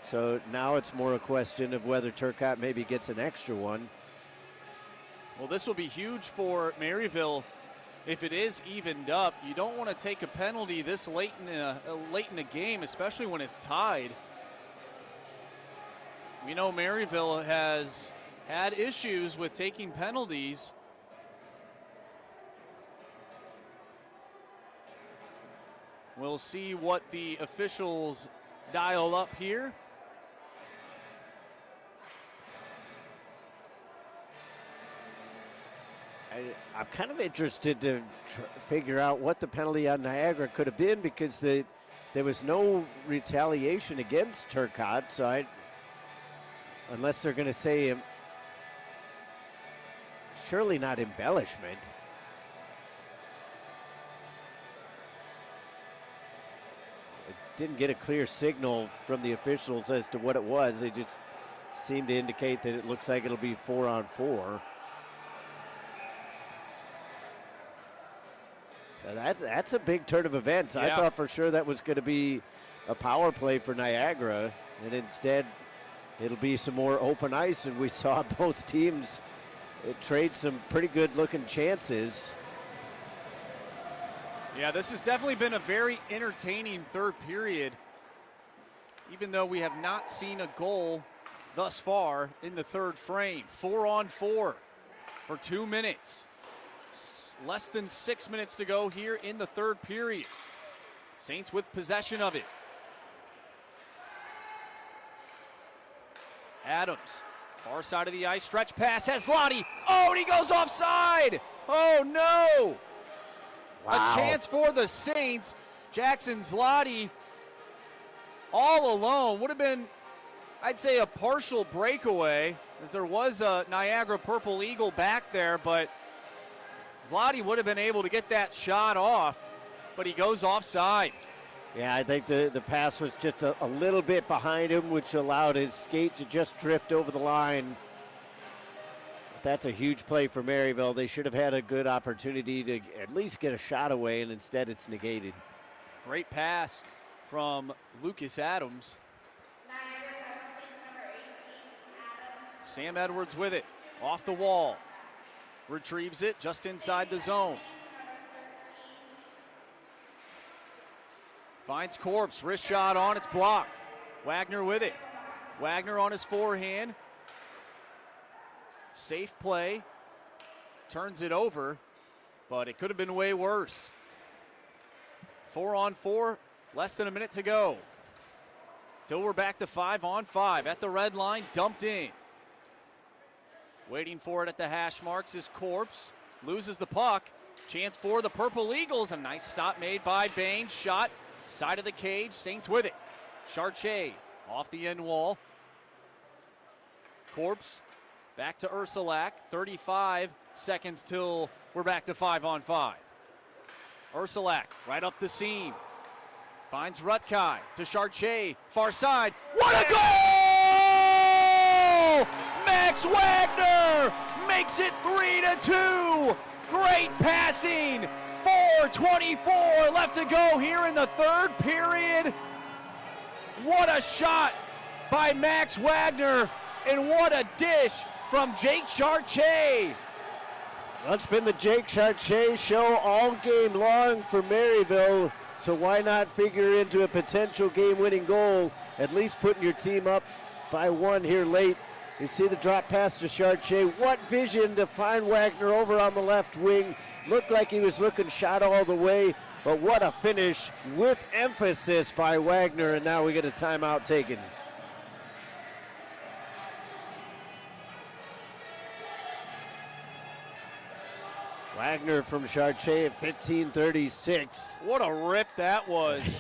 So now it's more a question of whether Turcotte maybe gets an extra one. Well, this will be huge for Maryville if it is evened up. You don't want to take a penalty this late in a game, especially when it's tied. We know Maryville has had issues with taking penalties. We'll see what the officials dial up here. I'm kind of interested to figure out what the penalty on Niagara could have been, because there was no retaliation against Turcotte. So unless they're going to say surely not embellishment. I didn't get a clear signal from the officials as to what it was. They just seemed to indicate that it looks like it'll be 4-on-4. So that's a big turn of events. Yeah. I thought for sure that was going to be a power play for Niagara, and instead it'll be some more open ice, and we saw both teams trade some pretty good-looking chances. Yeah, this has definitely been a very entertaining third period, even though we have not seen a goal thus far in the third frame. 4-on-4 for 2 minutes. Less than 6 minutes to go here in the third period. Saints with possession of it. Adams, far side of the ice, stretch pass, has Lottie. Oh, and he goes offside. Oh, no. Wow. A chance for the Saints. Jackson Zloty all alone. Would have been, I'd say, a partial breakaway, as there was a Niagara Purple Eagle back there, but Zloty would have been able to get that shot off, but he goes offside. Yeah, I think the pass was just a little bit behind him, which allowed his skate to just drift over the line. That's a huge play for Maryville. They should have had a good opportunity to at least get a shot away, and instead it's negated. Great pass from Lucas Adams. Sam Edwards with it, off the wall. Retrieves it just inside the zone. Finds Corpse, wrist shot on, it's blocked. Wagner with it. Wagner on his forehand. Safe play. Turns it over, but it could have been way worse. 4-on-4, less than a minute to go. Till we're back to 5-on-5 at the red line, dumped in. Waiting for it at the hash marks is Corpse. Loses the puck. Chance for the Purple Eagles. A nice stop made by Bain. Shot, side of the cage. Saints with it. Chartier off the end wall. Corpse back to Ursulak. 35 seconds till we're back to 5-on-5. Ursulak right up the seam. Finds Rutkai to Chartier. Far side. What a goal! Max Wagner makes it 3-2. Great passing. 4:24 left to go here in the third period. What a shot by Max Wagner, and what a dish from Jake Chartier. Well, it's been the Jake Chartier show all game long for Maryville, so why not figure into a potential game-winning goal, at least putting your team up by one here late. You see the drop pass to Chartier. What vision to find Wagner over on the left wing. Looked like he was looking shot all the way, but what a finish with emphasis by Wagner, and now we get a timeout taken. Wagner from Chartier at 15:36. What a rip that was.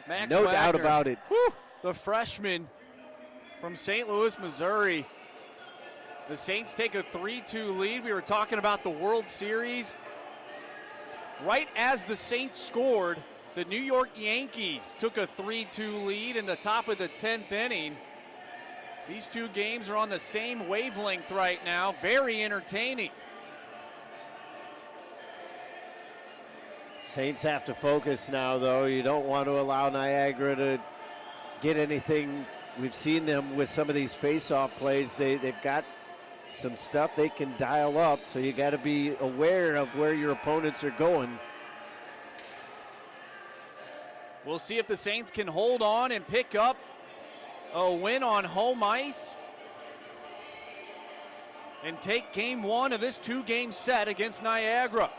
Max No Wagner, doubt about it. Whew, the freshman from St. Louis, Missouri. The Saints take a 3-2 lead. We were talking about the World Series. Right as the Saints scored, the New York Yankees took a 3-2 lead in the top of the 10th inning. These two games are on the same wavelength right now. Very entertaining. Saints have to focus now, though. You don't want to allow Niagara to get anything. We've seen them with some of these face-off plays. They've got some stuff they can dial up, so you got to be aware of where your opponents are going. We'll see if the Saints can hold on and pick up a win on home ice and take game one of this two-game set against Niagara.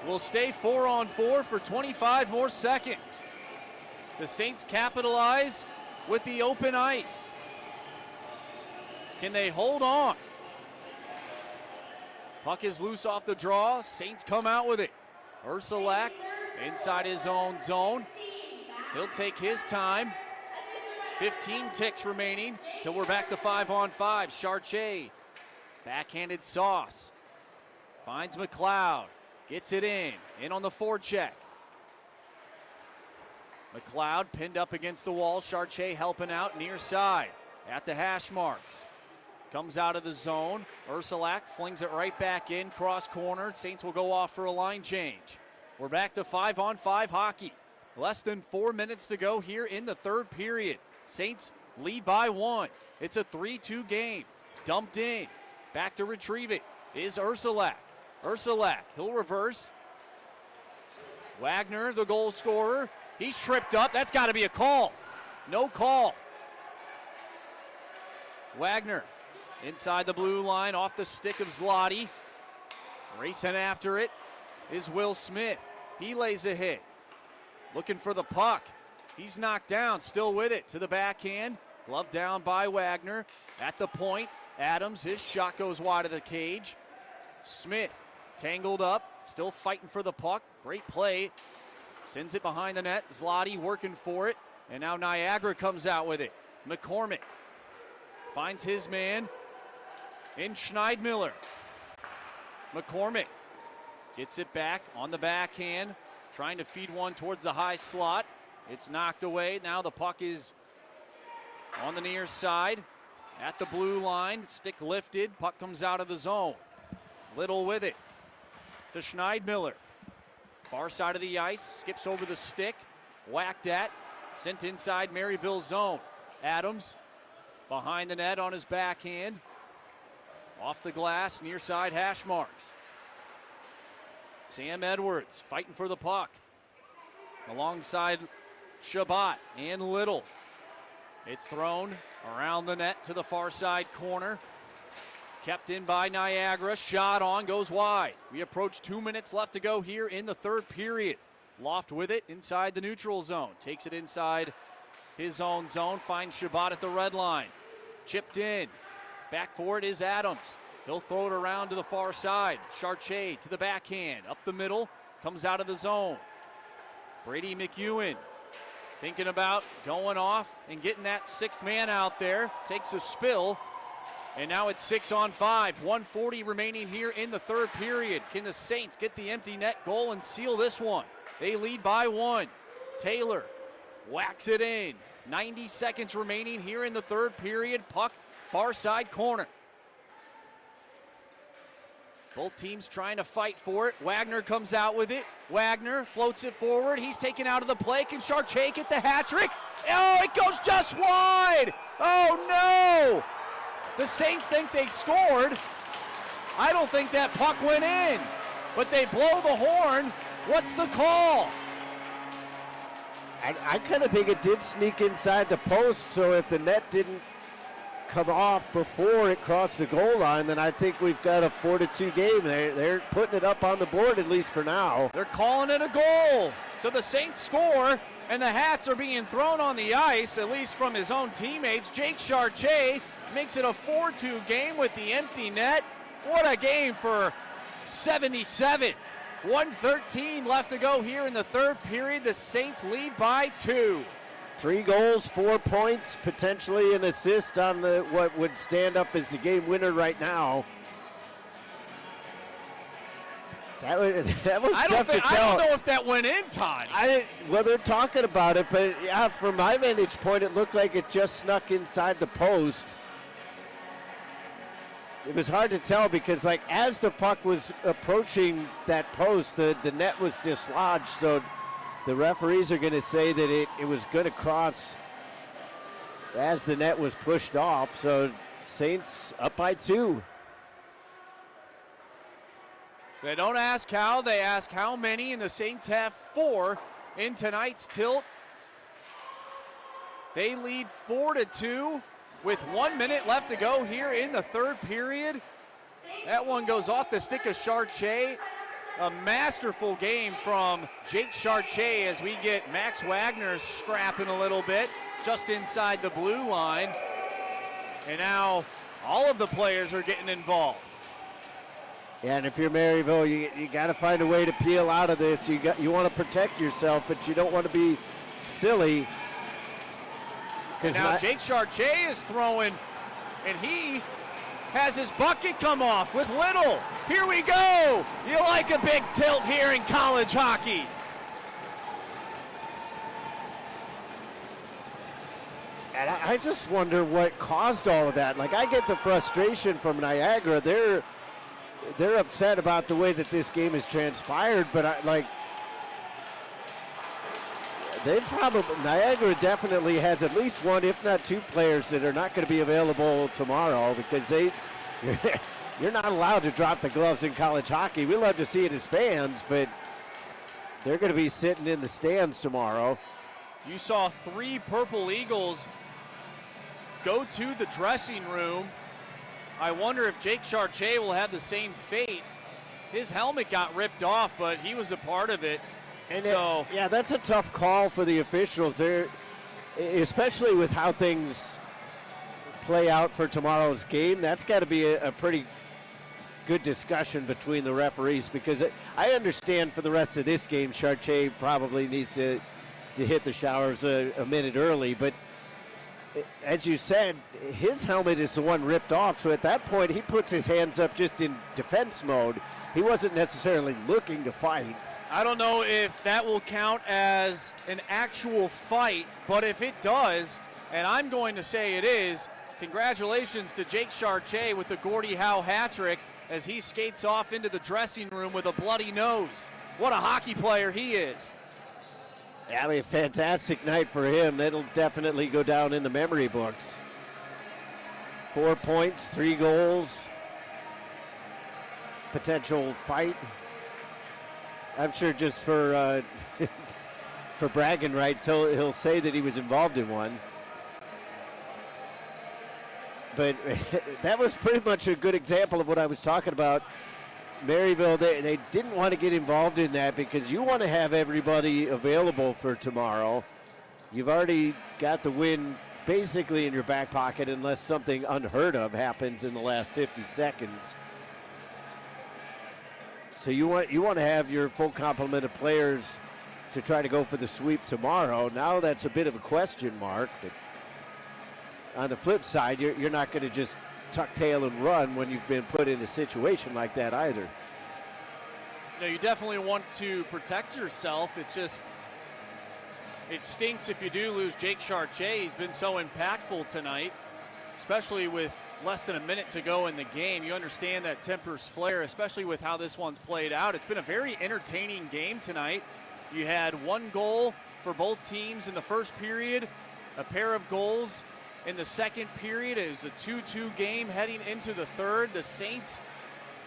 We'll stay 4-on-4 for 25 more seconds. The Saints capitalize with the open ice. Can they hold on? Puck is loose off the draw. Saints come out with it. Ursulak inside his own zone. He'll take his time. 15 ticks remaining till we're back to 5-on-5. Chartier, backhanded sauce. Finds McLeod. Gets it in on the forecheck. McLeod pinned up against the wall. Chartier helping out near side at the hash marks. Comes out of the zone. Ursulak flings it right back in, cross corner. Saints will go off for a line change. We're back to 5-on-5 hockey. Less than 4 minutes to go here in the third period. Saints lead by 1. It's a 3-2 game. Dumped in. Back to retrieve it is Ursulak. Ursulak, he'll reverse. Wagner, the goal scorer. He's tripped up. That's got to be a call. No call. Wagner inside the blue line off the stick of Zloty. Racing after it is Will Smith. He lays a hit. Looking for the puck. He's knocked down, still with it to the backhand. Glove down by Wagner. At the point, Adams, his shot goes wide of the cage. Smith tangled up, still fighting for the puck. Great play. Sends it behind the net. Zloty working for it. And now Niagara comes out with it. McCormick finds his man in Schneidmiller. McCormick gets it back on the backhand, trying to feed one towards the high slot. It's knocked away. Now the puck is on the near side at the blue line. Stick lifted. Puck comes out of the zone. Little with it to Schneidmiller. Far side of the ice. Skips over the stick. Whacked at. Sent inside Maryville zone. Adams behind the net on his backhand. Off the glass. Near side hash marks. Sam Edwards fighting for the puck. Alongside Shabbat and Little. It's thrown around the net to the far side corner. Kept in by Niagara. Shot on, goes wide. We approach 2 minutes left to go here in the third period. Loft with it inside the neutral zone. Takes it inside his own zone. Finds Shabbat at the red line. Chipped in. Back for it is Adams. He'll throw it around to the far side. Chartier to the backhand. Up the middle. Comes out of the zone. Brady McEwen thinking about going off and getting that sixth man out there. Takes a spill. And now it's 6-on-5. 1:40 remaining here in the third period. Can the Saints get the empty net goal and seal this one? They lead by 1. Taylor whacks it in. 90 seconds remaining here in the third period. Puck far side corner. Both teams trying to fight for it. Wagner comes out with it. Wagner floats it forward. He's taken out of the play. Can Chartier get the hat trick? Oh, it goes just wide. Oh, no. The Saints think they scored. I don't think that puck went in. But they blow the horn. What's the call? I kind of think it did sneak inside the post, so if the net didn't come off before it crossed the goal line, then I think we've got a 4-2 game. They're putting it up on the board, at least for now. They're calling it a goal. So the Saints score, and the hats are being thrown on the ice, at least from his own teammates. Jake Chartier makes it a 4-2 game with the empty net. What a game for 77. 1:13 left to go here in the third period. The Saints lead by 2. 3 goals, 4 points, potentially an assist on what would stand up as the game winner right now. That was tough to tell. I don't know if that went in time. Well, they're talking about it, but yeah, from my vantage point, it looked like it just snuck inside the post. It was hard to tell because, like, as the puck was approaching that post, the net was dislodged. So the referees are going to say that it was going to cross as the net was pushed off. So Saints up by 2. They don't ask how, they ask how many, and the Saints have 4 in tonight's tilt. They lead 4-2 with 1 minute left to go here in the third period. That one goes off the stick of Chartier. A masterful game from Jake Chartier as we get Max Wagner scrapping a little bit just inside the blue line. And now all of the players are getting involved. Yeah, and if you're Maryville, you got to find a way to peel out of this. You want to protect yourself, but you don't want to be silly. And now Jake Chartier is throwing, and he has his bucket come off with Little. Here we go. You like a big tilt here in college hockey. And I just wonder what caused all of that. Like, I get the frustration from Niagara. They're upset about the way that this game has transpired, but Niagara definitely has at least one, if not 2 players that are not going to be available tomorrow because you're not allowed to drop the gloves in college hockey. We love to see it as fans, but they're going to be sitting in the stands tomorrow. You saw 3 Purple Eagles go to the dressing room. I wonder if Jake Chartier will have the same fate. His helmet got ripped off, but he was a part of it. And yeah, that's a tough call for the officials there, especially with how things play out for tomorrow's game. That's got to be a pretty good discussion between the referees because I understand for the rest of this game, Chartier probably needs to hit the showers a minute early, but as you said, his helmet is the one ripped off, so at that point he puts his hands up just in defense mode. He wasn't necessarily looking to fight. I don't know if that will count as an actual fight, but if it does, and I'm going to say it is, congratulations to Jake Chartier with the Gordie Howe hat trick as he skates off into the dressing room with a bloody nose. What a hockey player he is. Yeah, I mean, fantastic night for him. That'll definitely go down in the memory books. 4 points, 3 goals, potential fight. I'm sure just for for bragging rights, he'll say that he was involved in one. But that was pretty much a good example of what I was talking about. Maryville, they didn't want to get involved in that because you want to have everybody available for tomorrow. You've already got the win basically in your back pocket unless something unheard of happens in the last 50 seconds. So you want to have your full complement of players to try to go for the sweep tomorrow. Now that's a bit of a question mark. But on the flip side, you're not going to just tuck tail and run when you've been put in a situation like that either. No, you definitely want to protect yourself. It stinks if you do lose Jake Chartier. He's been so impactful tonight, especially with less than a minute to go in the game. You understand that tempers flare, especially with how this one's played out. It's been a very entertaining game tonight. You had 1 goal for both teams in the first period, a pair of goals in the second period. It was a 2-2 game heading into the third. The Saints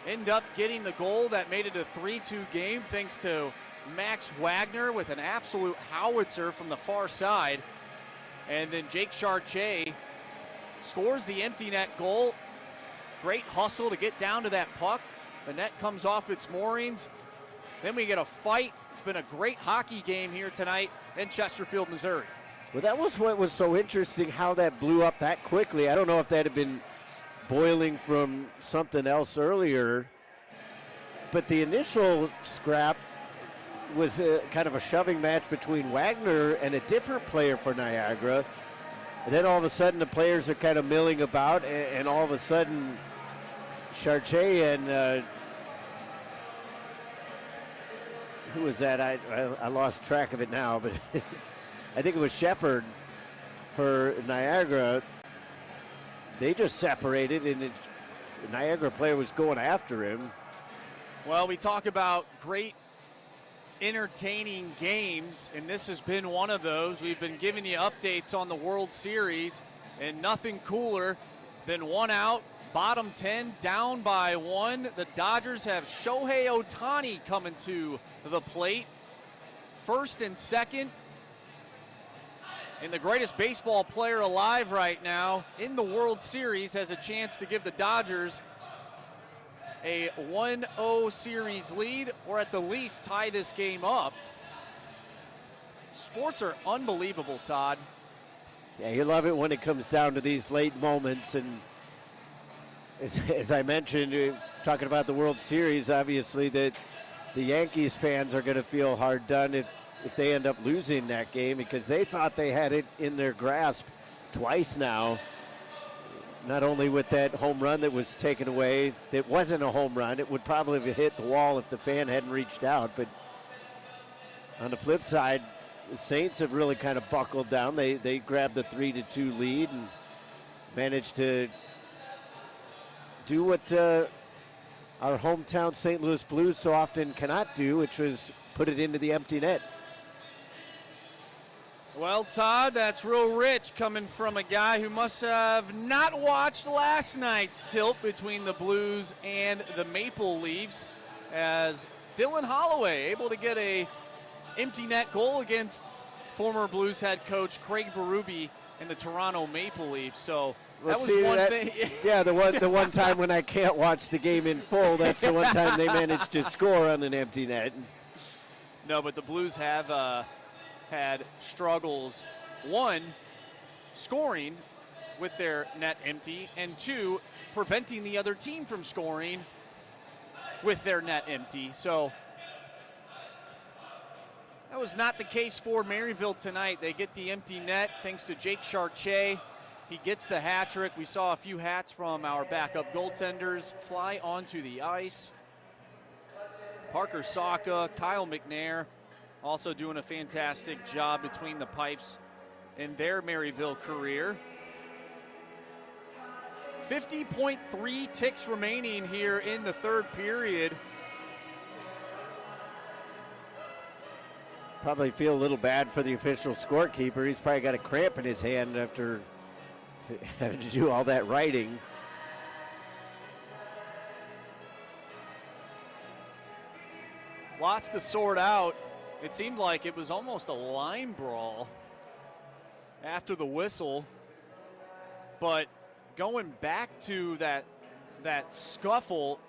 end up getting the goal that made it a 3-2 game thanks to Max Wagner with an absolute howitzer from the far side. And then Jake Chartier scores the empty net goal. Great hustle to get down to that puck. The net comes off its moorings. Then we get a fight. It's been a great hockey game here tonight in Chesterfield, Missouri. Well, that was what was so interesting, how that blew up that quickly. I don't know if that had been boiling from something else earlier, but the initial scrap was kind of a shoving match between Wagner and a different player for Niagara. And then all of a sudden the players are kind of milling about, and all of a sudden Chartier and who was that? I lost track of it now, but I think it was Shepard for Niagara. They just separated, and the Niagara player was going after him. Well, we talk about great entertaining games, and this has been one of those. We've been giving you updates on the World Series, and nothing cooler than one out, bottom 10, down by one. The Dodgers have Shohei Ohtani coming to the plate, first and second. And the greatest baseball player alive right now in the World Series has a chance to give the Dodgers a 1-0 series lead, or at the least tie this game up. Sports are unbelievable, Todd. Yeah, you love it when it comes down to these late moments. And as I mentioned, talking about the World Series, obviously that the Yankees fans are going to feel hard done if they end up losing that game, because they thought they had it in their grasp twice now. Not only with that home run that was taken away, that wasn't a home run. It would probably have hit the wall if the fan hadn't reached out. But on the flip side, the Saints have really kind of buckled down. They grabbed the 3-2 lead and managed to do what our hometown St. Louis Blues so often cannot do, which was put it into the empty net. Well, Todd, that's real rich coming from a guy who must have not watched last night's tilt between the Blues and the Maple Leafs, as Dylan Holloway able to get a empty net goal against former Blues head coach Craig Berube and the Toronto Maple Leafs. So that was one thing. Yeah, the one time when I can't watch the game in full, that's the one time they managed to score on an empty net. No, but the Blues have had struggles, one, scoring with their net empty, and two, preventing the other team from scoring with their net empty. So that was not the case for Maryville tonight. They get the empty net thanks to Jake Chartier. He gets the hat trick. We saw a few hats from our backup goaltenders fly onto the ice. Parker Saka, Kyle McNair, also doing a fantastic job between the pipes in their Maryville career. 50.3 ticks remaining here in the third period. Probably feel a little bad for the official scorekeeper. He's probably got a cramp in his hand after having to do all that writing. Lots to sort out. It seemed like it was almost a line brawl after the whistle. But going back to that scuffle,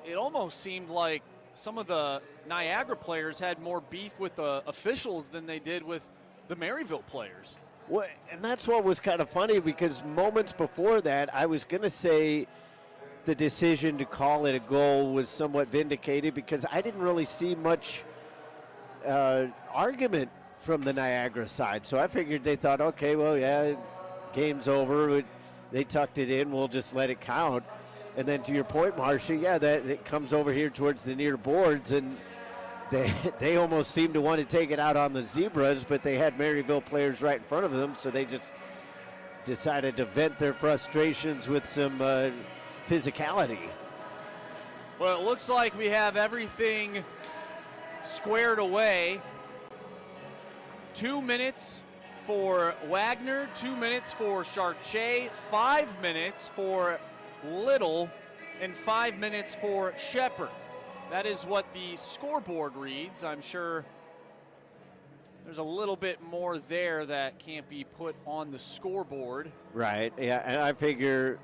it almost seemed like some of the Niagara players had more beef with the officials than they did with the Maryville players. Well, and that's what was kind of funny, because moments before that, I was going to say the decision to call it a goal was somewhat vindicated, because I didn't really see much argument from the Niagara side. So I figured they thought, okay, well, yeah, game's over. They tucked it in. We'll just let it count. And then to your point, Marcia, yeah, that it comes over here towards the near boards, and they almost seemed to want to take it out on the Zebras, but they had Maryville players right in front of them, so they just decided to vent their frustrations with some physicality. Well, it looks like we have everything squared away. 2 minutes for Wagner, 2 minutes for Chartier, 5 minutes for Little, and 5 minutes for Shepard. That is what the scoreboard reads. I'm sure there's a little bit more there that can't be put on the scoreboard. Right, yeah, and I figure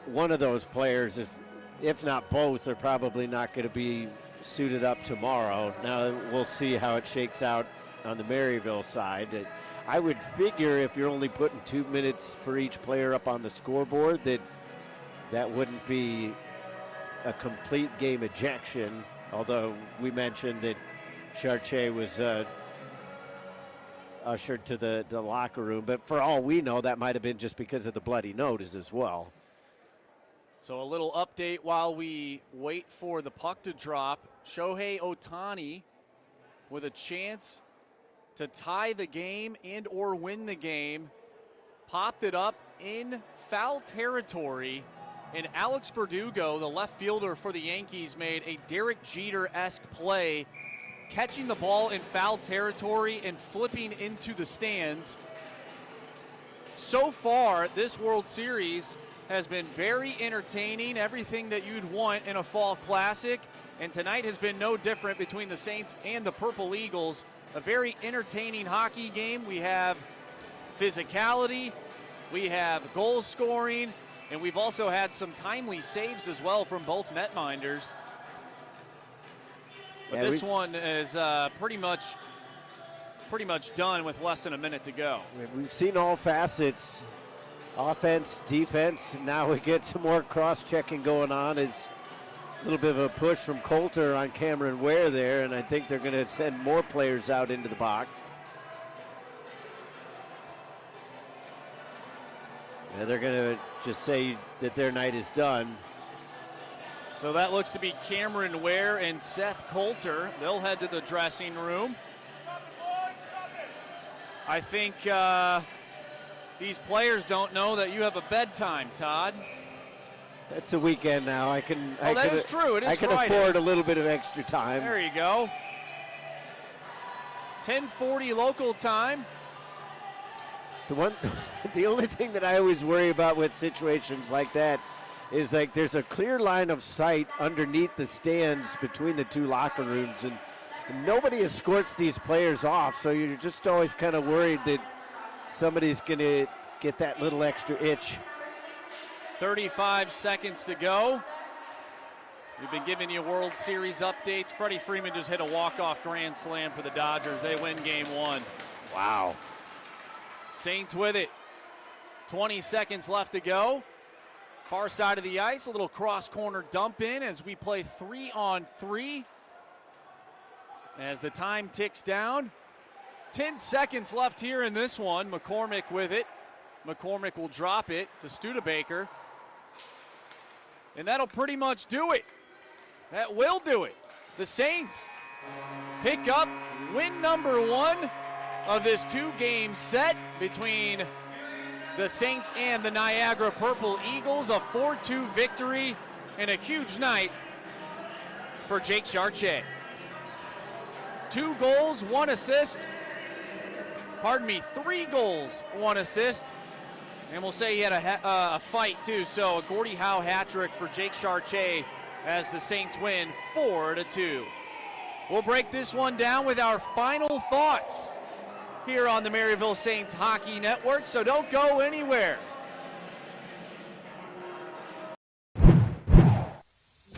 one of those players, if not both, are probably not going to be suited up tomorrow. Now we'll see how it shakes out on the Maryville side. I would figure if you're only putting 2 minutes for each player up on the scoreboard, that wouldn't be a complete game ejection, although we mentioned that Chartier was ushered to the locker room. But for all we know, that might have been just because of the bloody nose as well. So a little update while we wait for the puck to drop. Shohei Ohtani with a chance to tie the game and or win the game. Popped it up in foul territory And Alex Verdugo, the left fielder for the Yankees, made a Derek Jeter-esque play, catching the ball in foul territory and flipping into the stands. So far, this World Series has been very entertaining, everything that you'd want in a fall classic, and tonight has been no different between the Saints and the Purple Eagles. A very entertaining hockey game. We have physicality, we have goal scoring, and we've also had some timely saves as well from both netminders. But this one is pretty much done with less than a minute to go. We've seen all facets, offense, defense. Now we get some more cross-checking going on. It's a little bit of a push from Coulter on Cameron Ware there, and I think they're going to send more players out into the box. Yeah, they're going to just say that their night is done. So that looks to be Cameron Ware and Seth Coulter. They'll head to the dressing room. I think these players don't know that you have a bedtime, Todd. That's a weekend now. That is true. It is I can Friday. afford a little bit of extra time. There you go. 10:40 local time. The only thing that I always worry about with situations like that is like there's a clear line of sight underneath the stands between the two locker rooms, and nobody escorts these players off, so you're just always kind of worried that somebody's going to get that little extra itch. 35 seconds to go. We've been giving you World Series updates. Freddie Freeman just hit a walk-off grand slam for the Dodgers. They win game 1. Wow. Saints with it. 20 seconds left to go. Far side of the ice, a little cross-corner dump in as we play 3-on-3. As the time ticks down. 10 seconds left here in this one. McCormick with it. McCormick will drop it to Studebaker. And that'll pretty much do it. That will do it. The Saints pick up win number 1 of this 2-game set between the Saints and the Niagara Purple Eagles. A 4-2 victory and a huge night for Jake Chartier. 2 goals, 1 assist. 3 goals, 1 assist. And we'll say he had a fight too. So a Gordie Howe hat trick for Jake Chartier as the Saints win 4-2. We'll break this one down with our final thoughts here on the Maryville Saints Hockey Network. So don't go anywhere.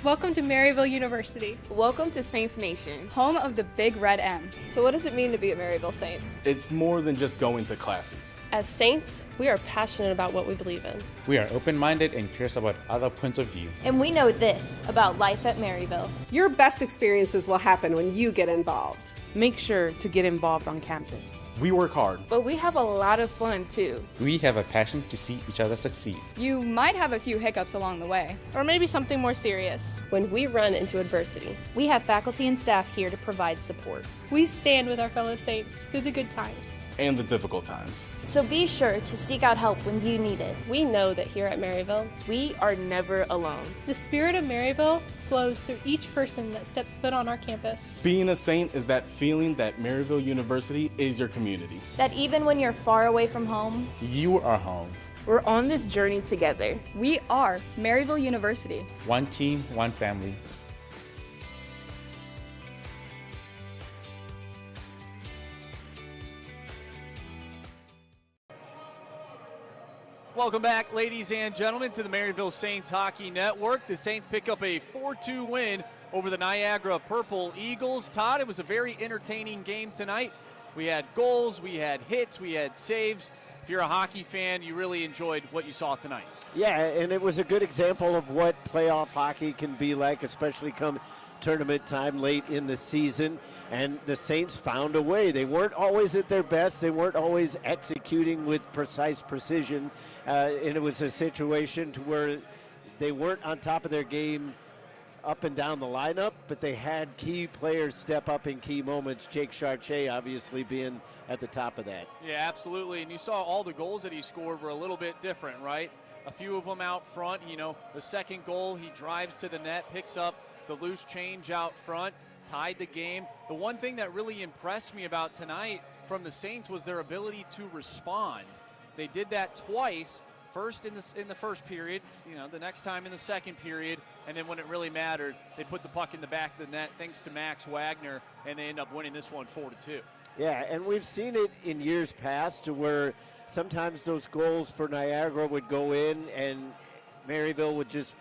Welcome to Maryville University. Welcome to Saints Nation, home of the Big Red M. So what does it mean to be a Maryville Saint? It's more than just going to classes. As Saints, we are passionate about what we believe in. We are open-minded and curious about other points of view. And we know this about life at Maryville. Your best experiences will happen when you get involved. Make sure to get involved on campus. We work hard. But we have a lot of fun too. We have a passion to see each other succeed. You might have a few hiccups along the way. Or maybe something more serious. When we run into adversity, we have faculty and staff here to provide support. We stand with our fellow Saints through the good times and the difficult times. So be sure to seek out help when you need it. We know that here at Maryville, we are never alone. The spirit of Maryville flows through each person that steps foot on our campus. Being a Saint is that feeling that Maryville University is your community. That even when you're far away from home, you are home. We're on this journey together. We are Maryville University. One team, one family. Welcome back, ladies and gentlemen, to the Maryville Saints Hockey Network. The Saints pick up a 4-2 win over the Niagara Purple Eagles. Todd, it was a very entertaining game tonight. We had goals, we had hits, we had saves. If you're a hockey fan, you really enjoyed what you saw tonight. Yeah, and it was a good example of what playoff hockey can be like, especially come tournament time late in the season. And the Saints found a way. They weren't always at their best. They weren't always executing with precise precision. And it was a situation to where they weren't on top of their game up and down the lineup, but they had key players step up in key moments. Jake Chartier obviously being at the top of that. Yeah, absolutely. And you saw all the goals that he scored were a little bit different, right? a few of them out front. The second goal, he drives to the net, picks up the loose change out front, tied the game. The one thing that really impressed me about tonight from the Saints was their ability to respond. They did that twice. First in the first period, the next time in the second period, and then when it really mattered, they put the puck in the back of the net thanks to Max Wagner, and they end up winning this one 4-2. Yeah, and we've seen it in years past to where sometimes those goals for Niagara would go in and Maryville would just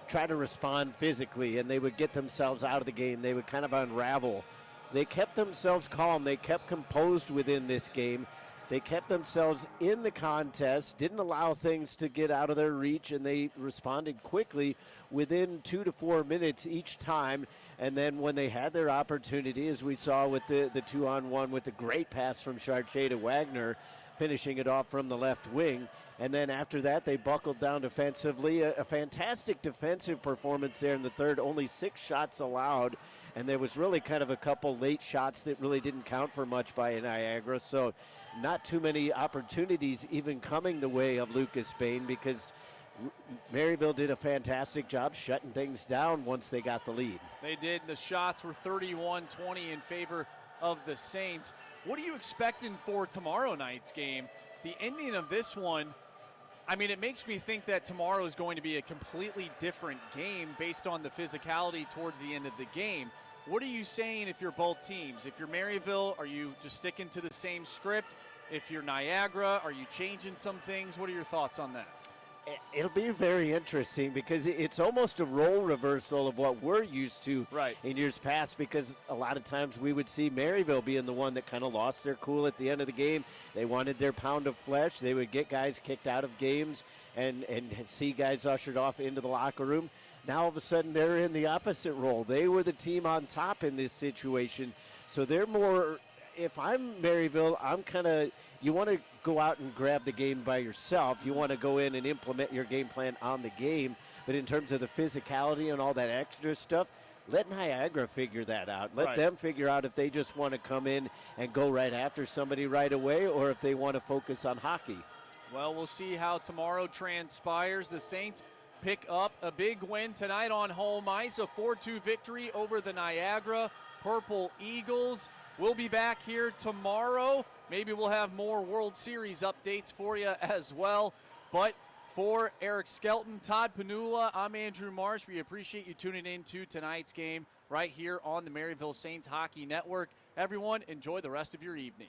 try to respond physically, and they would get themselves out of the game. They would kind of unravel. They kept themselves calm. They kept composed within this game. They kept themselves in the contest, didn't allow things to get out of their reach, and they responded quickly within 2 to 4 minutes each time. And then when they had their opportunity, as we saw with the 2-on-1 with the great pass from Chartier to Wagner, finishing it off from the left wing. And then after that, they buckled down defensively. A fantastic defensive performance there in the third, only 6 shots allowed. And there was really kind of a couple late shots that really didn't count for much by Niagara. So not too many opportunities even coming the way of Lucas Spain, because Maryville did a fantastic job shutting things down once they got the lead. They did. The shots were 31-20 in favor of the Saints. What are you expecting for tomorrow night's game? The ending of this one, it makes me think that tomorrow is going to be a completely different game based on the physicality towards the end of the game. What are you saying if you're both teams? If you're Maryville, are you just sticking to the same script? If you're Niagara, are you changing some things? What are your thoughts on that? It'll be very interesting because it's almost a role reversal of what we're used to in years past, because a lot of times we would see Maryville being the one that kind of lost their cool at the end of the game. They wanted their pound of flesh. They would get guys kicked out of games and see guys ushered off into the locker room. Now all of a sudden they're in the opposite role. They were the team on top in this situation. So they're more, if I'm Maryville, I'm kind of, you want to go out and grab the game by yourself. You want to go in and implement your game plan on the game. But in terms of the physicality and all that extra stuff, let Niagara figure that out. Let them figure out if they just want to come in and go right after somebody right away, or if they want to focus on hockey. Well, we'll see how tomorrow transpires. The Saints pick up a big win tonight on home ice, a 4-2 victory over the Niagara Purple Eagles. We'll be back here tomorrow. Maybe we'll have more World Series updates for you as well. But for Eric Skelton, Todd Panula, I'm Andrew Marsh. We appreciate you tuning in to tonight's game right here on the Maryville Saints Hockey Network. Everyone, enjoy the rest of your evening.